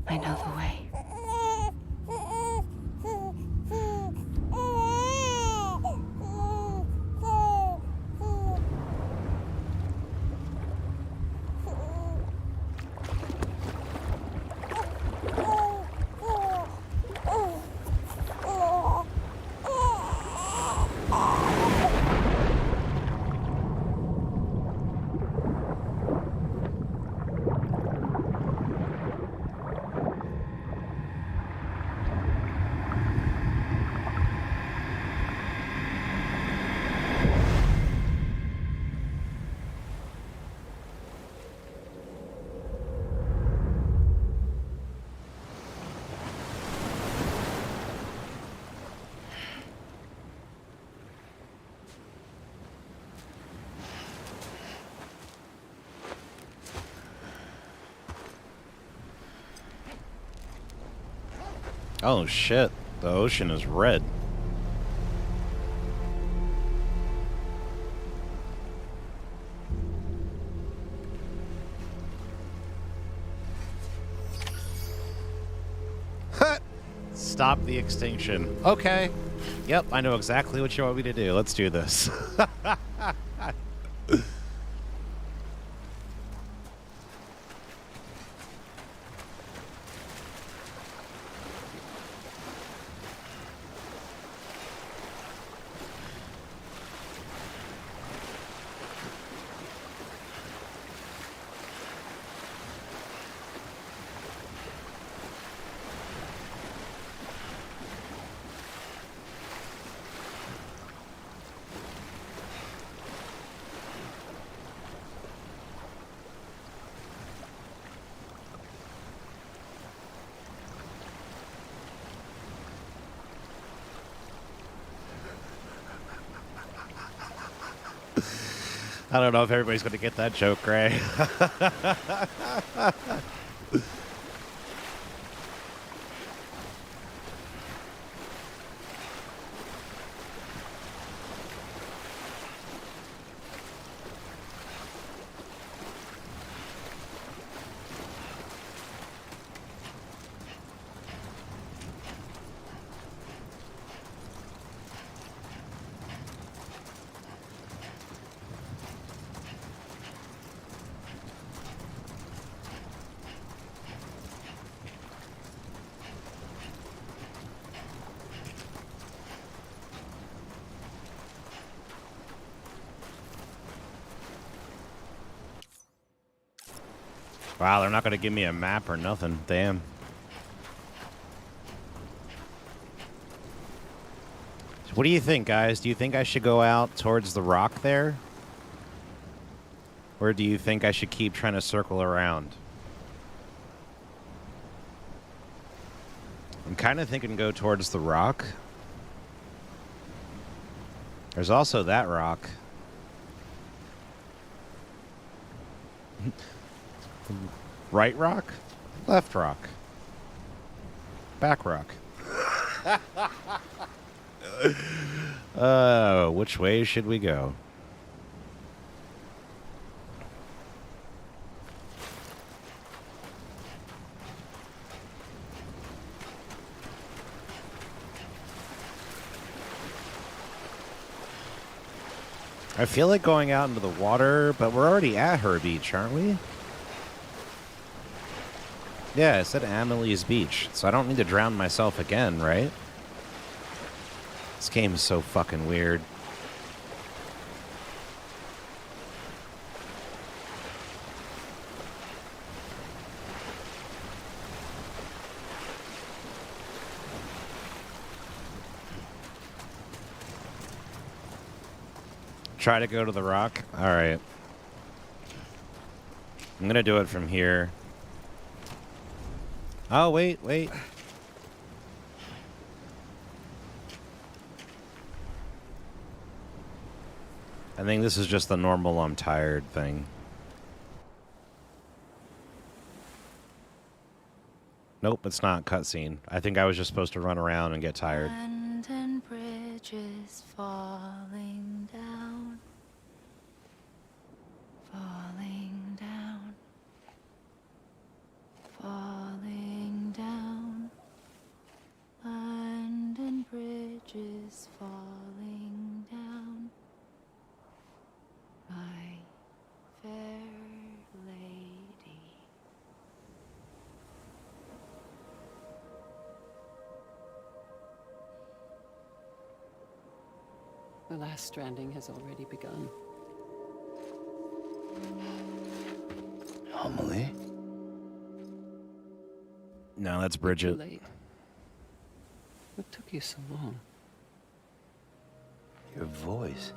I know the way. Oh shit, the ocean is red. Stop the extinction. Okay. Yep, I know exactly what you want me to do. Let's do this. I don't know if everybody's going to get that joke, Gray. Wow, they're not going to give me a map or nothing. Damn. What do you think, guys? Do you think I should go out towards the rock there? Or do you think I should keep trying to circle around? I'm kind of thinking go towards the rock. There's also that rock. Right rock, left rock, back rock. Which way should we go? I feel like going out into the water, but we're already at her beach, aren't we? Yeah, it said Amelie's Beach, so I don't need to drown myself again, right? This game is so fucking weird. Try to go to the rock? Alright. I'm gonna do it from here. Oh, wait. I think this is just the normal I'm tired thing. Nope, it's not cutscene. I think I was just supposed to run around and get tired. Abandoned bridges falling down. Falling down. Falling down. Abandoned bridges falling down. My fair lady. The last stranding has already begun. Amelie? No, that's Bridget. Too late. What took you so long? Your voice.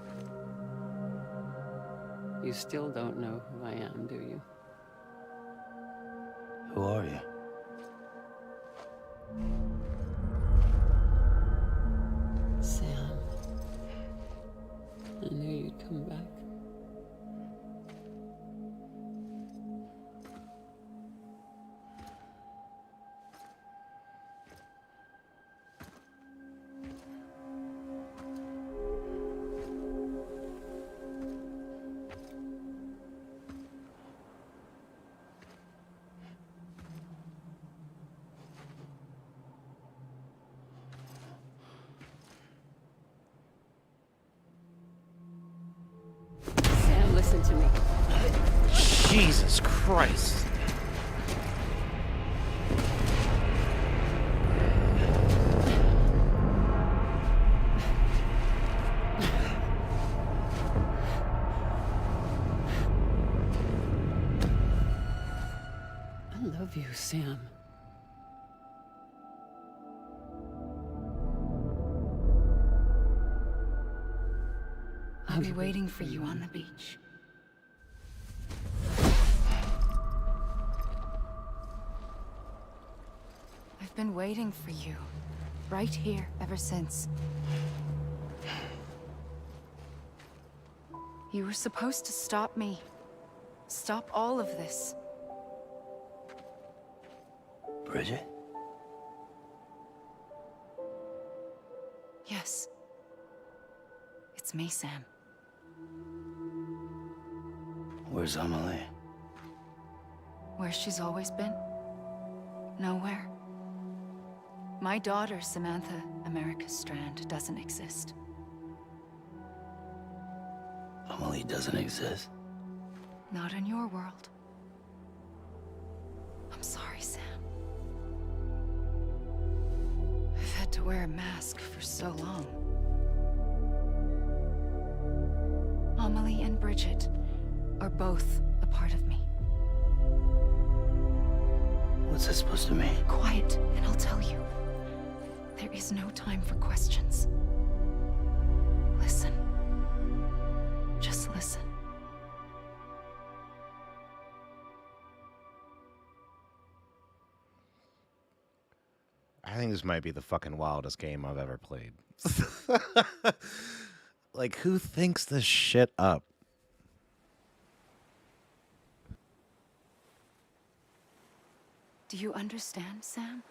You still don't know who I am, do you? Who are you? Sam. I knew you'd come back. to me. Jesus Christ. I love you, Sam. I'll be waiting for you on the beach. I've been waiting for you, right here, ever since. You were supposed to stop me. Stop all of this. Bridget? Yes. It's me, Sam. Where's Amelie? Where she's always been. Nowhere. My daughter, Samantha America Strand, doesn't exist. Amelie doesn't exist? Not in your world. I'm sorry, Sam. I've had to wear a mask for so long. Amelie and Bridget are both a part of me. What's this supposed to mean? Quiet, and I'll tell you. There is no time for questions. Listen. Just listen. I think this might be the fucking wildest game I've ever played. Like, who thinks this shit up? Do you understand, Sam?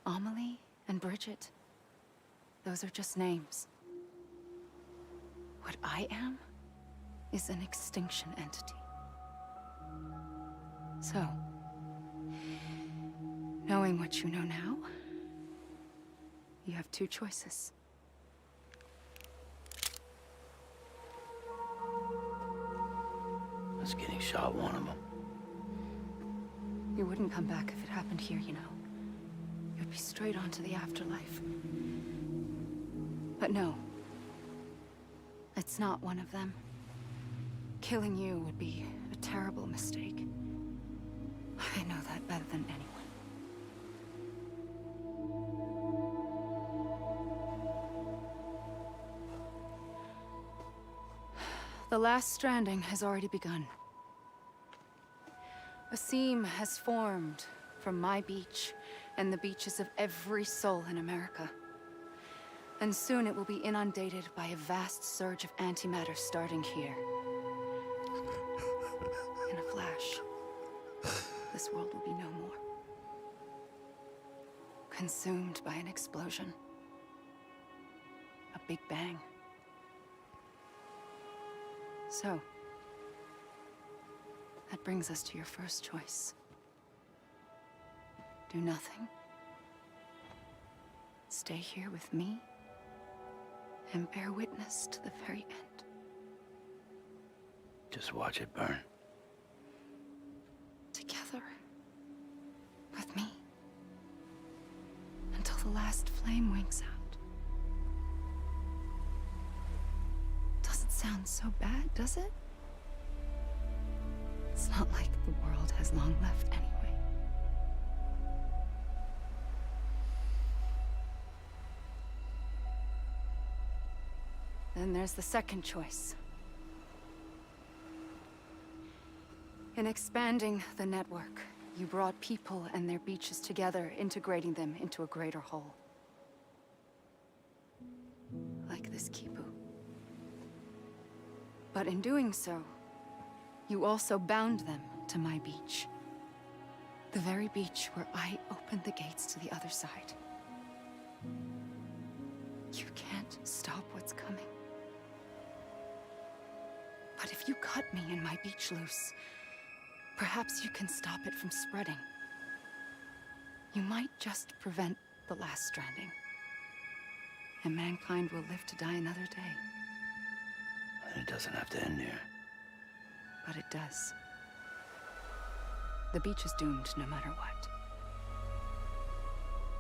Amelie and Bridget, those are just names. What I am is an extinction entity. So, knowing what you know now, you have two choices. Us getting shot, one of them. You wouldn't come back if it happened here, you know. You'd be straight on to the afterlife. But no. It's not one of them. Killing you would be a terrible mistake. I know that better than anyone. The last stranding has already begun. A seam has formed from my beach and the beaches of every soul in America. And soon it will be inundated by a vast surge of antimatter starting here. In a flash, this world will be no more. Consumed by an explosion. A big bang. So, that brings us to your first choice. Do nothing. Stay here with me and bear witness to the very end. Just watch it burn. Together. With me. Until the last flame winks out. Doesn't sound so bad, does it? It's not like the world has long left anyway. Then there's the second choice. In expanding the network, you brought people and their beaches together, integrating them into a greater whole. Like this Kipu. But in doing so, you also bound them to my beach. The very beach where I opened the gates to the other side. You can't stop what's coming. But if you cut me and my beach loose, perhaps you can stop it from spreading. You might just prevent the last stranding. And mankind will live to die another day. And it doesn't have to end here. but it does. The beach is doomed no matter what.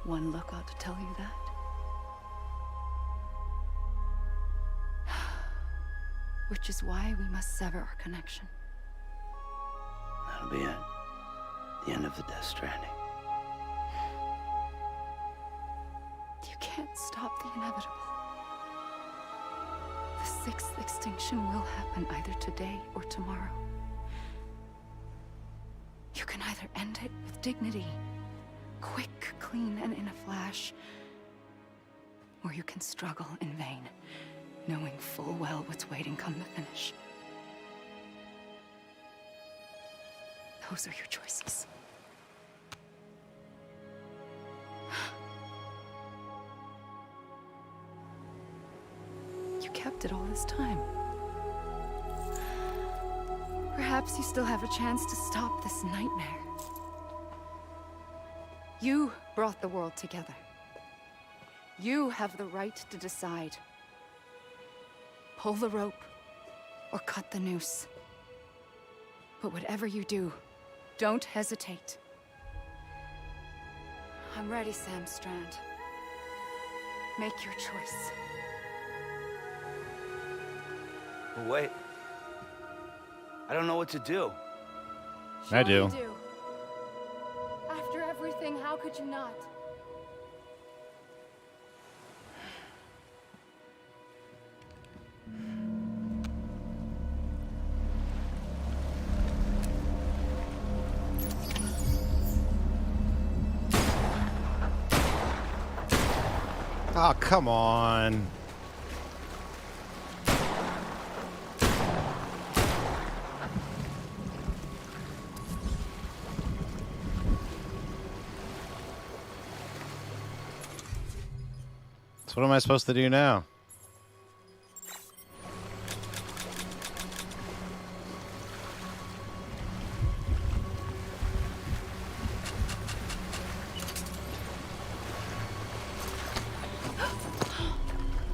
One look ought to tell you that. Which is why we must sever our connection. That'll be it. The end of the Death Stranding. You can't stop the inevitable. The sixth extinction will happen either today or tomorrow. You can either end it with dignity, quick, clean, and in a flash, or you can struggle in vain, knowing full well what's waiting come the finish. Those are your choices. You kept it all this time. Perhaps you still have a chance to stop this nightmare. You brought the world together. You have the right to decide. Pull the rope or cut the noose. But whatever you do, don't hesitate. I'm ready, Sam Strand. Make your choice. But wait. I don't know what to do. I do. Sure you do. After everything, how could you not? Oh, come on. So what am I supposed to do now?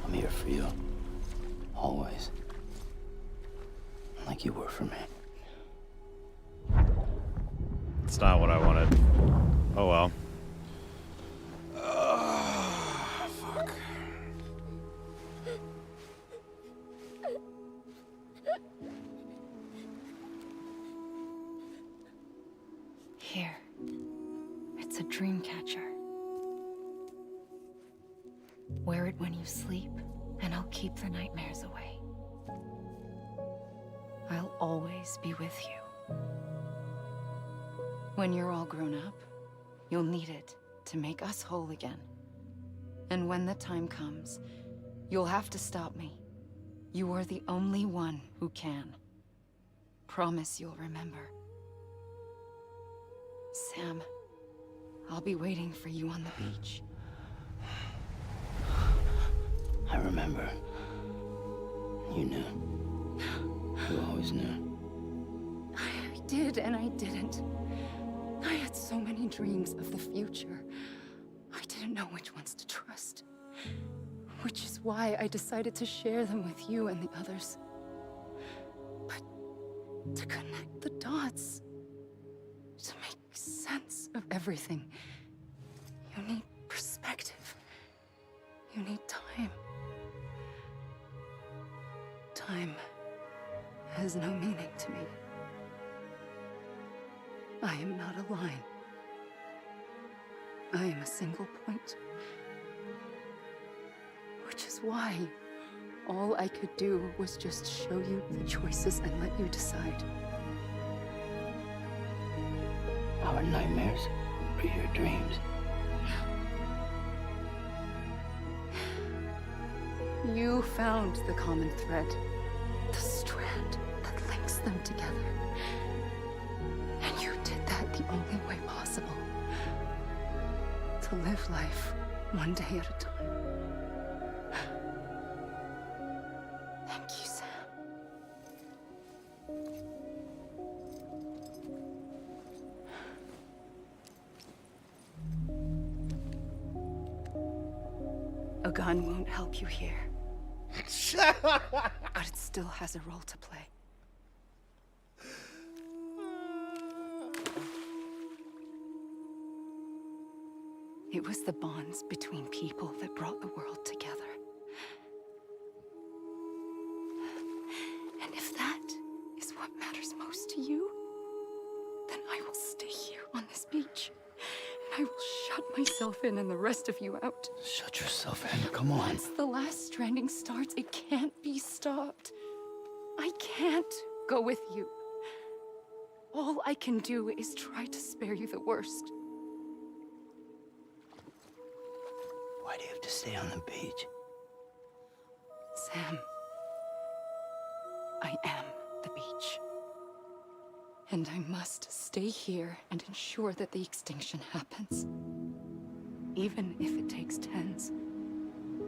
I'm here for you. Always. Like you were for me. It's not what I wanted. Oh well. Fuck. Here. It's a dream catcher. Wear it when you sleep, and I'll keep the nightmares away. I'll always be with you. When you're all grown up, you'll need it to make us whole again. And when the time comes, you'll have to stop me. You are the only one who can. Promise you'll remember. Sam, I'll be waiting for you on the beach. I remember. You knew. You always knew. I did and I didn't. I had so many dreams of the future. I didn't know which ones to trust. Which is why I decided to share them with you and the others. But to connect the dots, to make sense of everything, you need perspective. You need time. Time has no meaning to me. I am not a line. I am a single point. Which is why all I could do was just show you the choices and let you decide. Our nightmares are your dreams. You found the common thread, the strand that links them together. And you did that the only way possible. To live life one day at a time. Thank you, Sam. A gun won't help you here. But it still has a role to play. It was the bonds between people that brought the world together. And if that is what matters most to you, then I will stay here on this beach. And I will shut myself in and the rest of you out. Shut yourself in, come on. Once the last stranding starts, it can't be stopped. I can't go with you. All I can do is try to spare you the worst. Why do you have to stay on the beach? Sam, I am the beach. And I must stay here and ensure that the extinction happens. Even if it takes tens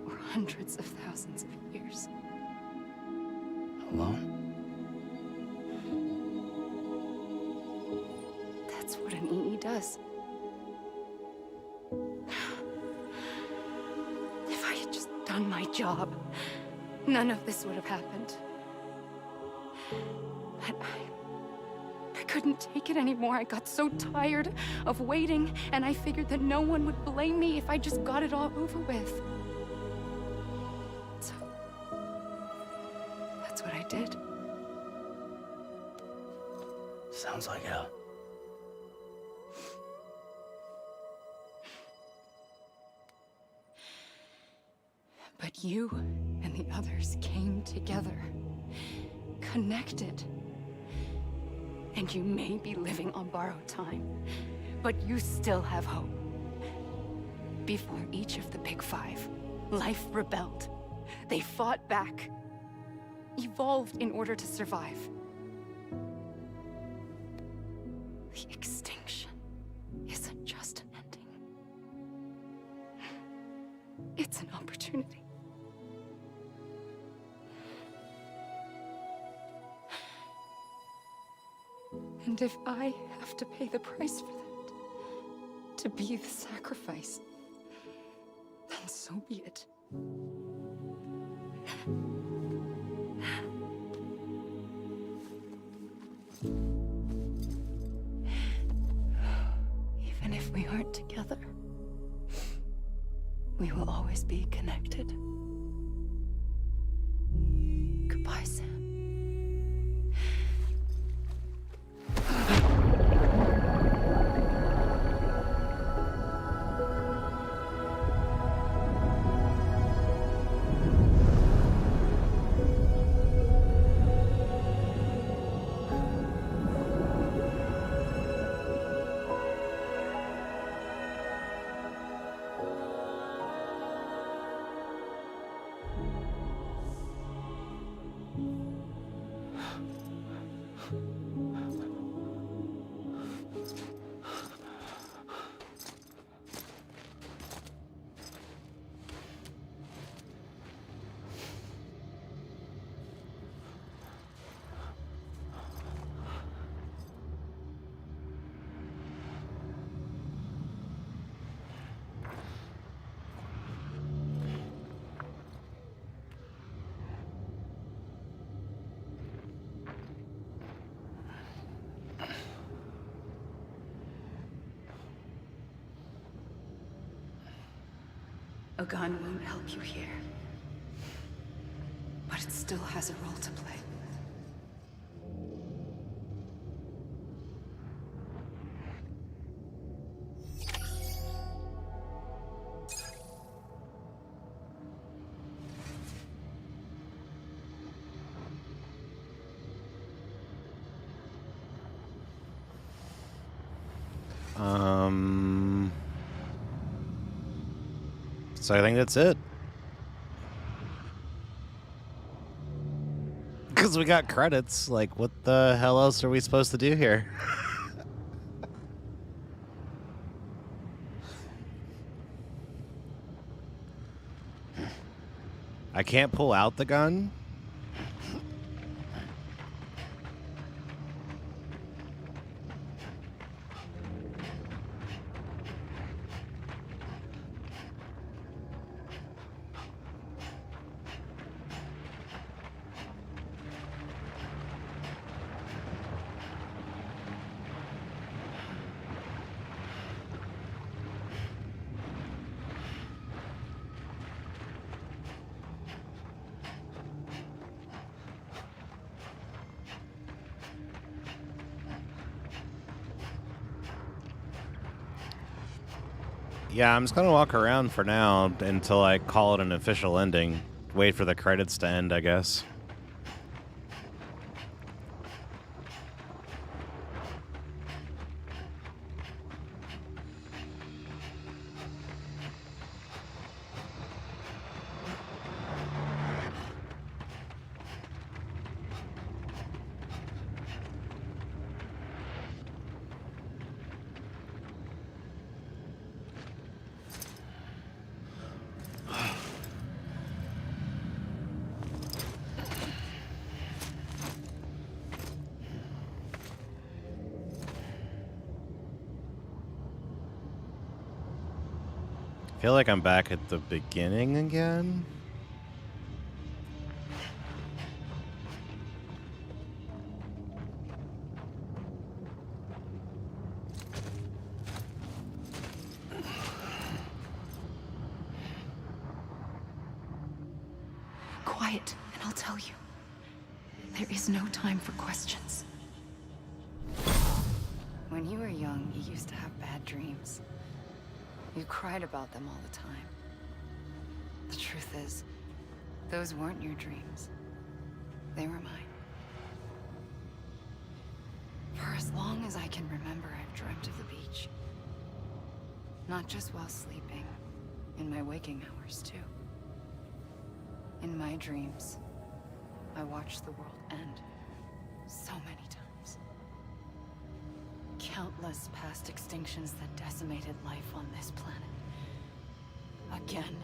or hundreds of thousands of years. Alone? That's what an EE does. If I had just done my job, none of this would have happened. But I couldn't take it anymore. I got so tired of waiting, and I figured that no one would blame me if I just got it all over with. So, that's what I did. Sounds like hell. But you and the others came together, connected. And you may be living on borrowed time, but you still have hope. Before each of the Big Five, life rebelled. They fought back, evolved in order to survive. The extinction isn't just an ending. It's an opportunity. And if I have to pay the price for that, to be the sacrifice, then so be it. Even if we aren't together, we will always be connected. Goodbye, Sam. A gun won't help you here, but it still has a role to play. So I think that's it. Because we got credits. Like, what the hell else are we supposed to do here? I can't pull out the gun. Yeah, I'm just gonna walk around for now until I call it an official ending. Wait for the credits to end, I guess. I feel like I'm back at the beginning again. Quiet, and I'll tell you. There is no time for questions. When you were young, you used to have bad dreams. You cried about them all the time. The truth is, those weren't your dreams. They were mine. For as long as I can remember, I've dreamt of the beach. Not just while sleeping, in my waking hours too. In my dreams, I watched the world end so many times. Countless past extinctions that decimated life on this planet. Again,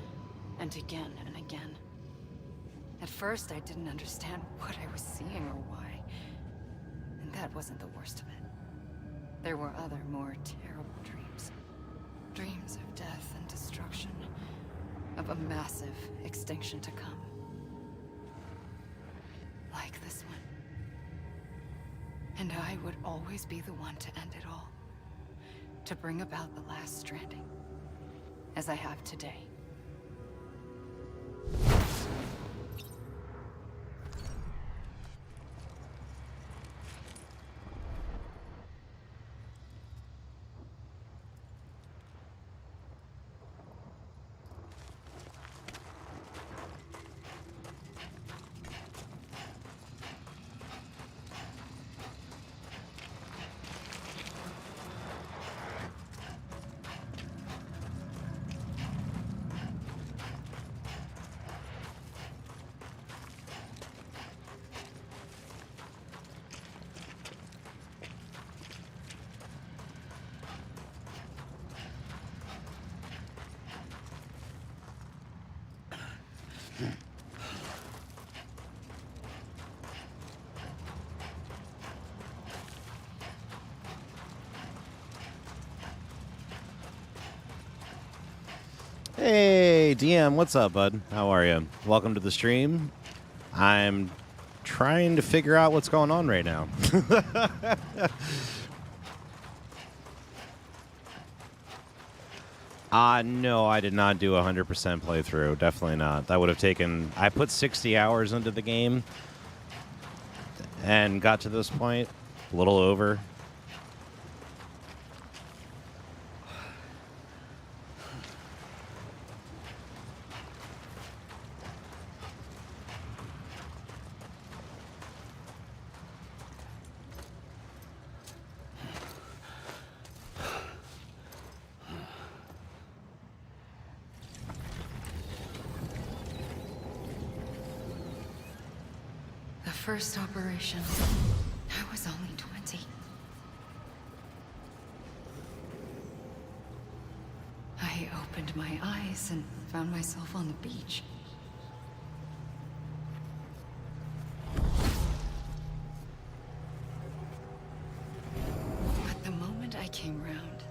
and again, and again. At first, I didn't understand what I was seeing or why. And that wasn't the worst of it. There were other, more terrible dreams. Dreams of death and destruction. Of a massive extinction to come. Like this one. And I would always be the one to end it all. To bring about the last stranding. As I have today. Hey, DM, what's up, bud? How are you? Welcome to the stream. I'm trying to figure out what's going on right now. No, I did not do a 100% playthrough. Definitely not. That would have taken... I put 60 hours into the game and got to this point. A little over. First operation, I was only 20. I opened my eyes and found myself on the beach. But the moment I came round,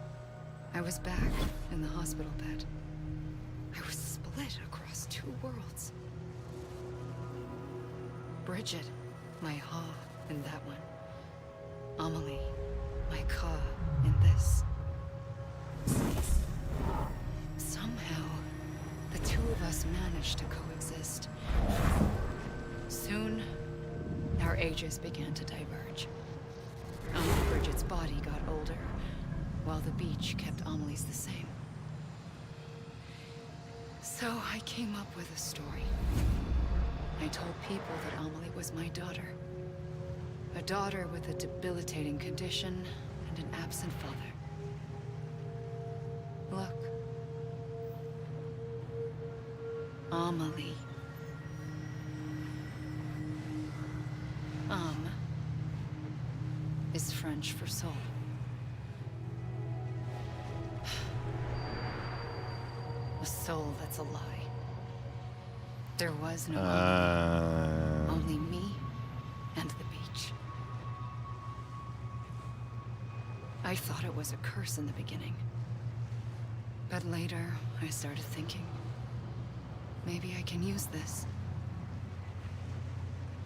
I was back in the hospital bed. I was split across two worlds. Bridget. My Ha in that one. Amelie, my Ka in this. Somehow, the two of us managed to coexist. Soon, our ages began to diverge. Bridget's body got older, while the beach kept Amelie's the same. So I came up with a story. I told people that Amelie was my daughter. A daughter with a debilitating condition and an absent father. Look. Amelie. Is French for soul. A soul that's a lie. There was no Amelie. Only me and the beach. I thought it was a curse in the beginning. But later, I started thinking, maybe I can use this.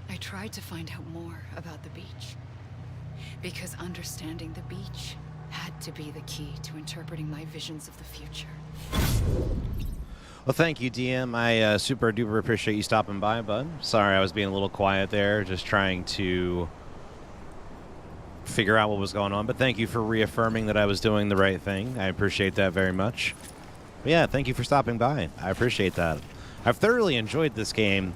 I tried to find out more about the beach. Because understanding the beach had to be the key to interpreting my visions of the future. Well, thank you, DM. I super duper appreciate you stopping by, bud. Sorry I was being a little quiet there, just trying to figure out what was going on. But thank you for reaffirming that I was doing the right thing. I appreciate that very much. But yeah, thank you for stopping by. I appreciate that. I've thoroughly enjoyed this game.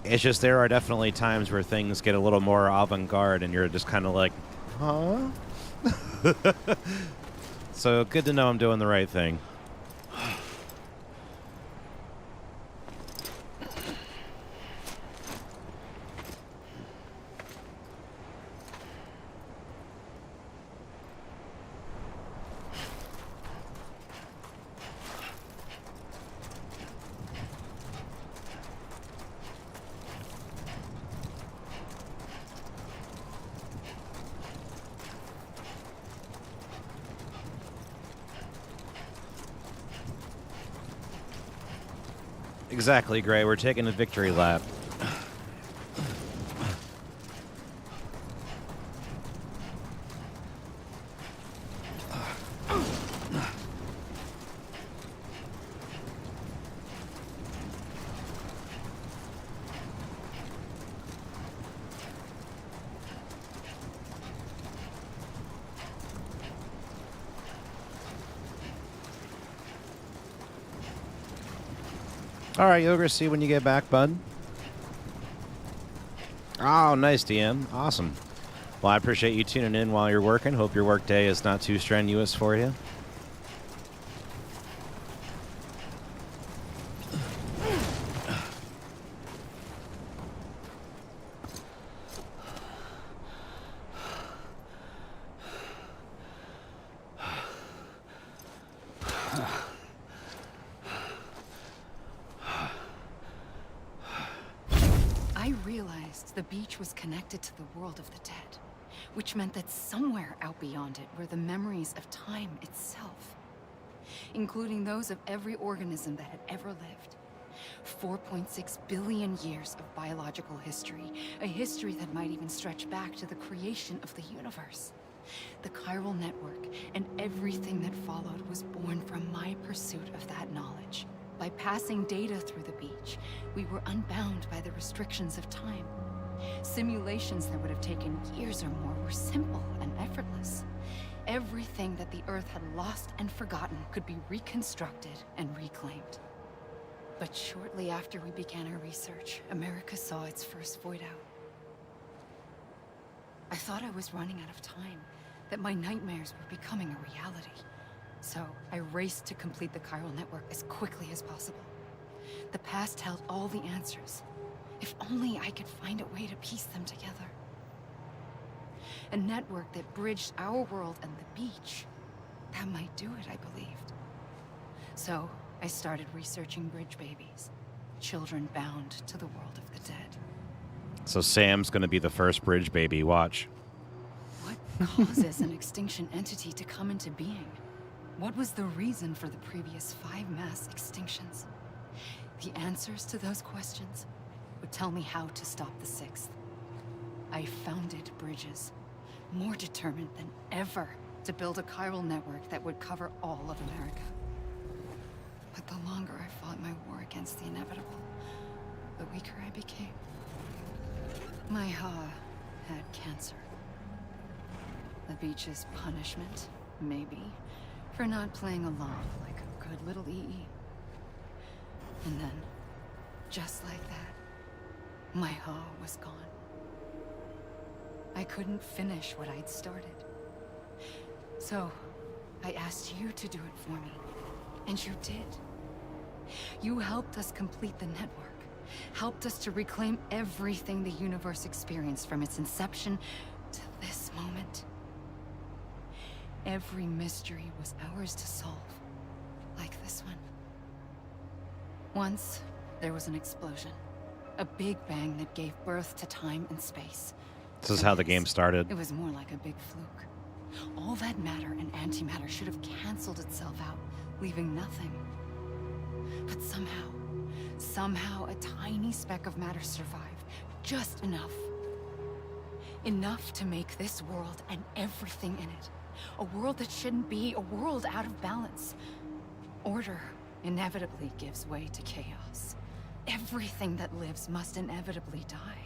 It's just there are definitely times where things get a little more avant-garde and you're just kind of like, huh? So good to know I'm doing the right thing. Exactly, Gray. We're taking a victory lap. All right, Unger, see you when you get back, bud. Oh, nice, DM. Awesome. Well, I appreciate you tuning in while you're working. Hope your work day is not too strenuous for you. The beach was connected to the world of the dead, which meant that somewhere out beyond it were the memories of time itself, including those of every organism that had ever lived. 4.6 billion years of biological history, a history that might even stretch back to the creation of the universe. The chiral network and everything that followed was born from my pursuit of that knowledge. By passing data through the beach, we were unbound by the restrictions of time. Simulations that would have taken years or more were simple and effortless. Everything that the Earth had lost and forgotten could be reconstructed and reclaimed. But shortly after we began our research, America saw its first void out. I thought I was running out of time, that my nightmares were becoming a reality. So I raced to complete the chiral network as quickly as possible. The past held all the answers. If only I could find a way to piece them together. A network that bridged our world and the beach. That might do it, I believed. So I started researching bridge babies. Children bound to the world of the dead. So Sam's gonna be the first bridge baby, watch. What causes an extinction entity to come into being? What was the reason for the previous 5 mass extinctions? The answers to those questions would tell me how to stop the 6th. I founded bridges, more determined than ever to build a chiral network that would cover all of America. But the longer I fought my war against the inevitable, the weaker I became. My Ha had cancer. The beach's punishment, maybe, for not playing along like a good little EE. just like that, my Ha was gone. I couldn't finish what I'd started. So, I asked you to do it for me, and you did. You helped us complete the network, helped us to reclaim everything the universe experienced from its inception to this moment. Every mystery was ours to solve, like this one. Once, there was an explosion. A big bang that gave birth to time and space. This is how the game started. It was more like a big fluke. All that matter and antimatter should have canceled itself out, leaving nothing. But somehow a tiny speck of matter survived. Just enough. Enough to make this world and everything in it. A world that shouldn't be, a world out of balance. Order inevitably gives way to chaos. Everything that lives must inevitably die.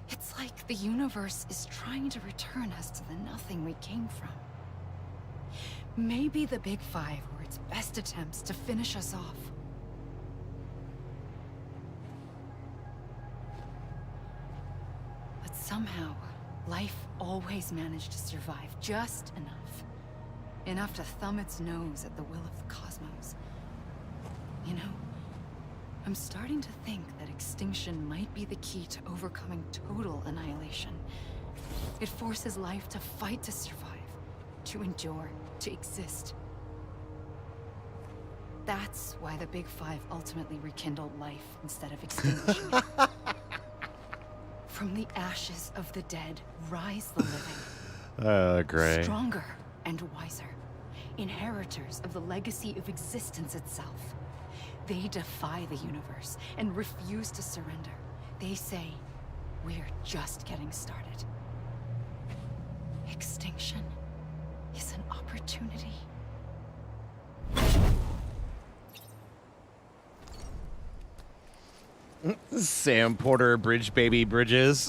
It's like the universe is trying to return us to the nothing we came from. Maybe the Big Five were its best attempts to finish us off. But somehow, life always managed to survive just enough. Enough to thumb its nose at the will of the cosmos. You know, I'm starting to think that extinction might be the key to overcoming total annihilation. It forces life to fight to survive, to endure, to exist. That's why the Big Five ultimately rekindled life instead of extinguishing it. From the ashes of the dead rise the living. Great. Stronger and wiser. Inheritors of the legacy of existence itself. They defy the universe and refuse to surrender. They say, we're just getting started. Extinction is an opportunity. Sam Porter, Bridge Baby Bridges.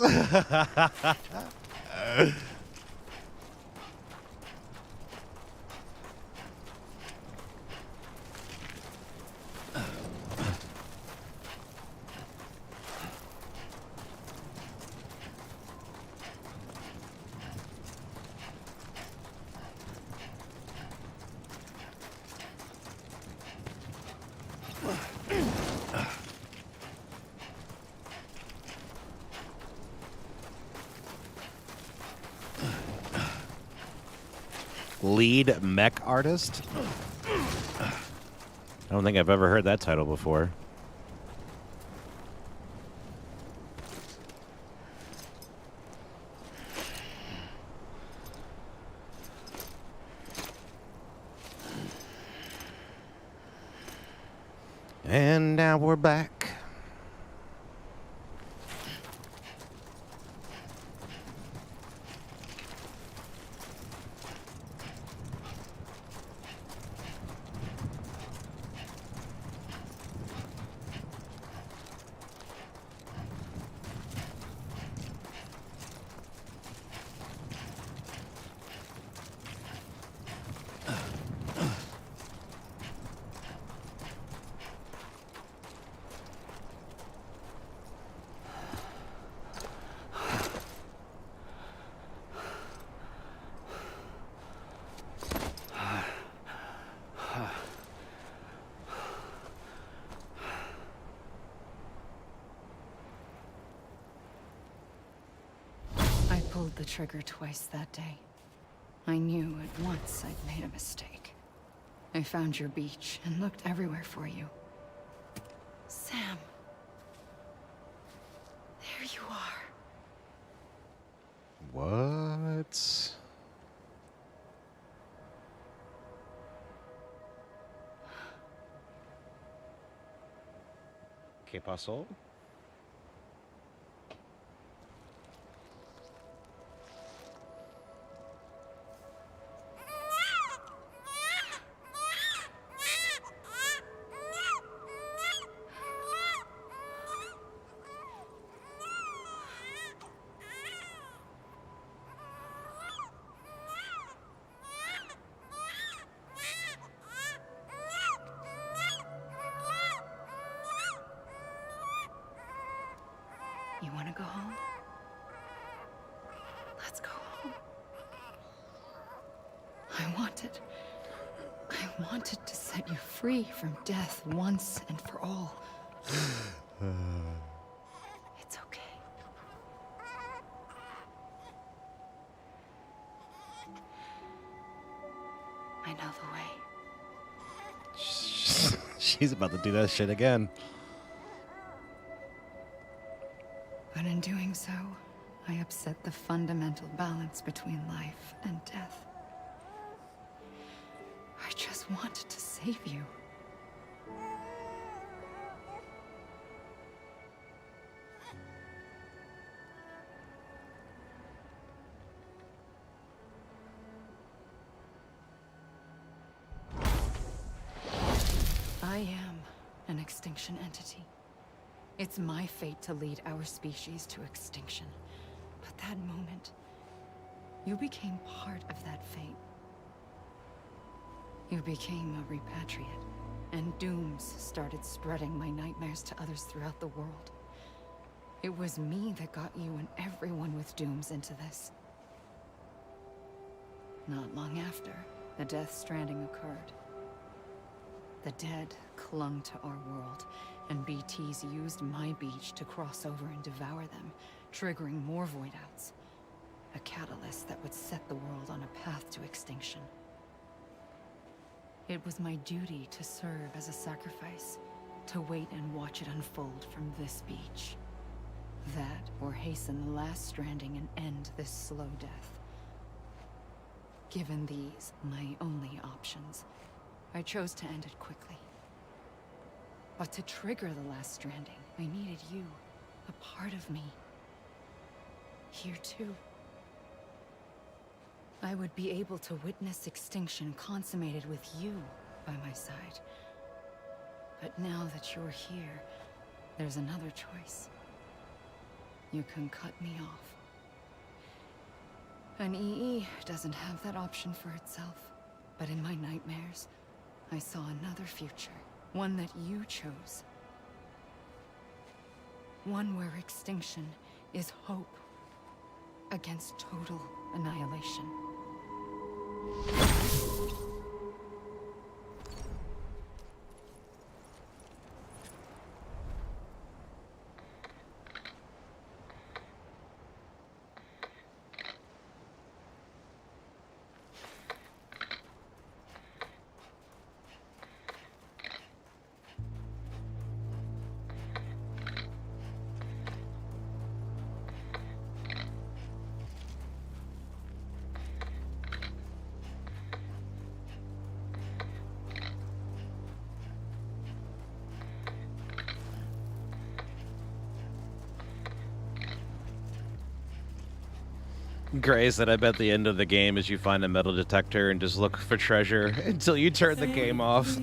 Lead mech artist? I don't think I've ever heard that title before. And now we're back. Pulled the trigger twice that day. I knew at once I'd made a mistake. I found your beach and looked everywhere for you. Sam. There you are. What? ¿Qué pasó? You want to go home? Let's go home. I wanted to set you free from death once and for all. It's okay. I know the way. She's about to do that shit again. But in doing so, I upset the fundamental balance between life and death. I just wanted to save you. I am an extinction entity. It's my fate to lead our species to extinction. But that moment, you became part of that fate. You became a repatriate, and dooms started spreading my nightmares to others throughout the world. It was me that got you and everyone with dooms into this. Not long after, the Death Stranding occurred. The dead clung to our world, and BTs used my beach to cross over and devour them, triggering more void outs. A catalyst that would set the world on a path to extinction. It was my duty to serve as a sacrifice, to wait and watch it unfold from this beach. That, or hasten the last stranding and end this slow death. Given these, my only options, I chose to end it quickly. But to trigger the last stranding, I needed you, a part of me. Here too. I would be able to witness extinction consummated with you by my side. But now that you're here, there's another choice. You can cut me off. An EE doesn't have that option for itself. But in my nightmares, I saw another future. One that you chose. One where extinction is hope against total annihilation. Gray said, I bet the end of the game is you find a metal detector and just look for treasure until you turn the game off.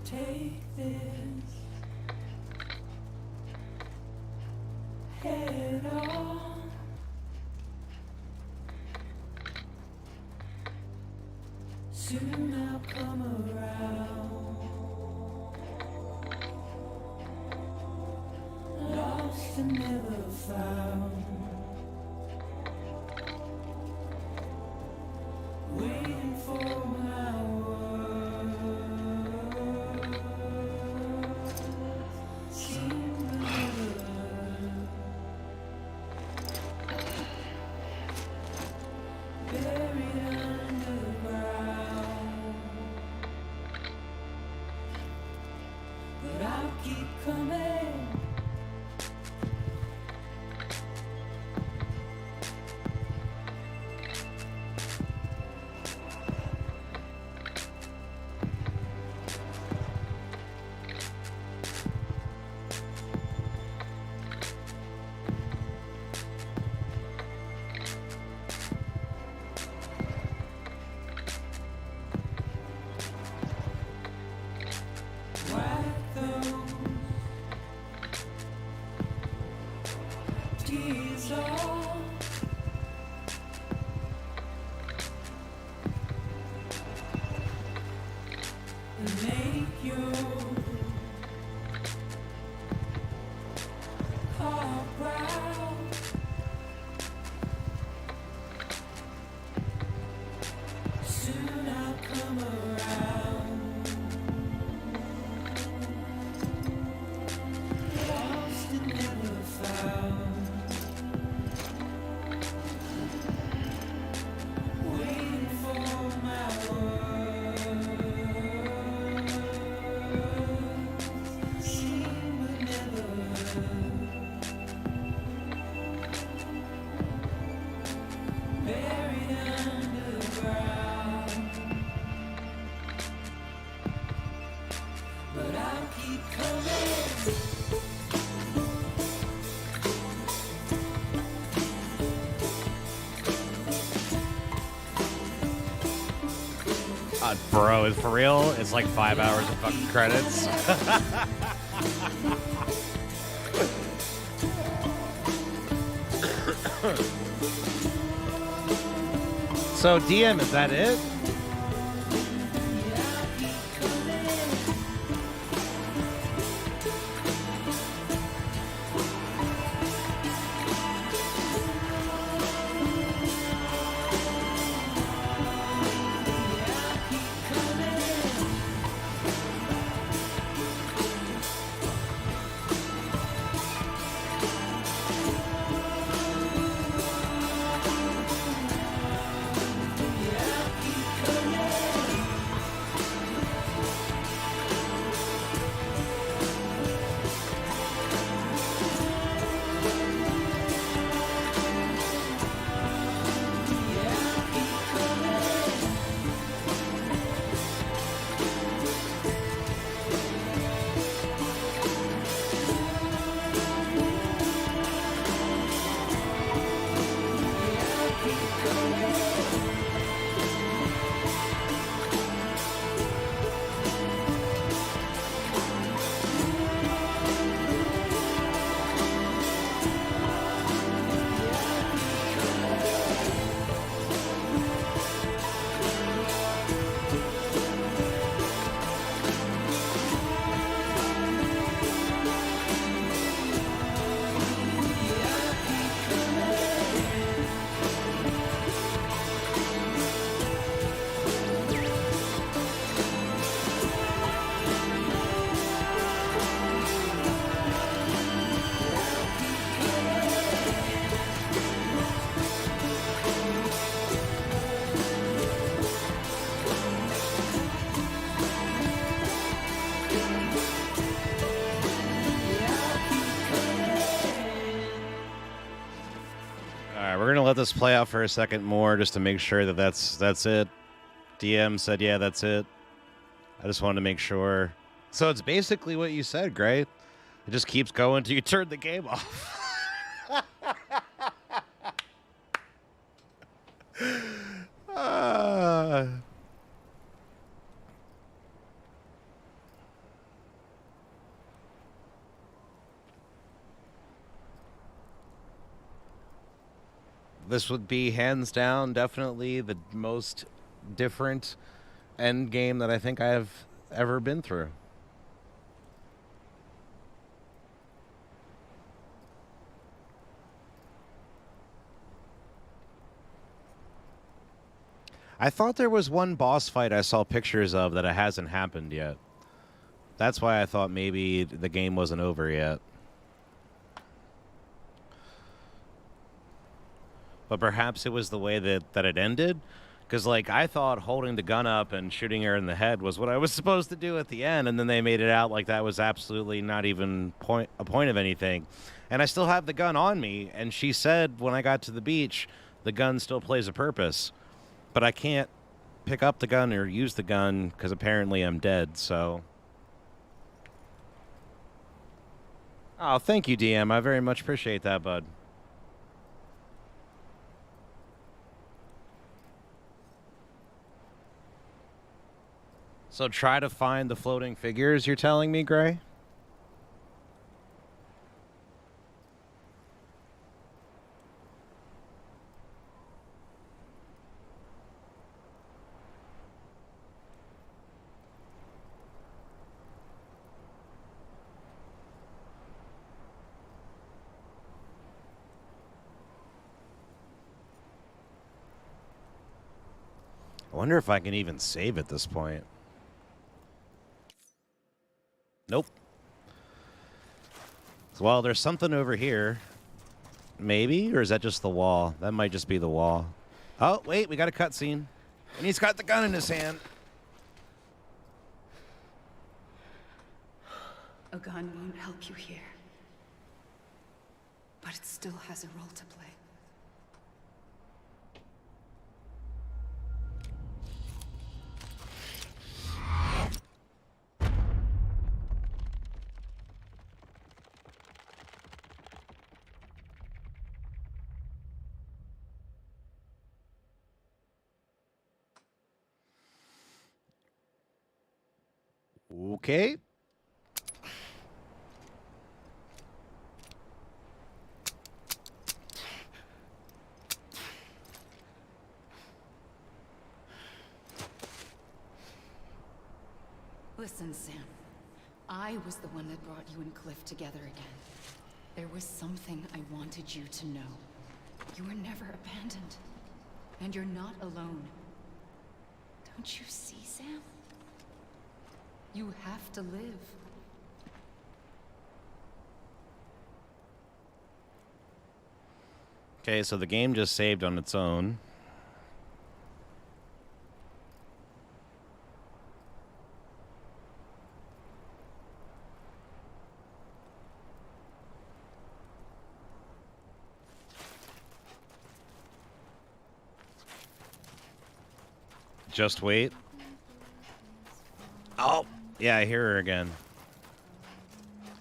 Take this head on. Soon I'll come around. Lost and never found. Waiting for my word. Seem to never learn. Buried underground. But I'll keep coming. Tears off. Bro, for real, it's like 5 hours of fucking credits. So, DM, is that it? We're gonna let this play out for a second more just to make sure that that's it. DM said, yeah, that's it. I just wanted to make sure. So it's basically what you said, Gray. It just keeps going till you turn the game off. This would be hands down definitely the most different end game that I think I have ever been through. I thought there was one boss fight I saw pictures of that it hasn't happened yet. That's why I thought maybe the game wasn't over yet. But perhaps it was the way that it ended. Because, like, I thought holding the gun up and shooting her in the head was what I was supposed to do at the end. And then they made it out like that was absolutely not even a point of anything. And I still have the gun on me. And she said when I got to the beach, the gun still plays a purpose. But I can't pick up the gun or use the gun because apparently I'm dead, so... Oh, thank you, DM. I very much appreciate that, bud. So try to find the floating figures, you're telling me, Gray? I wonder if I can even save at this point. Nope. Well, there's something over here. Maybe? Or is that just the wall? That might just be the wall. Oh, wait, we got a cutscene. And he's got the gun in his hand. A gun won't help you here. But it still has a role to play. Okay. Listen, Sam. I was the one that brought you and Cliff together again. There was something I wanted you to know. You were never abandoned. And you're not alone. Don't you see, Sam? You have to live. Okay, so the game just saved on its own. Just wait. Oh, yeah, I hear her again.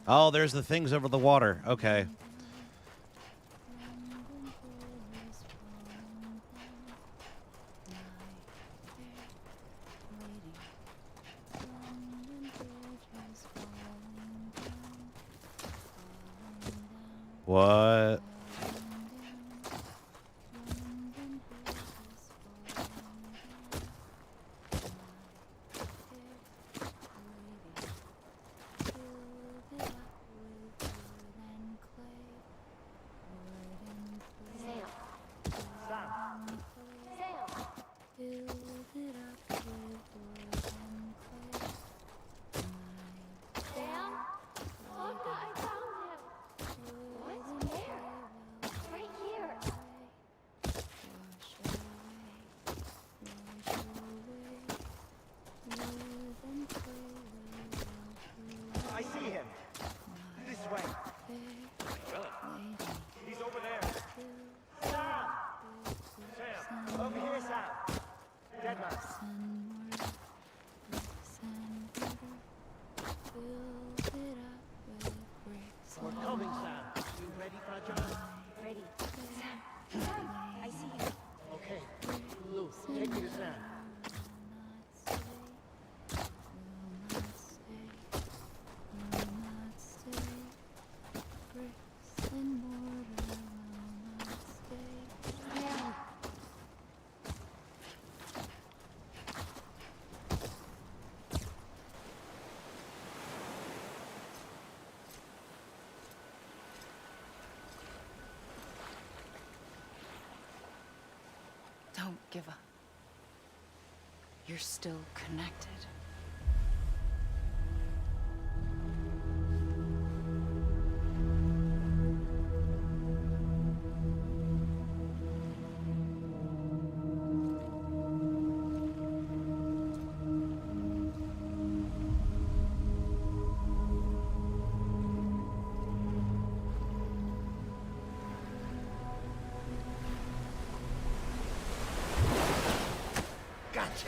Oh, there's the things over the water. Okay. What? I see him. This way. He's over there. Sam! Sam! Over here, Sam! Dead man. We're coming, Sam. You ready for a job? Ready. Sam! Sam! I see you. Okay. Lou, take me to Sam. Don't give up. You're still connected. Gotcha.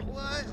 What?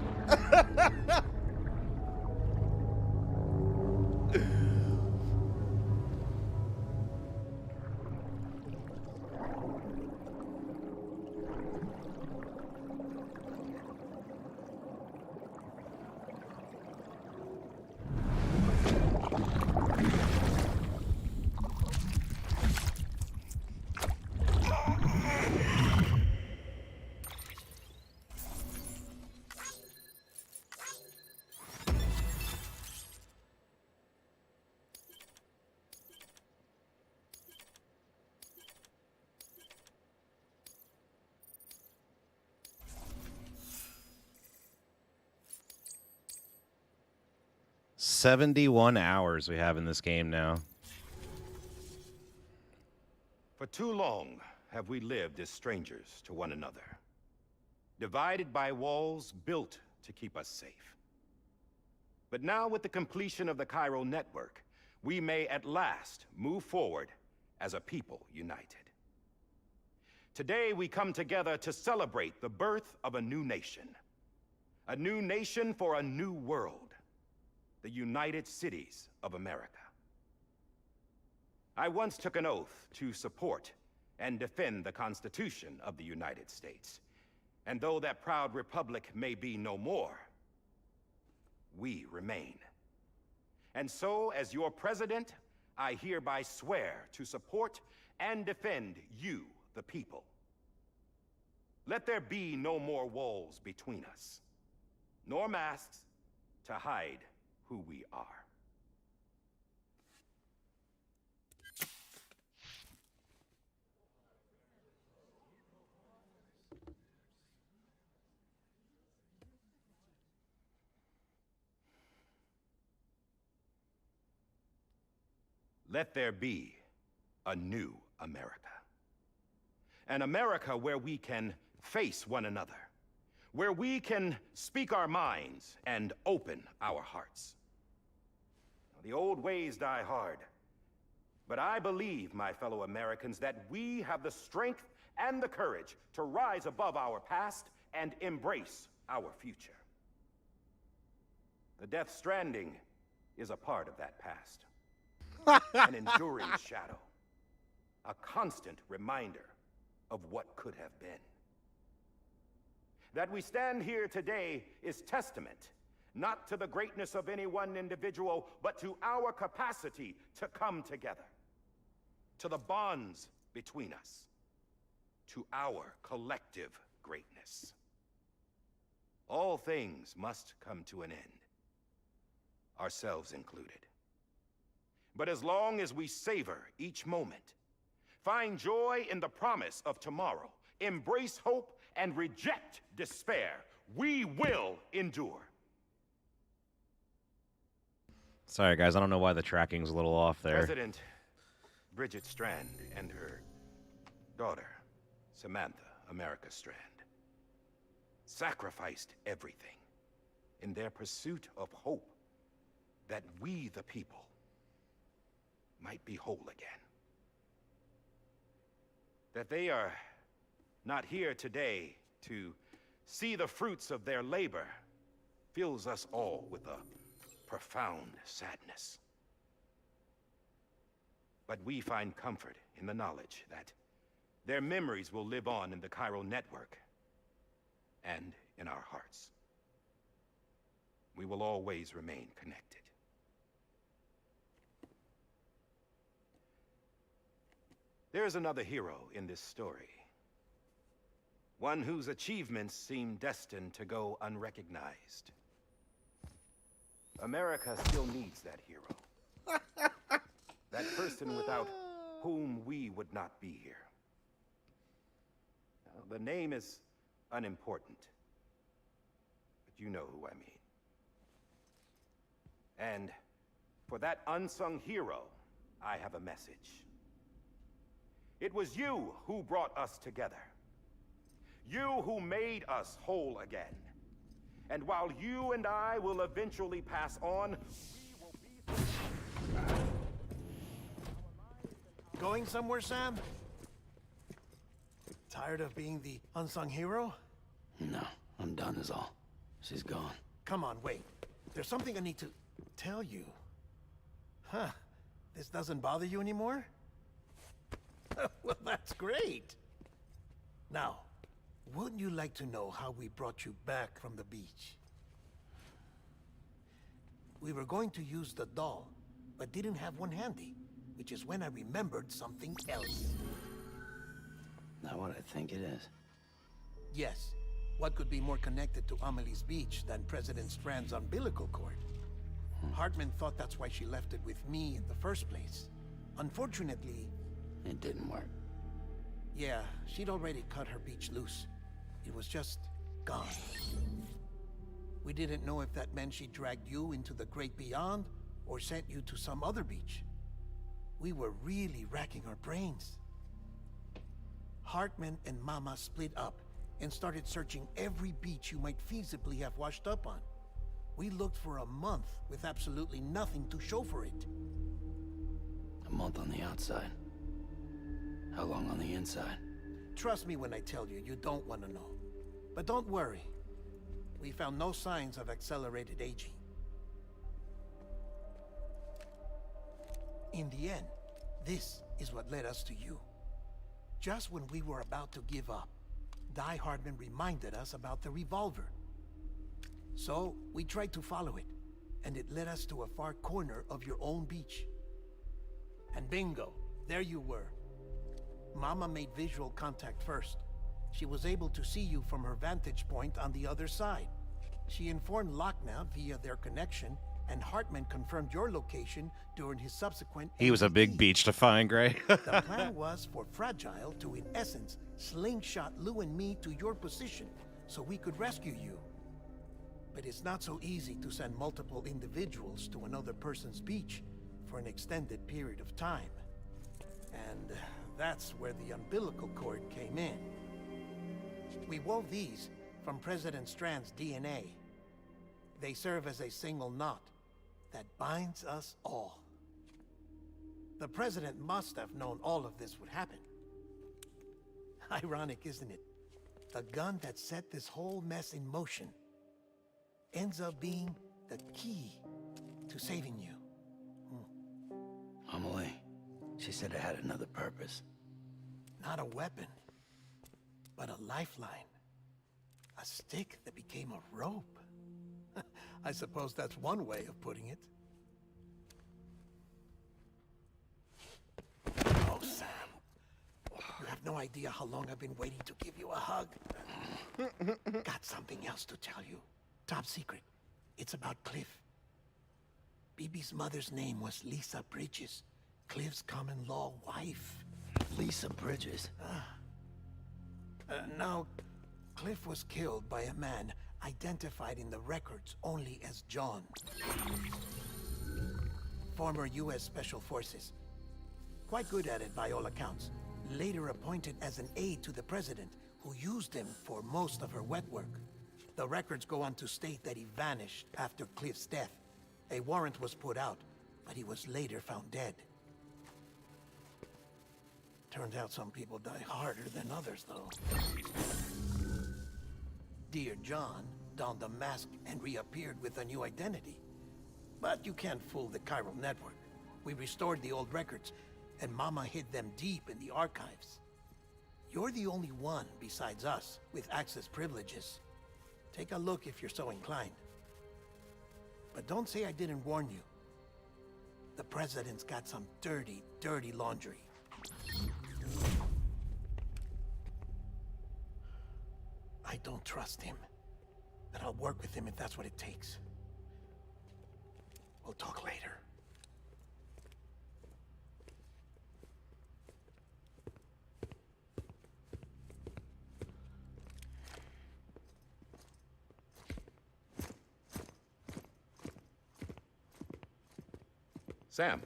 "71 hours we have in this game now." For too long have we lived as strangers to one another, divided by walls built to keep us safe. But now with the completion of the chiral network, we may at last move forward as a people united. Today we come together to celebrate the birth of a new nation. A new nation for a new world. The United Cities of America. I once took an oath to support and defend the Constitution of the United States. And though that proud republic may be no more, we remain. And so, as your president, I hereby swear to support and defend you, the people. Let there be no more walls between us, nor masks to hide who we are. Let there be a new America. An America where we can face one another, where we can speak our minds and open our hearts. The old ways die hard, but I believe, my fellow Americans, that we have the strength and the courage to rise above our past and embrace our future. The Death Stranding is a part of that past. An enduring shadow. A constant reminder of what could have been. That we stand here today is testament, not to the greatness of any one individual, but to our capacity to come together. To the bonds between us. To our collective greatness. All things must come to an end. Ourselves included. But as long as we savor each moment, find joy in the promise of tomorrow, embrace hope, and reject despair, we will endure. Sorry, guys, I don't know why the tracking's a little off there. President Bridget Strand and her daughter, Samantha America Strand, sacrificed everything in their pursuit of hope that we, the people, might be whole again. That they are not here today to see the fruits of their labor fills us all with a profound sadness. But we find comfort in the knowledge that their memories will live on in the chiral network and in our hearts. We will always remain connected. There's another hero in this story. One whose achievements seem destined to go unrecognized. America still needs that hero. That person without whom we would not be here. Now, the name is unimportant, but you know who I mean. And for that unsung hero, I have a message. It was you who brought us together. You who made us whole again. And while you and I will eventually pass on, we will be... Going somewhere, Sam? Tired of being the unsung hero? No, I'm done is all. She's gone. Come on, wait. There's something I need to tell you. Huh. This doesn't bother you anymore? Well, that's great. Now, wouldn't you like to know how we brought you back from the beach? We were going to use the doll, but didn't have one handy, which is when I remembered something else. Not what I think it is. Yes. What could be more connected to Amelie's beach than President Strand's umbilical cord? Hartman thought that's why she left it with me in the first place. Unfortunately... It didn't work. Yeah, she'd already cut her beach loose. It was just gone. We didn't know if that meant she dragged you into the great beyond, or sent you to some other beach. We were really racking our brains. Hartman and Mama split up and started searching every beach you might feasibly have washed up on. We looked for a month with absolutely nothing to show for it. A month on the outside. How long on the inside? Trust me when I tell you, you don't want to know. But don't worry. We found no signs of accelerated aging. In the end, this is what led us to you. Just when we were about to give up, Die Hardman reminded us about the revolver. So, we tried to follow it, and it led us to a far corner of your own beach. And bingo, there you were. Mama made visual contact first. She was able to see you from her vantage point on the other side. She informed Wagner via their connection, and Hartman confirmed your location during his subsequent... He was a big beach to find, Gray. The plan was for Fragile to, in essence, slingshot Lou and me to your position, so we could rescue you. But it's not so easy to send multiple individuals to another person's beach for an extended period of time. And that's where the umbilical cord came in. We wove these from President Strand's DNA. They serve as a single knot that binds us all. The President must have known all of this would happen. Ironic, isn't it? The gun that set this whole mess in motion ends up being the key to saving you. Amelie, she said it had another purpose. Not a weapon, but a lifeline. A stick that became a rope. I suppose that's one way of putting it. Oh, Sam. You have no idea how long I've been waiting to give you a hug. Got something else to tell you. Top secret. It's about Cliff. BB's mother's name was Lisa Bridges, Cliff's common-law wife. Lisa Bridges? Now, Cliff was killed by a man identified in the records only as John. Former U.S. Special Forces. Quite good at it by all accounts. Later appointed as an aide to the president, who used him for most of her wet work. The records go on to state that he vanished after Cliff's death. A warrant was put out, but he was later found dead. Turns out some people die harder than others, though. Dear John donned a mask and reappeared with a new identity. But you can't fool the chiral network. We restored the old records, and Mama hid them deep in the archives. You're the only one besides us with access privileges. Take a look if you're so inclined. But don't say I didn't warn you. The president's got some dirty, dirty laundry. I don't trust him, but I'll work with him if that's what it takes. We'll talk later. Sam.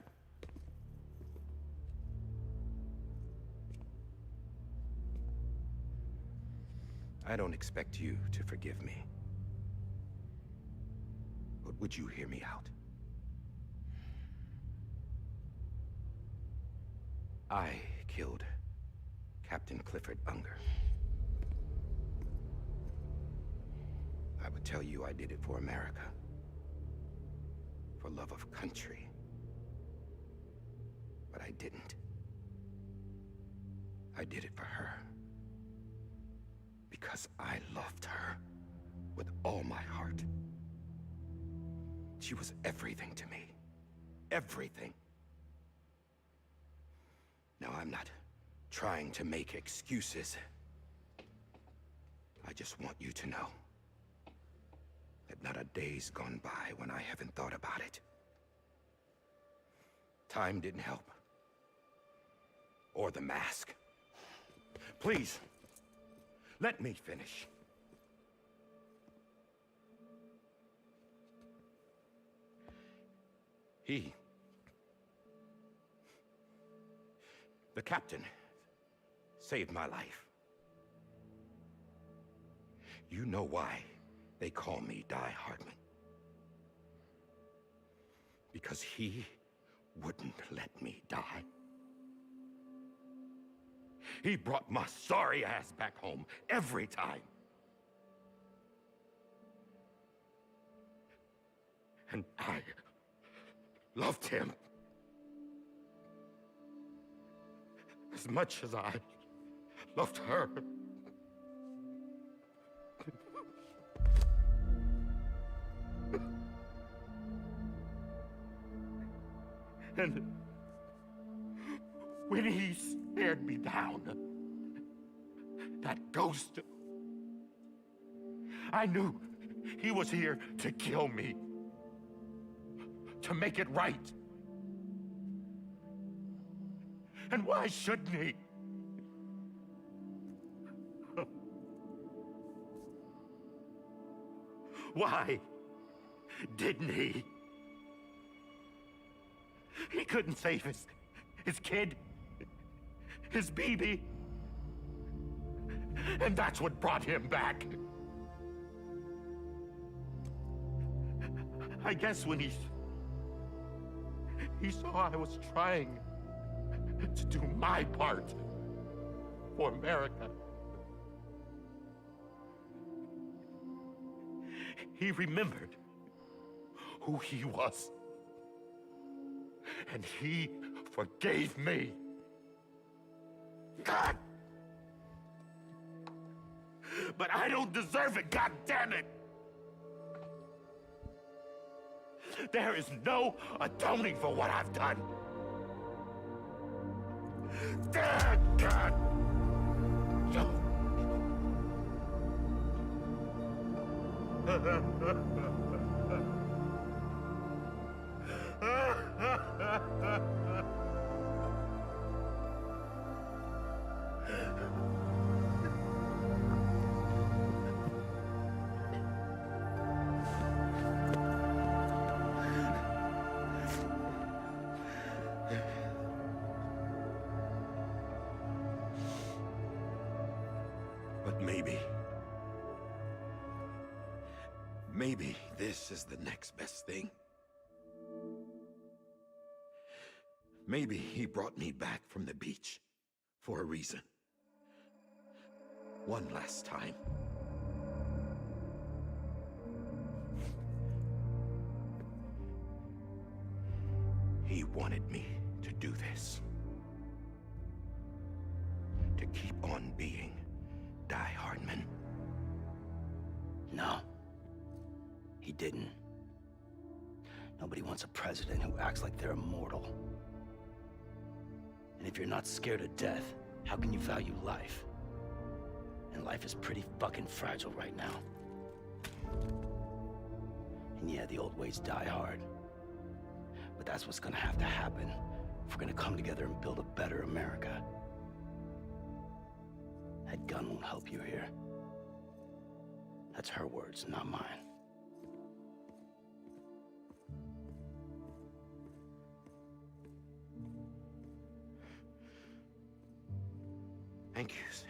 I don't expect you to forgive me. But would you hear me out? I killed Captain Clifford Unger. I would tell you I did it for America. For love of country. But I didn't. I did it for her. Because I loved her with all my heart. She was everything to me. Everything. Now, I'm not trying to make excuses. I just want you to know that not a day's gone by when I haven't thought about it. Time didn't help. Or the mask. Please, let me finish. The captain, saved my life. You know why they call me Die Hardman. because he wouldn't let me die. He brought my sorry ass back home every time. And I loved him as much as I loved her. And when he stared me down, that ghost, I knew he was here to kill me, to make it right. And why shouldn't he? Why didn't he? He couldn't save his kid, his baby. And that's what brought him back. I guess when he saw I was trying to do my part for America, he remembered who he was. And he forgave me. God! But I don't deserve it, God damn it! There is no atoning for what I've done. God! But maybe this is the next best thing. Maybe he brought me back from the beach for a reason. One last time. He wanted me to do this. To keep on being Die Hardman. No. He didn't. Nobody wants a president who acts like they're immortal. And if you're not scared of death, how can you value life? And life is pretty fucking fragile right now. And yeah, the old ways die hard. But that's what's gonna have to happen if we're gonna come together and build a better America. That gun won't help you here. That's her words, not mine. Thank you, Sam.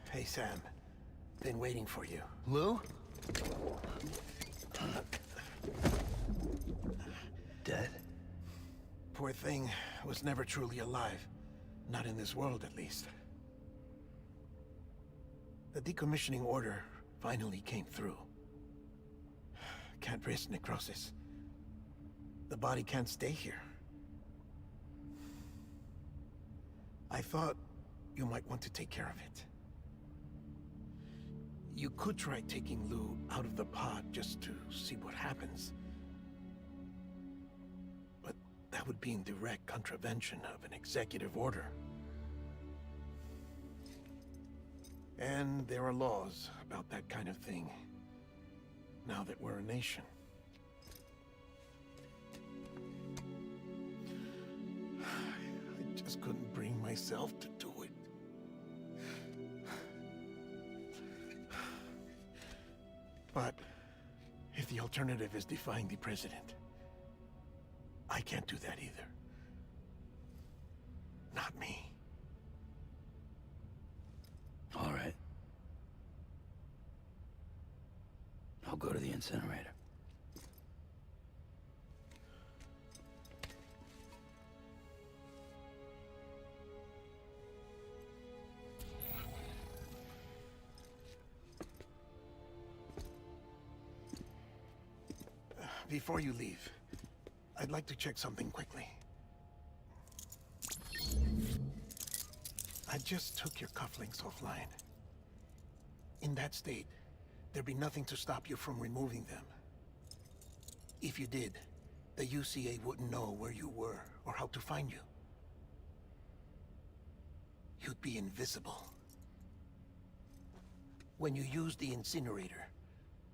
Hey, Sam. Been waiting for you. Lou? Dead? Poor thing was never truly alive. Not in this world, at least. The decommissioning order finally came through. Can't risk necrosis. The body can't stay here. I thought you might want to take care of it. You could try taking Lou out of the pod just to see what happens. But that would be in direct contravention of an executive order. And there are laws about that kind of thing, now that we're a nation. I just couldn't bring myself to do it. But if the alternative is defying the president, I can't do that either. Not me. All right. I'll go to the incinerator. Before you leave, I'd like to check something quickly. I just took your cufflinks offline. In that state, there'd be nothing to stop you from removing them. If you did, the UCA wouldn't know where you were or how to find you. You'd be invisible. When you use the incinerator,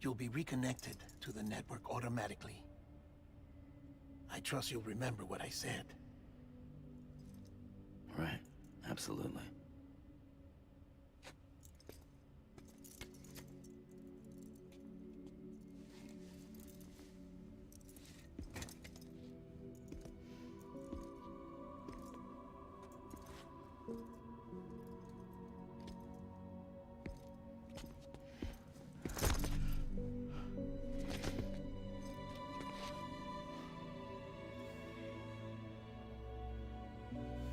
you'll be reconnected to the network automatically. I trust you'll remember what I said. Right. Absolutely.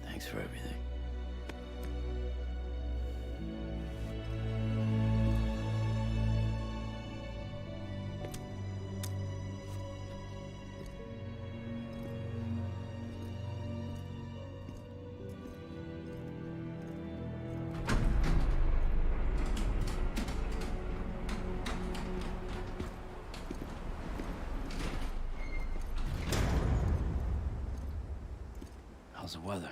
Thanks for everything. How's the weather?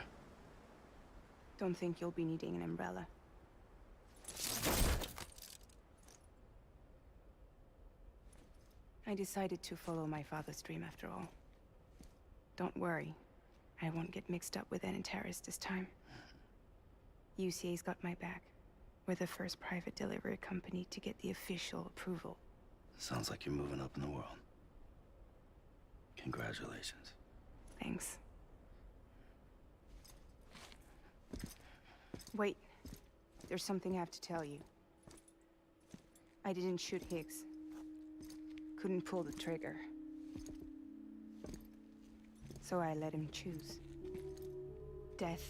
Don't think you'll be needing an umbrella. I decided to follow my father's dream after all. Don't worry, I won't get mixed up with any terrorists this time. UCA's got my back. We're the first private delivery company to get the official approval. Sounds like you're moving up in the world. Congratulations. Thanks. Wait, there's something I have to tell you. I didn't shoot Higgs. Couldn't pull the trigger. So I let him choose. Death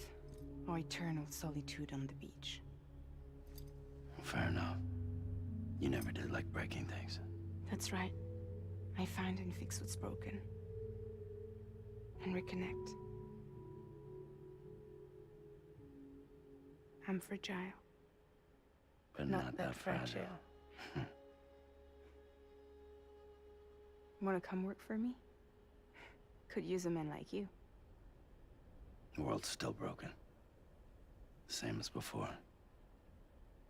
or eternal solitude on the beach. Fair enough. You never did like breaking things. That's right. I find and fix what's broken. And reconnect. I'm fragile. But not that fragile. Wanna come work for me? Could use a man like you. The world's still broken. Same as before.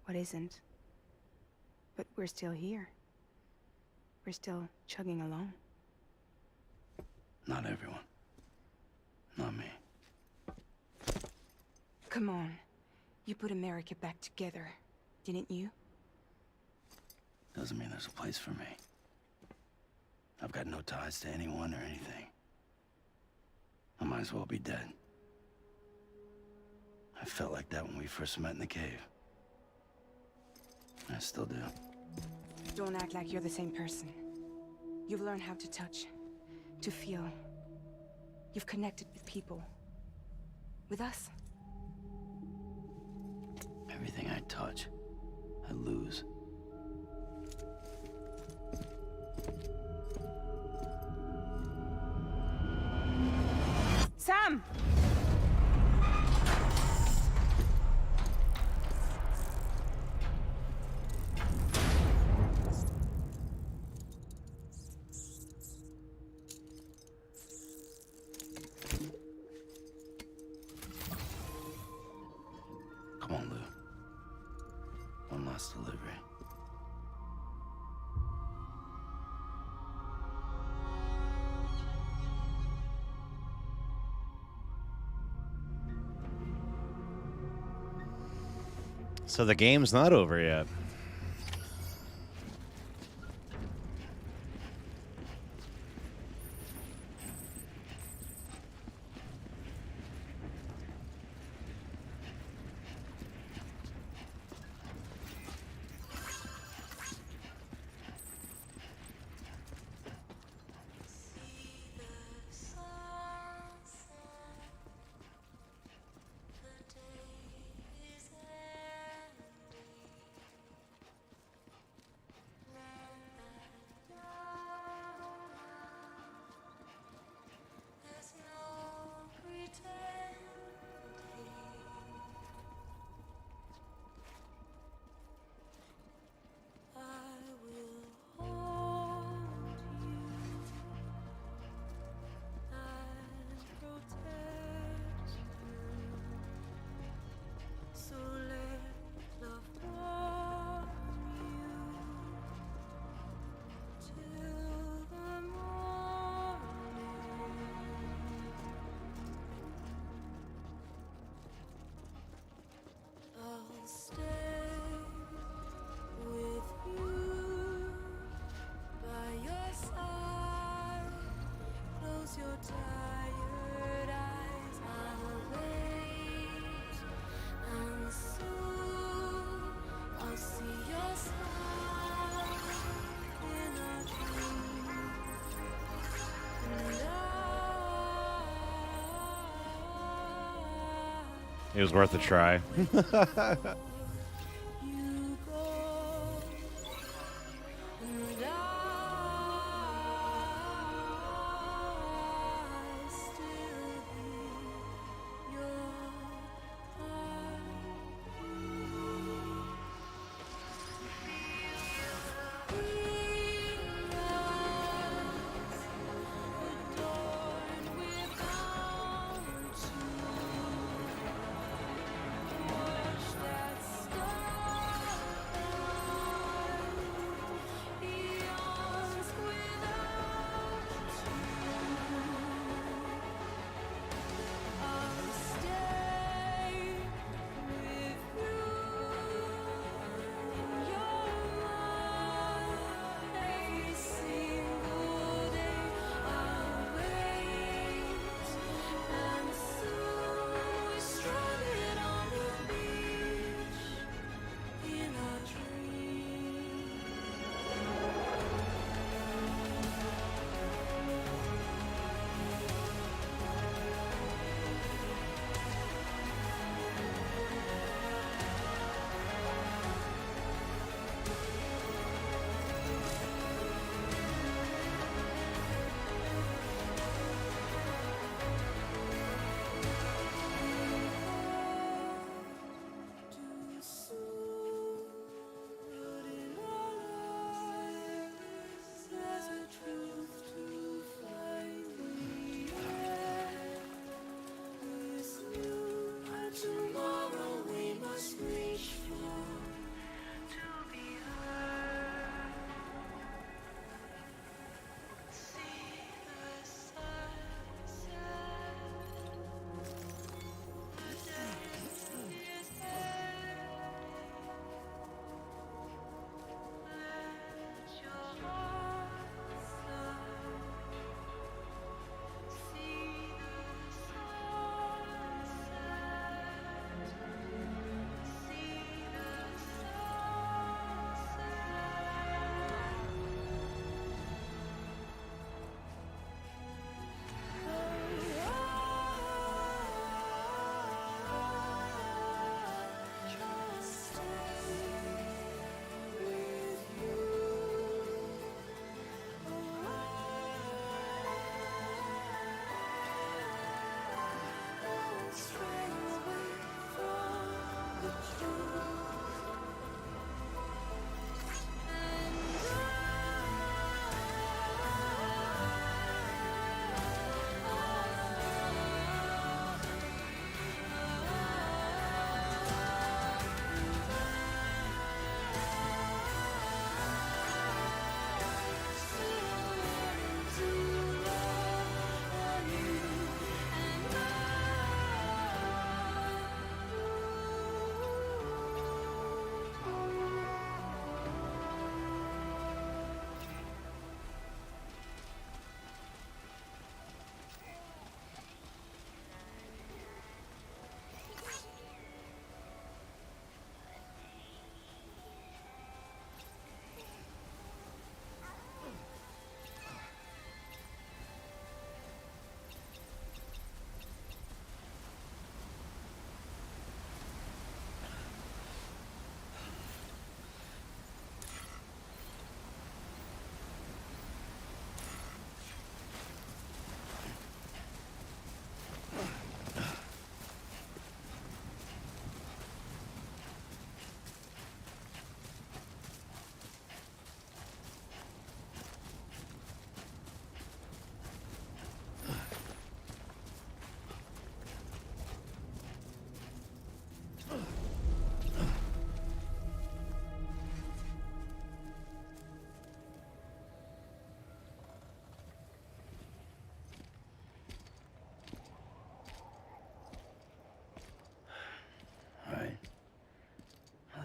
What isn't? But we're still here. We're still chugging along. Not everyone. Not me. Come on. You put America back together, didn't you? Doesn't mean there's a place for me. I've got no ties to anyone or anything. I might as well be dead. I felt like that when we first met in the cave. I still do. Don't act like you're the same person. You've learned how to touch, to feel. You've connected with people. With us. Everything I touch, I lose. Sam! Come on, Lou. One last delivery. So the game's not over yet. It was worth a try.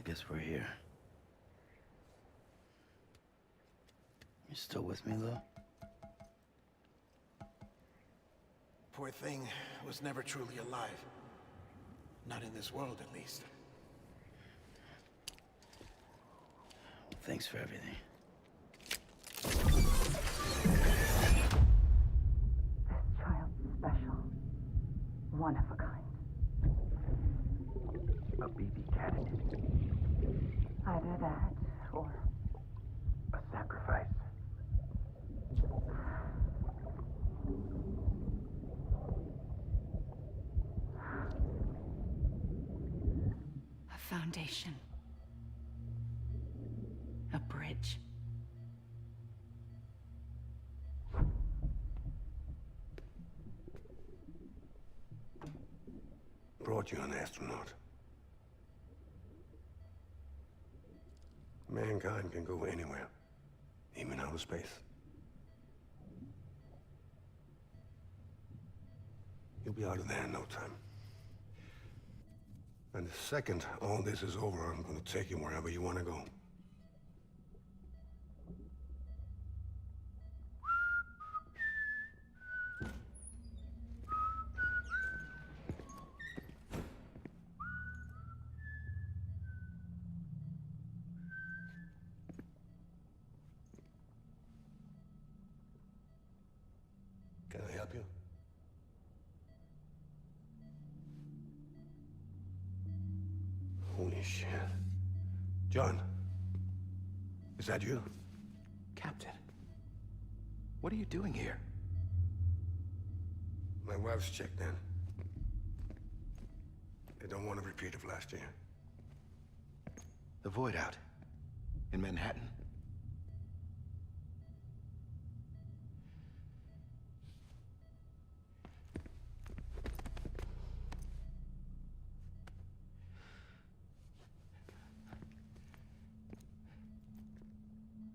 guess we're here. You still with me, though? Poor thing was never truly alive. Not in this world, at least. Thanks for everything. This child's special. One of a kind. foundation. A bridge. Brought you an astronaut. Mankind can go anywhere, even outer space. You'll be out of there in no time. And the second all this is over, I'm gonna take you wherever you want to go. Can I help you? Holy shit. John, is that you? Captain, what are you doing here? My wife's checked in. They don't want a repeat of last year. The Void Out in Manhattan.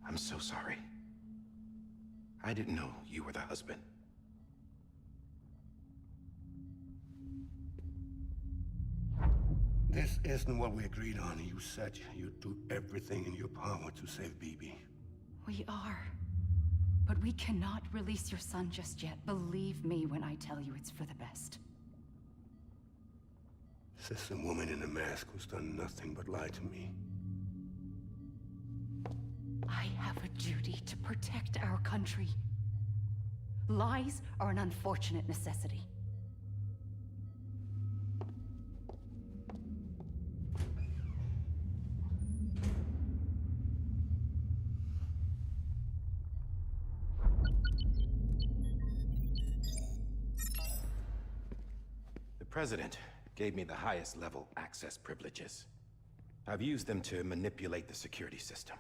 I'm so sorry. I didn't know you were the husband. This isn't what we agreed on. You said you'd do everything in your power to save BB. We are. But we cannot release your son just yet. Believe me when I tell you it's for the best. Says a woman in a mask who's done nothing but lie to me. I have a duty to protect our country. Lies are an unfortunate necessity. The President gave me the highest level access privileges. I've used them to manipulate the security system.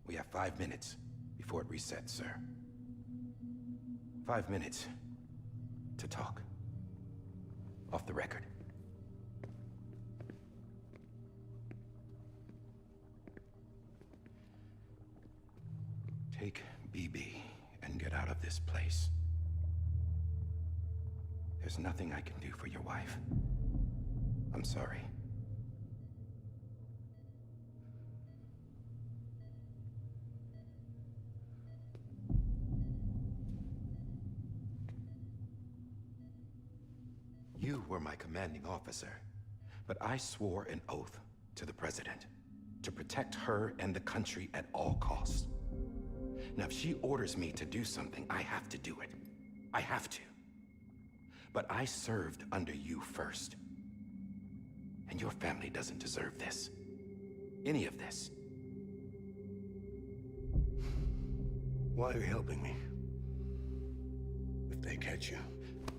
We have 5 minutes before it resets, sir. 5 minutes to talk. Off the record. Take BB and get out of this place. There's nothing I can do for your wife. I'm sorry. You were my commanding officer, but I swore an oath to the President to protect her and the country at all costs. Now, if she orders me to do something, I have to do it. I have to. But I served under you first. And your family doesn't deserve this. Any of this. Why are you helping me? If they catch you.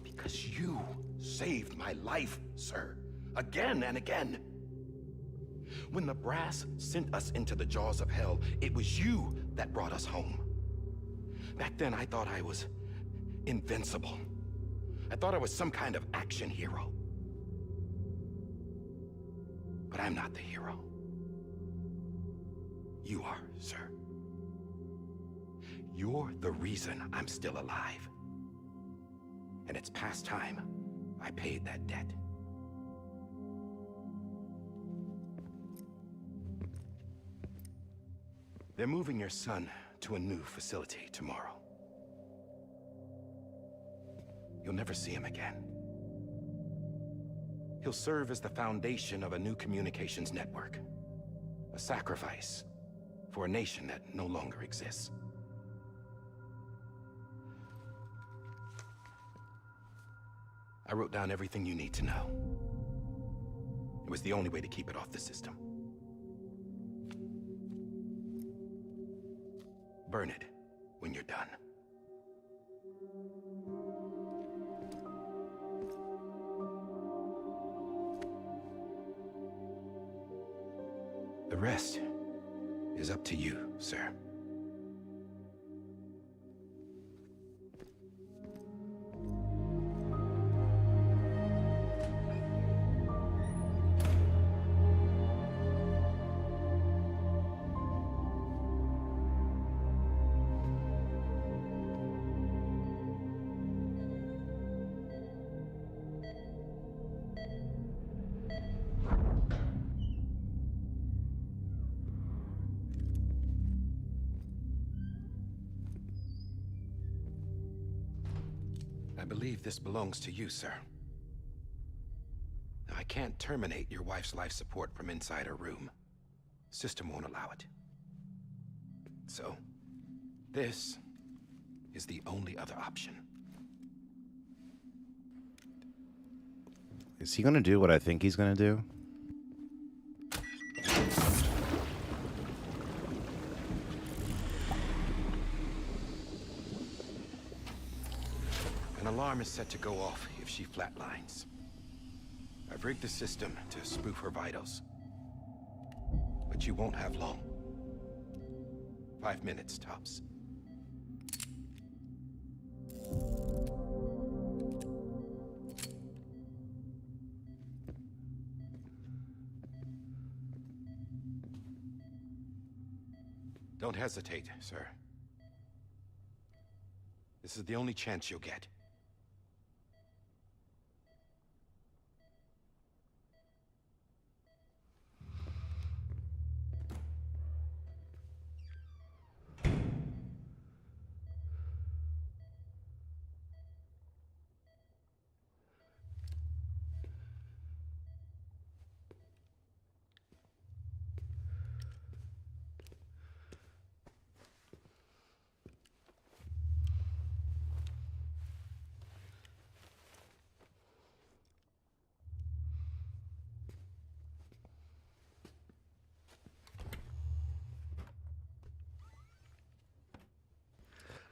Because you saved my life, sir. Again and again. When the brass sent us into the jaws of hell, it was you that brought us home. Back then, I thought I was invincible. I thought I was some kind of action hero. But I'm not the hero. You are, sir. You're the reason I'm still alive. And it's past time I paid that debt. They're moving your son to a new facility tomorrow. You'll never see him again. He'll serve as the foundation of a new communications network. A sacrifice for a nation that no longer exists. I wrote down everything you need to know. It was the only way to keep it off the system. Burn it when you're done. The rest is up to you, sir. I believe this belongs to you, sir. I can't terminate your wife's life support from inside her room. System won't allow it. So, this is the only other option. Is he gonna do what I think he's gonna do? An alarm is set to go off if she flatlines. I've rigged the system to spoof her vitals. But you won't have long. 5 minutes, tops. Don't hesitate, sir. This is the only chance you'll get.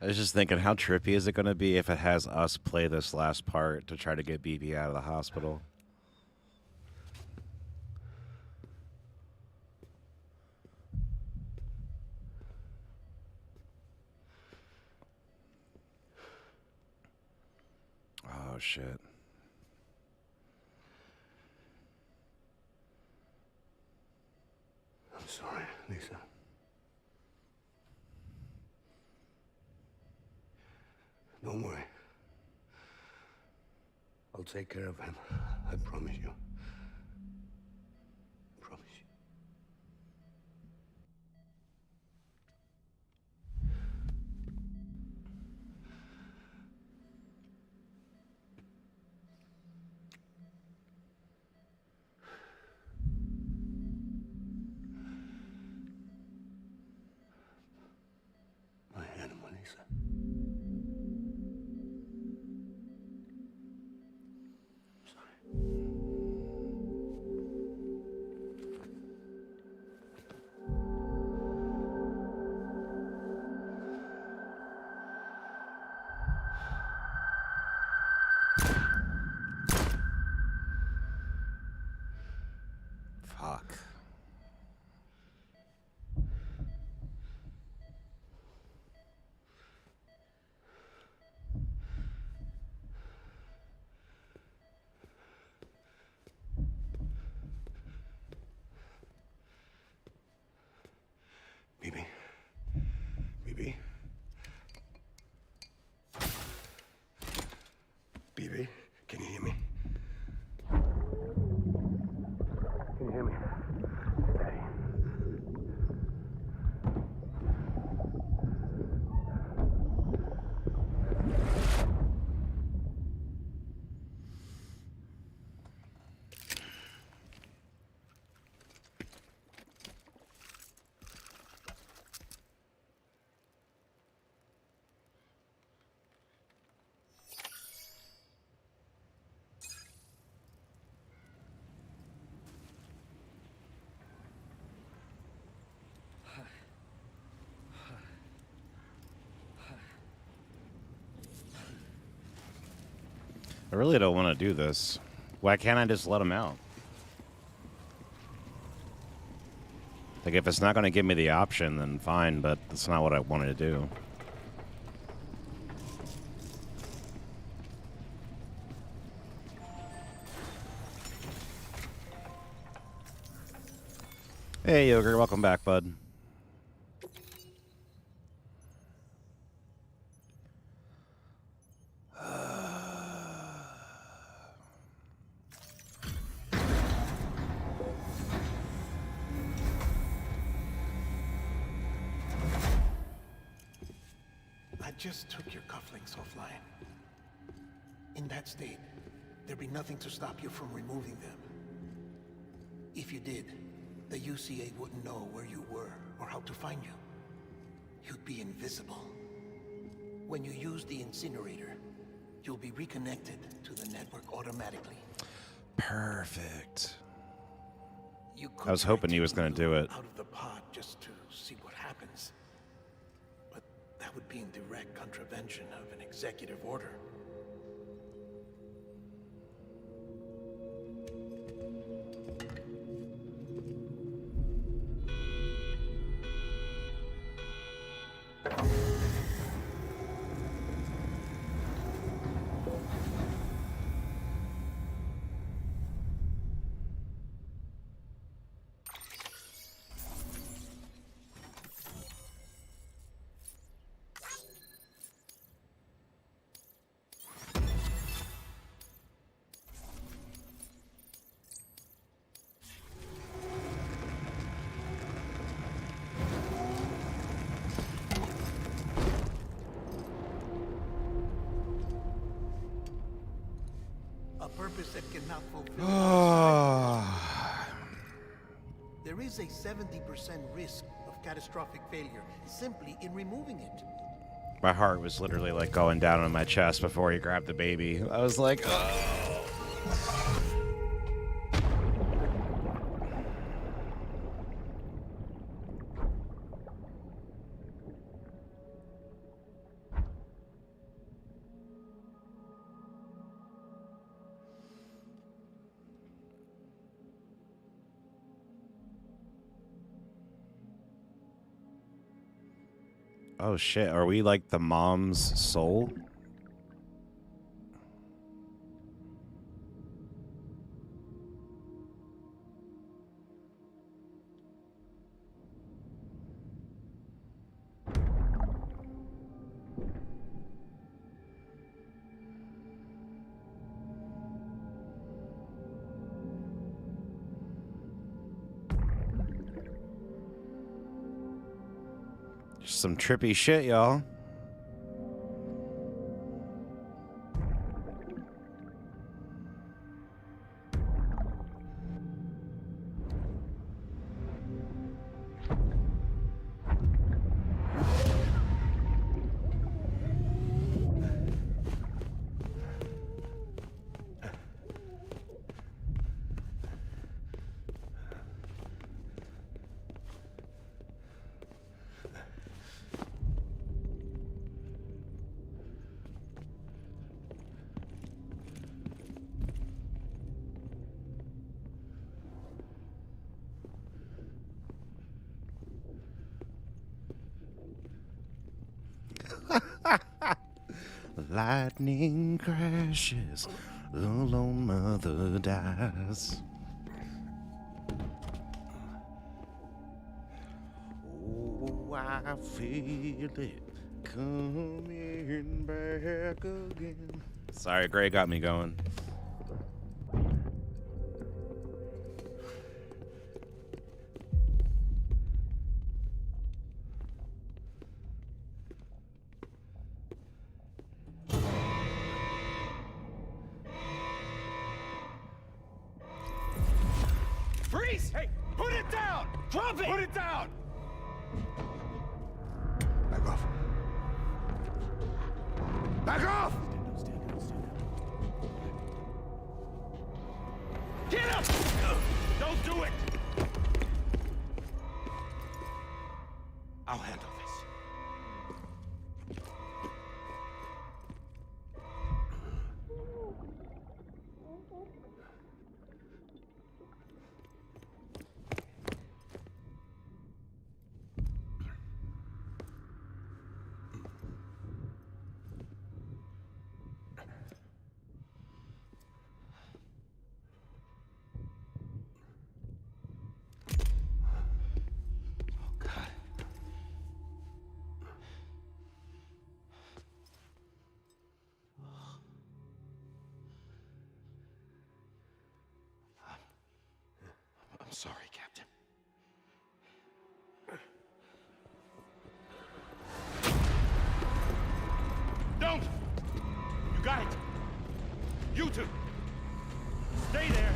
I was just thinking, how trippy is it going to be if it has us play this last part to try to get BB out of the hospital? Oh, shit. I'm sorry, Lisa. Don't worry. I'll take care of him. I promise you. Promise you. My animal, Lisa. Fuck. BB. BB. BB, can you hear me? Can you hear me? Steady. I really don't want to do this. Why can't I just let him out? Like, if it's not going to give me the option, then fine, but that's not what I wanted to do. Hey, Yogurt, welcome back, bud. I just took your cufflinks offline. In that state, there'd be nothing to stop you from removing them. If you did, the UCA wouldn't know where you were or how to find you. You'd be invisible. When you use the incinerator, you'll be reconnected to the network automatically. Perfect. You I was hoping he was going to do it. Out of the pod just to see what happens. But that would be in direct contravention of an executive order. A purpose that cannot fulfill. There is a 70% risk of catastrophic failure simply in removing it. My heart was literally like going down on my chest before he grabbed the baby. I was like, oh. Oh shit, are we like the mom's soul? Some trippy shit, y'all. Lightning crashes, a lone mother dies. Oh, I feel it coming back again. Sorry, Gray got me going. Freeze! Hey, put it down! Drop it! Put it down! Back off. Back off! Get up! Don't do it! I'll handle this. sorry, Captain. Don't! You got it! You two! Stay there!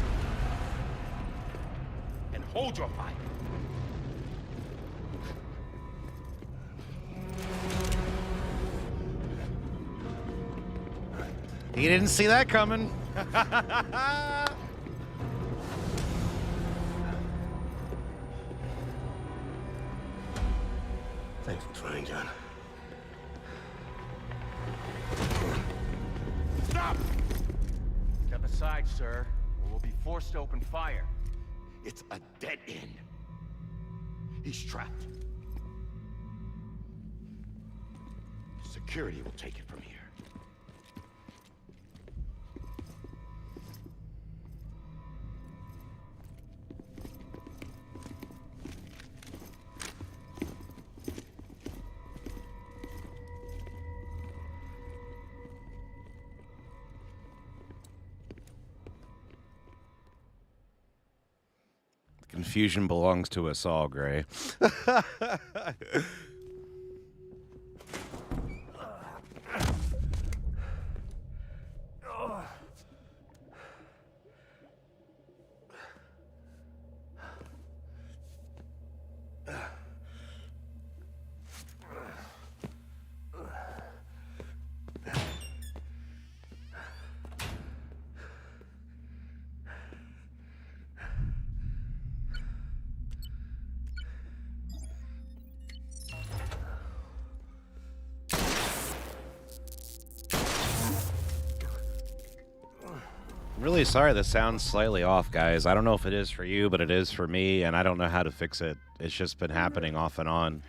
And hold your fire. He didn't see that coming. Thanks for trying, John. Stop! Step aside, sir, or we'll be forced to open fire. It's a dead end. He's trapped. Security will take it from here. Confusion belongs to us all, Gray. Really sorry, this sounds slightly off, guys. I don't know if it is for you, but it is for me, and I don't know how to fix it. It's just been happening off and on.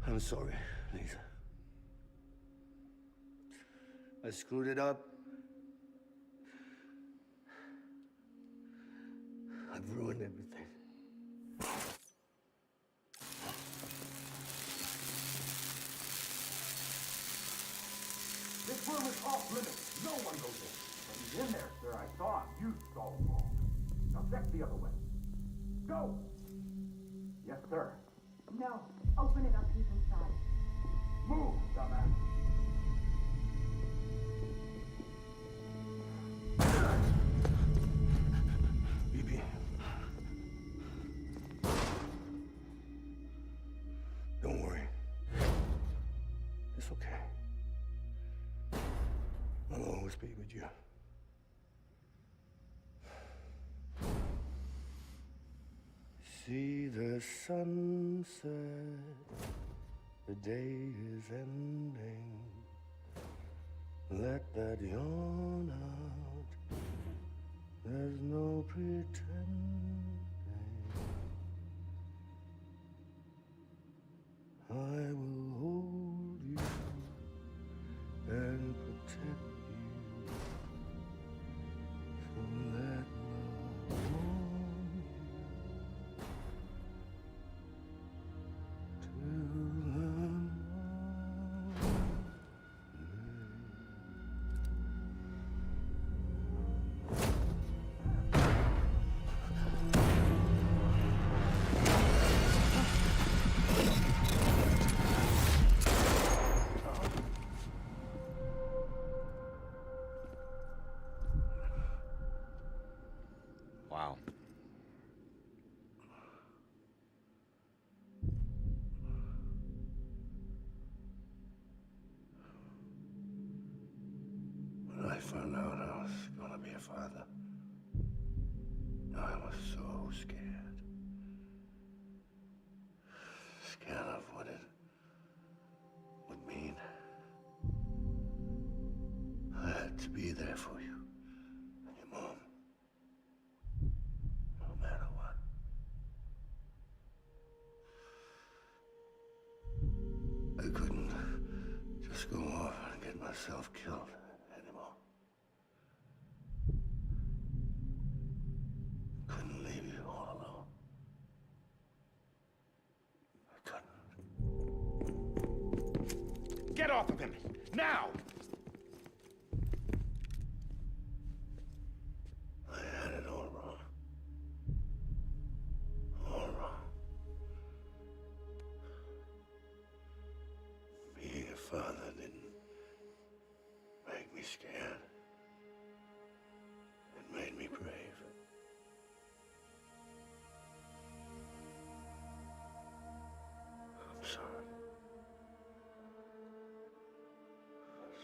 I'm sorry, Lisa. I screwed it up. I've ruined everything. This room is off limits. No one goes in. But he's in there, sir. I saw him. You saw him all. Now check the other way. Go! Yes, sir. No. Open it up. He's inside. Move, dumbass. BB. Don't worry. It's okay. I'll always be with you. See the sunset, the day is ending. Let that yawn out, there's no pretending. I will hold you and protect you. So let love warm you to the morning. Wow. When I found out I was gonna be a father, I was so scared. Scared of what it would mean. I had to be there for you and your mom. myself killed anymore. Couldn't leave you all alone. I couldn't. Get off of him! Now! I had it all wrong. All wrong. Being a father didn't make me scared. It made me brave. I'm sorry.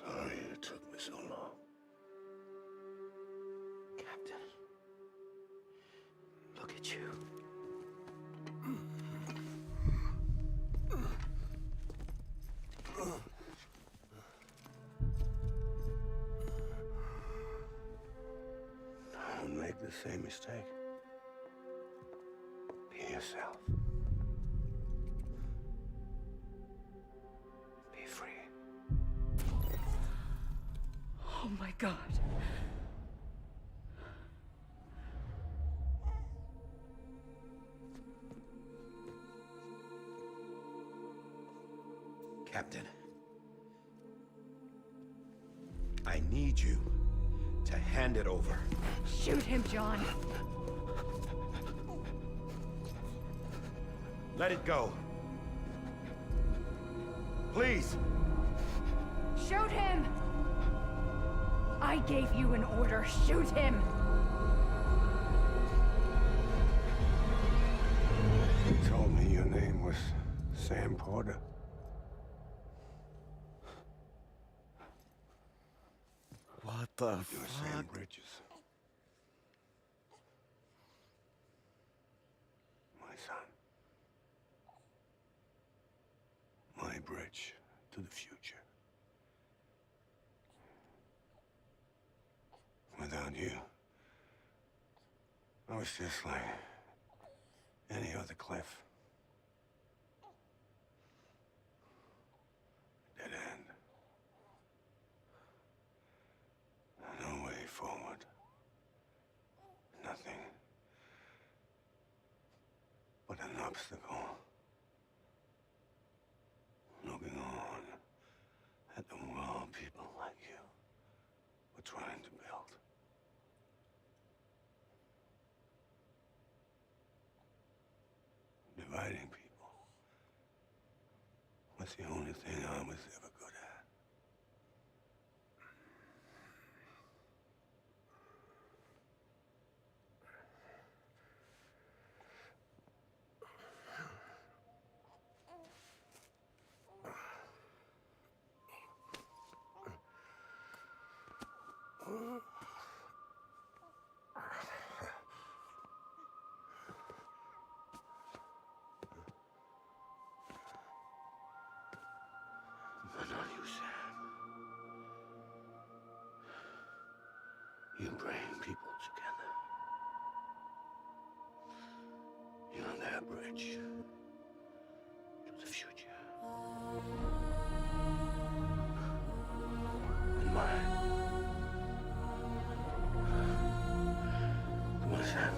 Sorry it took me so long. Captain. Look at you. Don't make the same mistake. Be yourself. Be free. Oh my God. Captain. I need you to hand it over. Shoot him, John. Let it go. Please. Shoot him! I gave you an order. Shoot him! You told me your name was Sam Porter. What the You're Sam Bridges. My son. My bridge to the future. Without you, I was just like any other Cliff. Dead end. No way forward. Nothing but an obstacle. Looking on at the world people like you were trying to build. Dividing people was the only thing I was ever good at. But not you, Sam. You bring people together. You're their bridge to the future. And mine. Come on, Sam.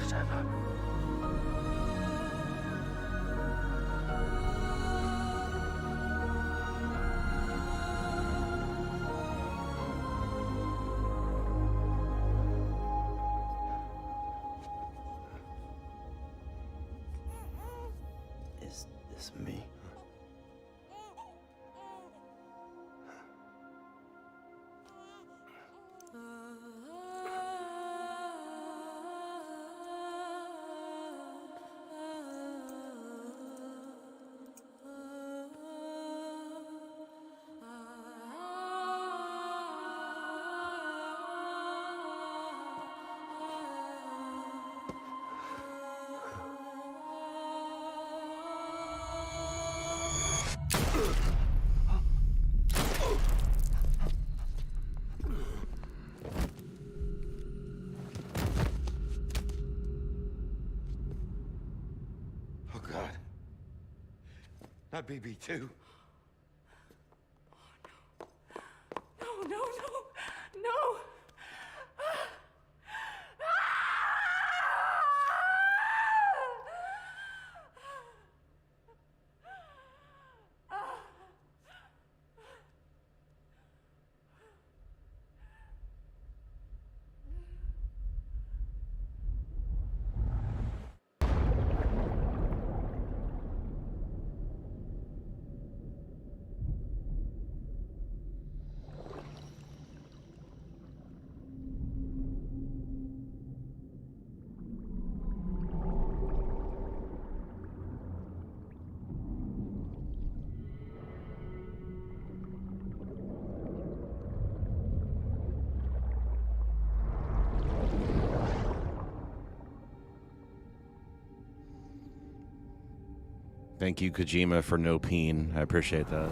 Stand up. Is this me? Not BB2. Thank you, Kojima, for no peen. I appreciate that.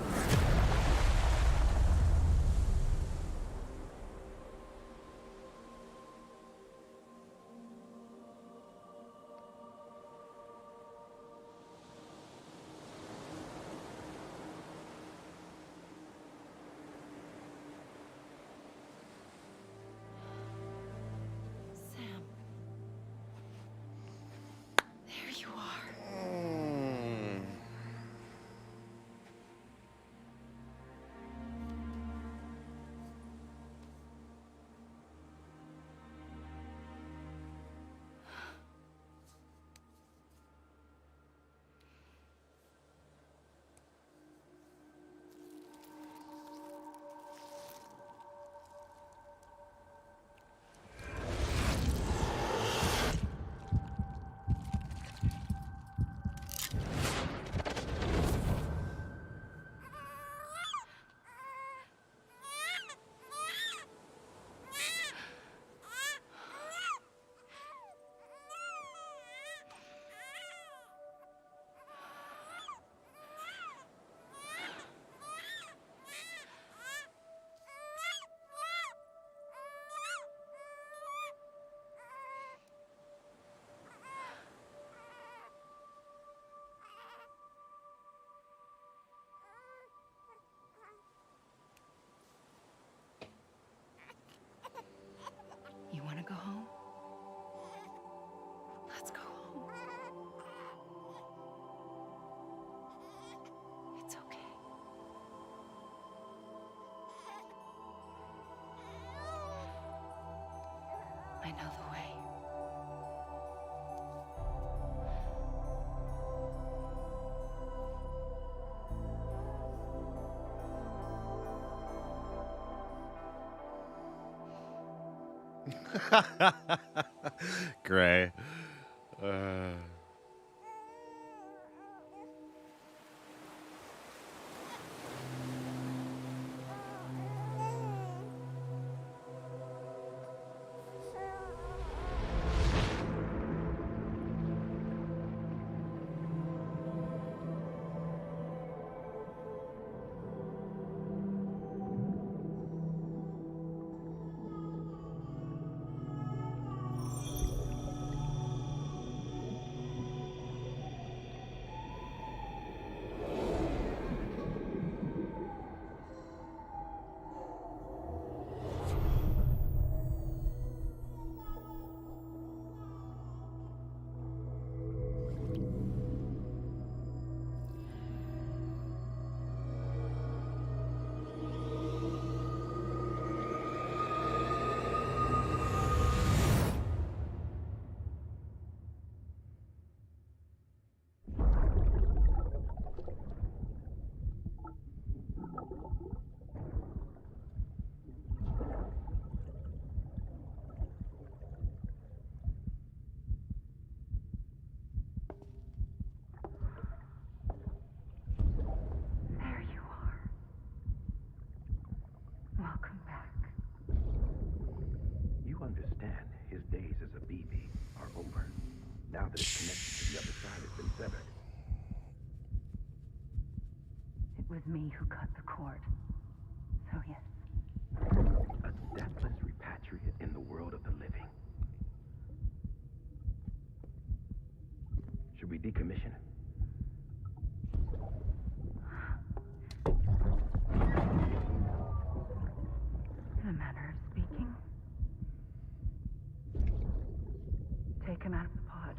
Sam. There you are. You want to go home? Let's go home. It's okay. I know the way. Gray. There you are. Welcome back. You understand his days as a BB are over. Now that his connection to the other side has been severed. It was me who cut the cord. So yes. A deathless repatriate in the world of the living. Should we decommission him? In a manner of speaking. Take him out of the pod.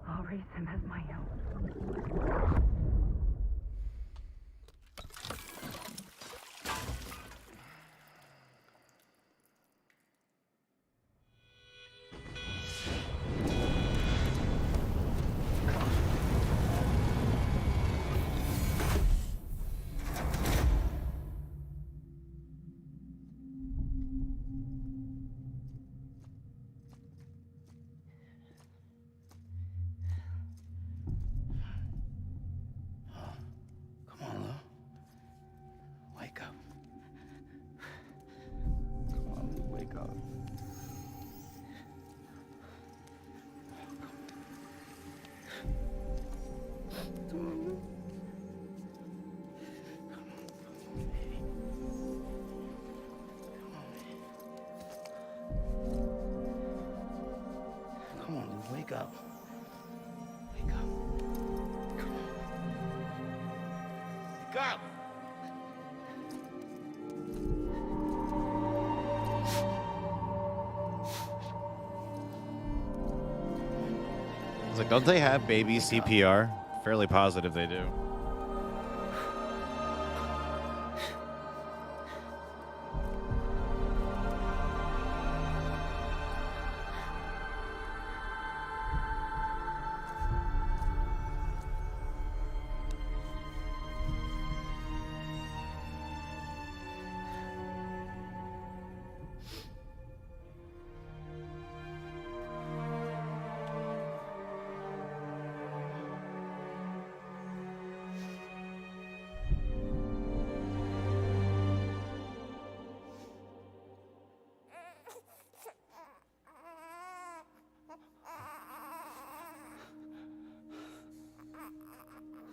I'll raise him as my own. Wake up. Wake up. Wake up! I was like, don't they have baby CPR? Fairly positive they do.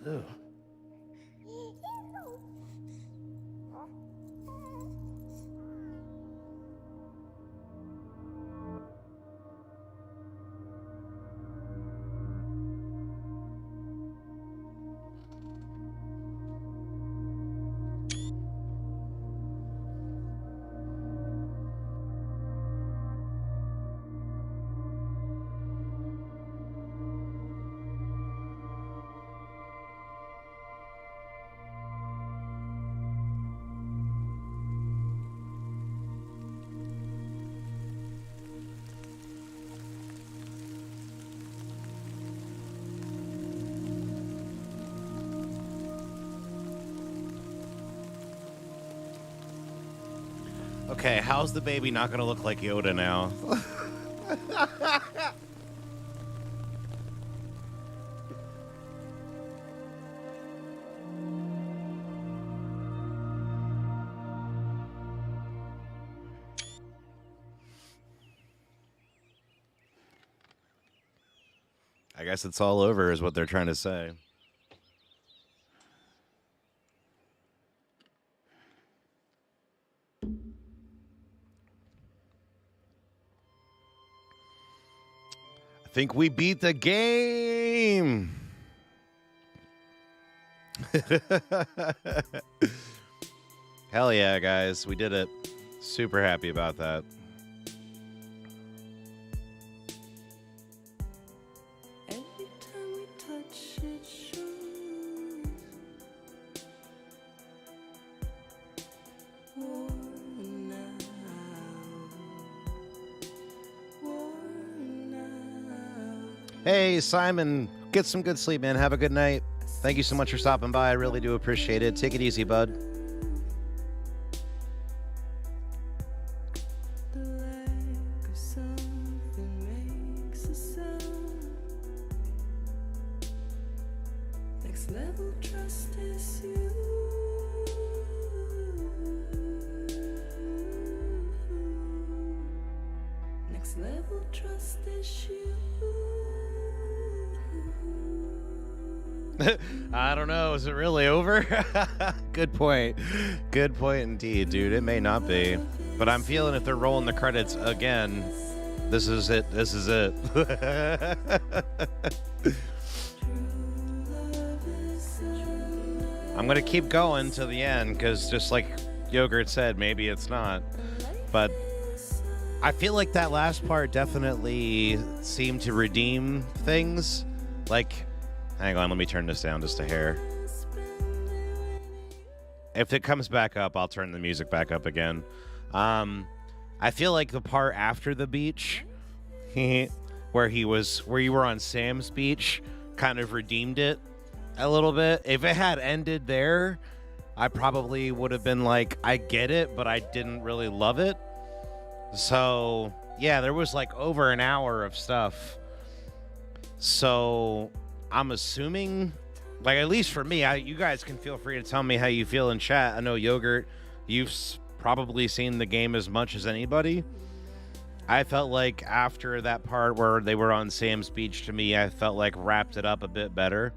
Ew. Okay, how's the baby not gonna look like Yoda now? I guess it's all over is what they're trying to say. I think we beat the game. Hell yeah, guys. We did it. Super happy about that. Every time we touch it shows war now. War now. Hey, Simon. Get some good sleep, man. Have a good night. Thank you so much for stopping by. I really do appreciate it. Take it easy, bud. The lack of something makes a sound. Next level trust is you. Next level trust is you. I don't know. Is it really over? Good point. Good point indeed, dude. It may not be. But I'm feeling if they're rolling the credits again, this is it. This is it. I'm going to keep going to the end because just like Yogurt said, maybe it's not. But I feel like that last part definitely seemed to redeem things. Like, hang on, let me turn this down just a hair. If it comes back up, I'll turn the music back up again. I feel like the part after the beach, where you were on Sam's beach, kind of redeemed it a little bit. If it had ended there, I probably would have been like, I get it, but I didn't really love it. So, yeah, there was like over an hour of stuff. So, I'm assuming, like, at least for me, you guys can feel free to tell me how you feel in chat. I know, Yogurt, you've probably seen the game as much as anybody. I felt like after that part where they were on Sam's beach, to me, I felt like wrapped it up a bit better.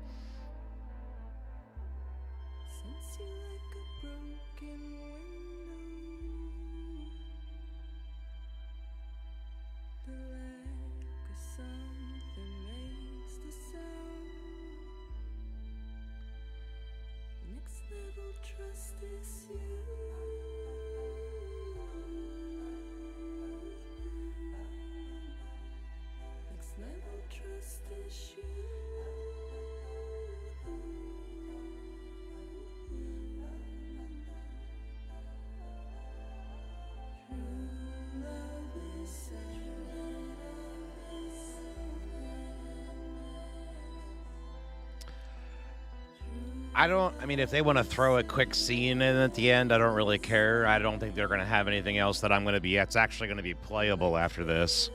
I mean, if they want to throw a quick scene in at the end, I don't really care. I don't think they're going to have anything else that I'm going to be, it's actually going to be playable after this.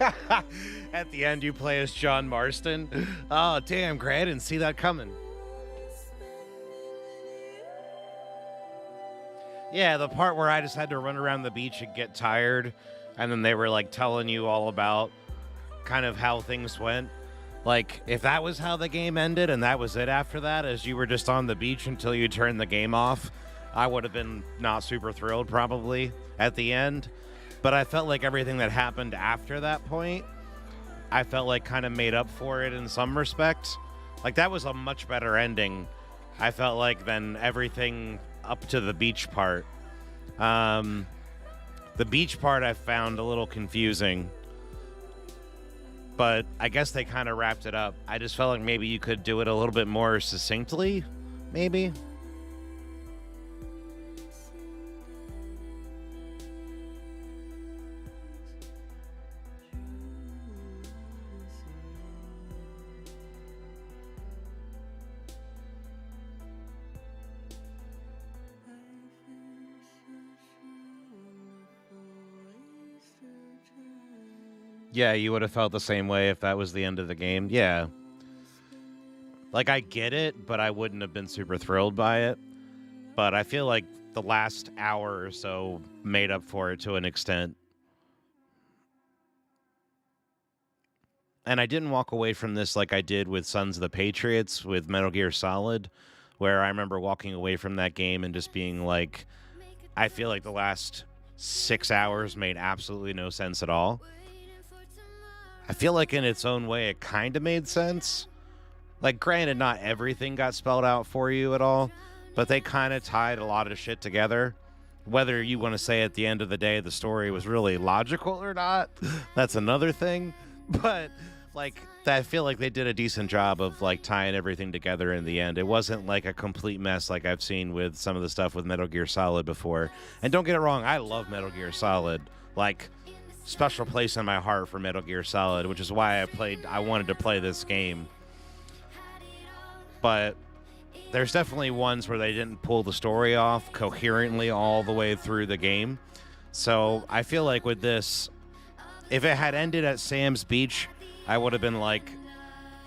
At the end, you play as John Marston. Oh, damn, Gray, I didn't see that coming. Yeah, the part where I just had to run around the beach and get tired, and then they were, like, telling you all about kind of how things went. Like, if that was how the game ended and that was it after that, as you were just on the beach until you turned the game off, I would have been not super thrilled, probably, at the end. But I felt like everything that happened after that point, I felt like kind of made up for it in some respect. Like, that was a much better ending, I felt like, than everything up to the beach part. The beach part I found a little confusing, but I guess they kind of wrapped it up. I just felt like maybe you could do it a little bit more succinctly, maybe. Yeah, you would have felt the same way if that was the end of the game. Yeah. Like, I get it, but I wouldn't have been super thrilled by it. But I feel like the last hour or so made up for it to an extent. And I didn't walk away from this like I did with Sons of the Patriots with Metal Gear Solid, where I remember walking away from that game and just being like, I feel like the last 6 hours made absolutely no sense at all. I feel like in its own way, it kind of made sense. Like, granted, not everything got spelled out for you at all, but they kind of tied a lot of shit together. Whether you want to say at the end of the day the story was really logical or not, that's another thing. But, like, I feel like they did a decent job of, like, tying everything together in the end. It wasn't, like, a complete mess like I've seen with some of the stuff with Metal Gear Solid before. And don't get it wrong, I love Metal Gear Solid. Like, special place in my heart for Metal Gear Solid, which is why I wanted to play this game. But there's definitely ones where they didn't pull the story off coherently all the way through the game. So I feel like with this, if it had ended at Sam's Beach, I would have been like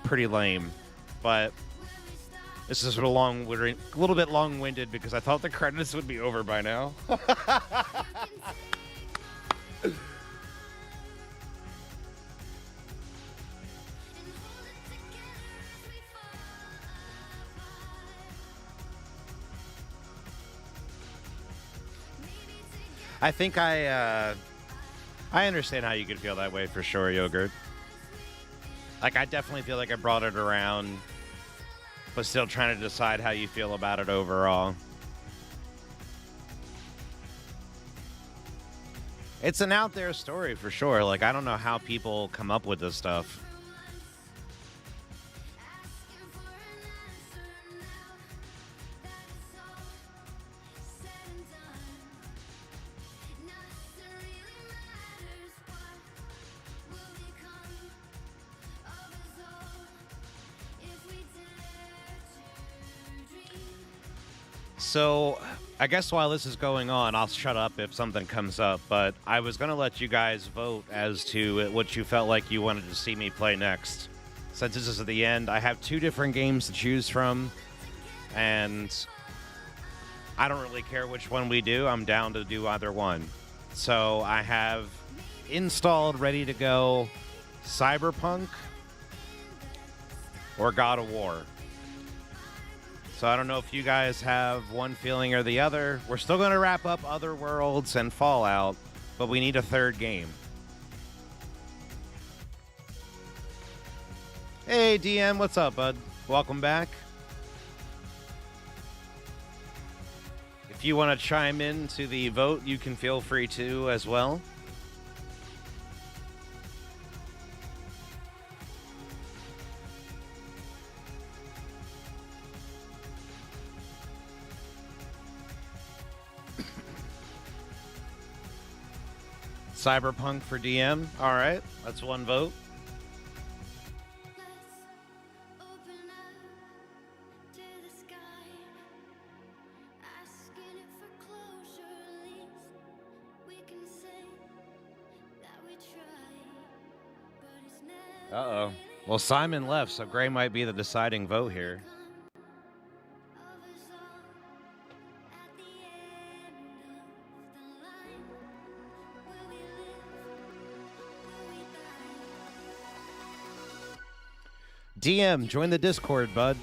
pretty lame. But this is a little bit long-winded because I thought the credits would be over by now. I think I understand how you could feel that way for sure, Yogurt. Like, I definitely feel like I brought it around, but still trying to decide how you feel about it overall. It's an out there story for sure. Like, I don't know how people come up with this stuff. So, I guess while this is going on, I'll shut up if something comes up, but I was going to let you guys vote as to what you felt like you wanted to see me play next. Since this is at the end, I have 2 different games to choose from, and I don't really care which one we do. I'm down to do either one. So, I have installed, ready to go, Cyberpunk or God of War. So I don't know if you guys have one feeling or the other. We're still going to wrap up Other Worlds and Fallout, but we need a third game. Hey, DM, what's up, bud? Welcome back. If you want to chime in to the vote, you can feel free to as well. Cyberpunk for DM. All right, that's one vote. Uh-oh. Well, Simon left, so Gray might be the deciding vote here. DM, join the Discord, bud.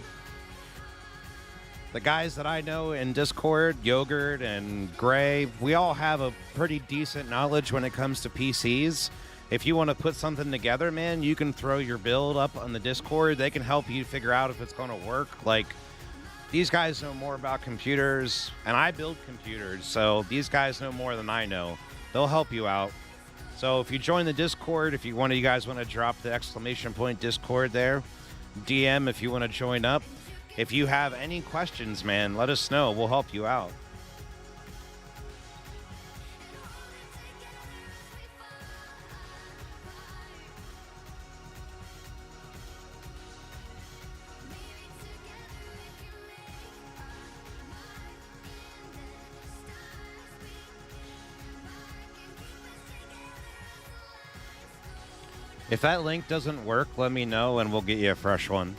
The guys that I know in Discord, Yogurt and Gray, we all have a pretty decent knowledge when it comes to PCs. If you want to put something together, man, you can throw your build up on the Discord. They can help you figure out if it's going to work. Like, these guys know more about computers, and I build computers, so these guys know more than I know. They'll help you out. So if you join the Discord, if you one of you guys want to drop the exclamation point Discord there, DM if you want to join up. If you have any questions, man, let us know. We'll help you out. If that link doesn't work, let me know and we'll get you a fresh one.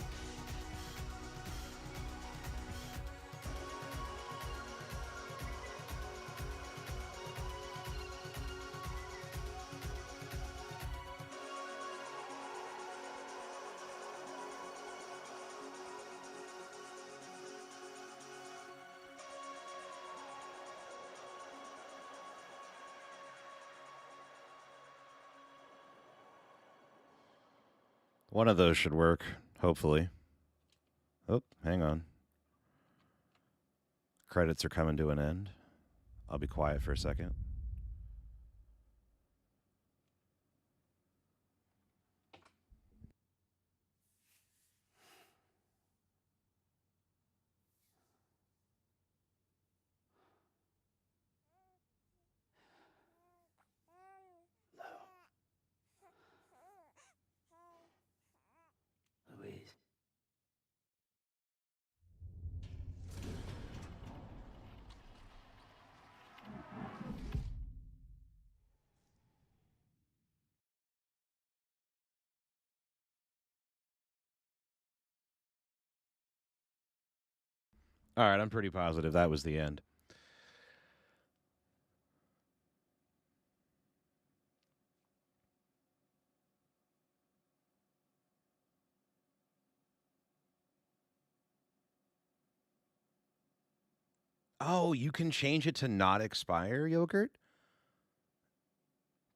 One of those should work, hopefully. Oh, hang on. Credits are coming to an end. I'll be quiet for a second. Louise. All right, I'm pretty positive that was the end. Oh, you can change it to not expire, Yogurt?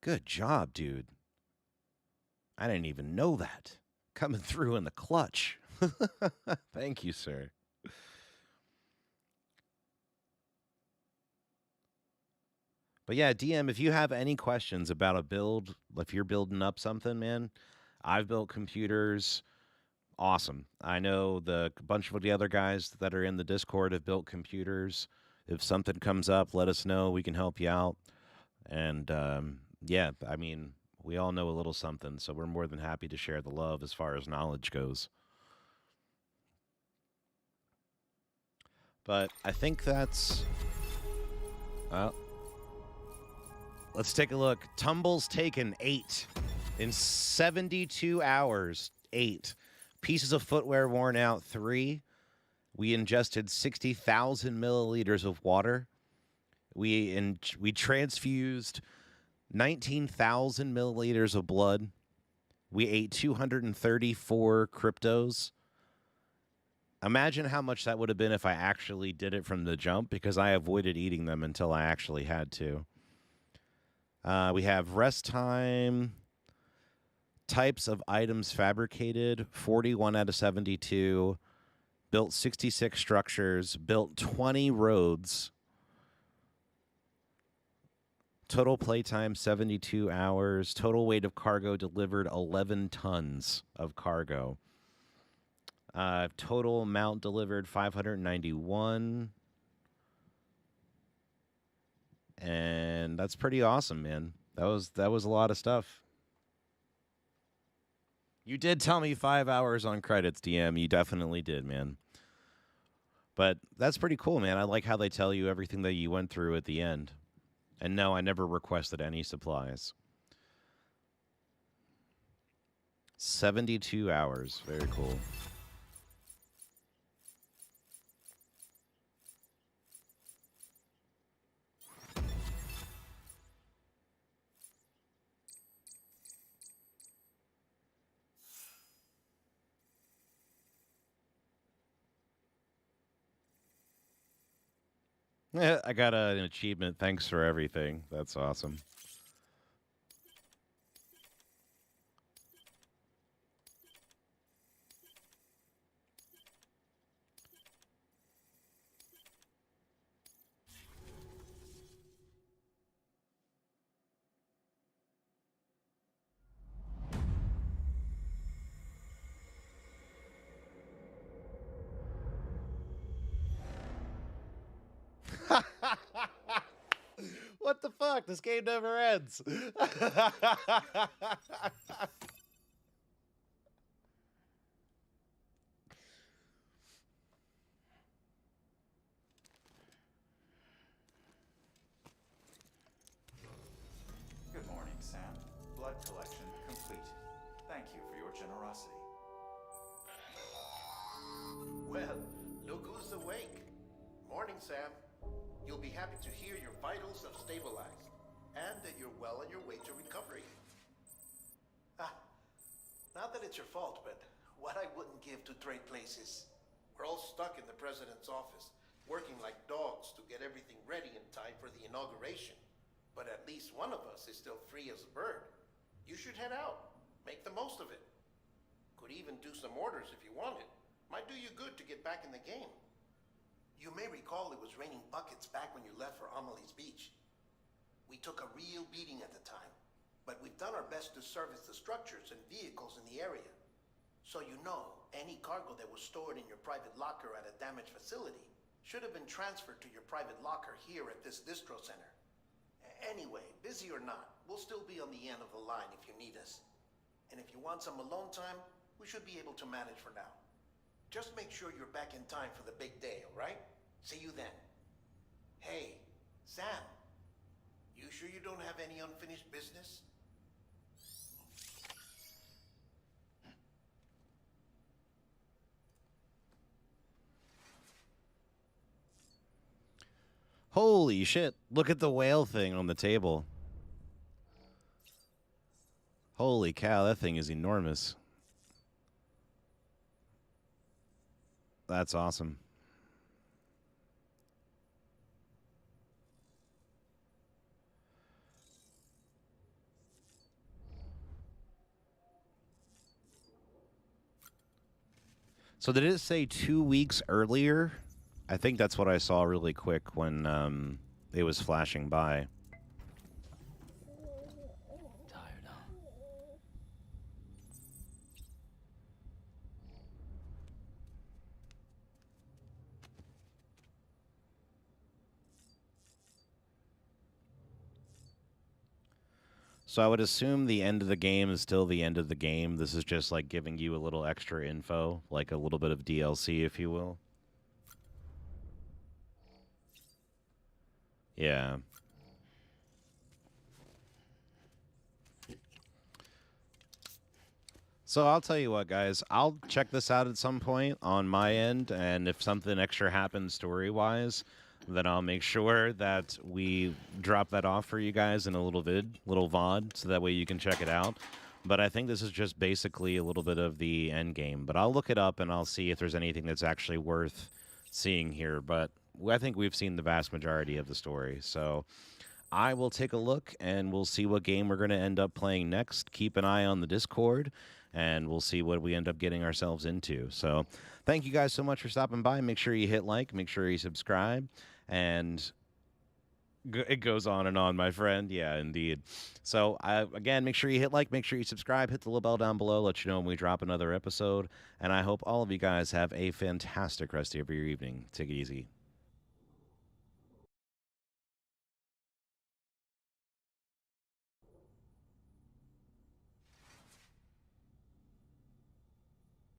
Good job, dude. I didn't even know that. Coming through in the clutch. Thank you, sir. But yeah, DM, if you have any questions about a build, if you're building up something, man, I've built computers. Awesome. I know a bunch of the other guys that are in the Discord have built computers. If something comes up, let us know. We can help you out. And yeah, I mean, we all know a little something, so we're more than happy to share the love as far as knowledge goes. But I think that's... Well, let's take a look. Tumbles taken 8 in 72 hours. 8 pieces of footwear worn out. 3. We ingested 60,000 milliliters of water. We transfused 19,000 milliliters of blood. We ate 234 cryptos. Imagine how much that would have been if I actually did it from the jump, because I avoided eating them until I actually had to. We have rest time, types of items fabricated, 41 out of 72, built 66 structures, built 20 roads, total playtime 72 hours, total weight of cargo delivered 11 tons of cargo. Total amount delivered 591. And that's pretty awesome, man. That was a lot of stuff. You did tell me 5 hours on credits, DM. You definitely did, man. But that's pretty cool, man. I like how they tell you everything that you went through at the end. And no, I never requested any supplies. 72 hours. Very cool. Yeah, I got an achievement. Thanks for everything. That's awesome. What the fuck? This game never ends. Good morning, Sam. Blood collection complete. Thank you for your generosity. Well, look who's awake. Morning, Sam. You'll be happy to hear your vitals have stabilized, and that you're well on your way to recovery. Not that it's your fault, but what I wouldn't give to trade places. We're all stuck in the president's office, working like dogs to get everything ready in time for the inauguration. But at least one of us is still free as a bird. You should head out. Make the most of it. Could even do some orders if you wanted. Might do you good to get back in the game. You may recall it was raining buckets back when you left for Amelie's Beach. We took a real beating at the time, but we've done our best to service the structures and vehicles in the area. So you know, any cargo that was stored in your private locker at a damaged facility should have been transferred to your private locker here at this distro center. Anyway, busy or not, we'll still be on the end of the line if you need us. And if you want some alone time, we should be able to manage for now. Just make sure you're back in time for the big day, all right? See you then. Hey, Sam. You sure you don't have any unfinished business? Holy shit. Look at the whale thing on the table. Holy cow, that thing is enormous. That's awesome. So did it say 2 weeks earlier? I think that's what I saw really quick when it was flashing by. Tired, huh? So I would assume the end of the game is still the end of the game. This is just like giving you a little extra info, like a little bit of DLC, if you will. Yeah. So I'll tell you what, guys. I'll check this out at some point on my end, and if something extra happens story-wise, then I'll make sure that we drop that off for you guys in a little VOD, so that way you can check it out. But I think this is just basically a little bit of the end game. But I'll look it up, and I'll see if there's anything that's actually worth seeing here. But I think we've seen the vast majority of the story. So I will take a look, and we'll see what game we're going to end up playing next. Keep an eye on the Discord, and we'll see what we end up getting ourselves into. So thank you guys so much for stopping by. Make sure you hit like, make sure you subscribe, and it goes on and on, my friend. Yeah, indeed. So again, make sure you hit like, make sure you subscribe, hit the little bell down below, let you know when we drop another episode, and I hope all of you guys have a fantastic rest of your evening. Take it easy.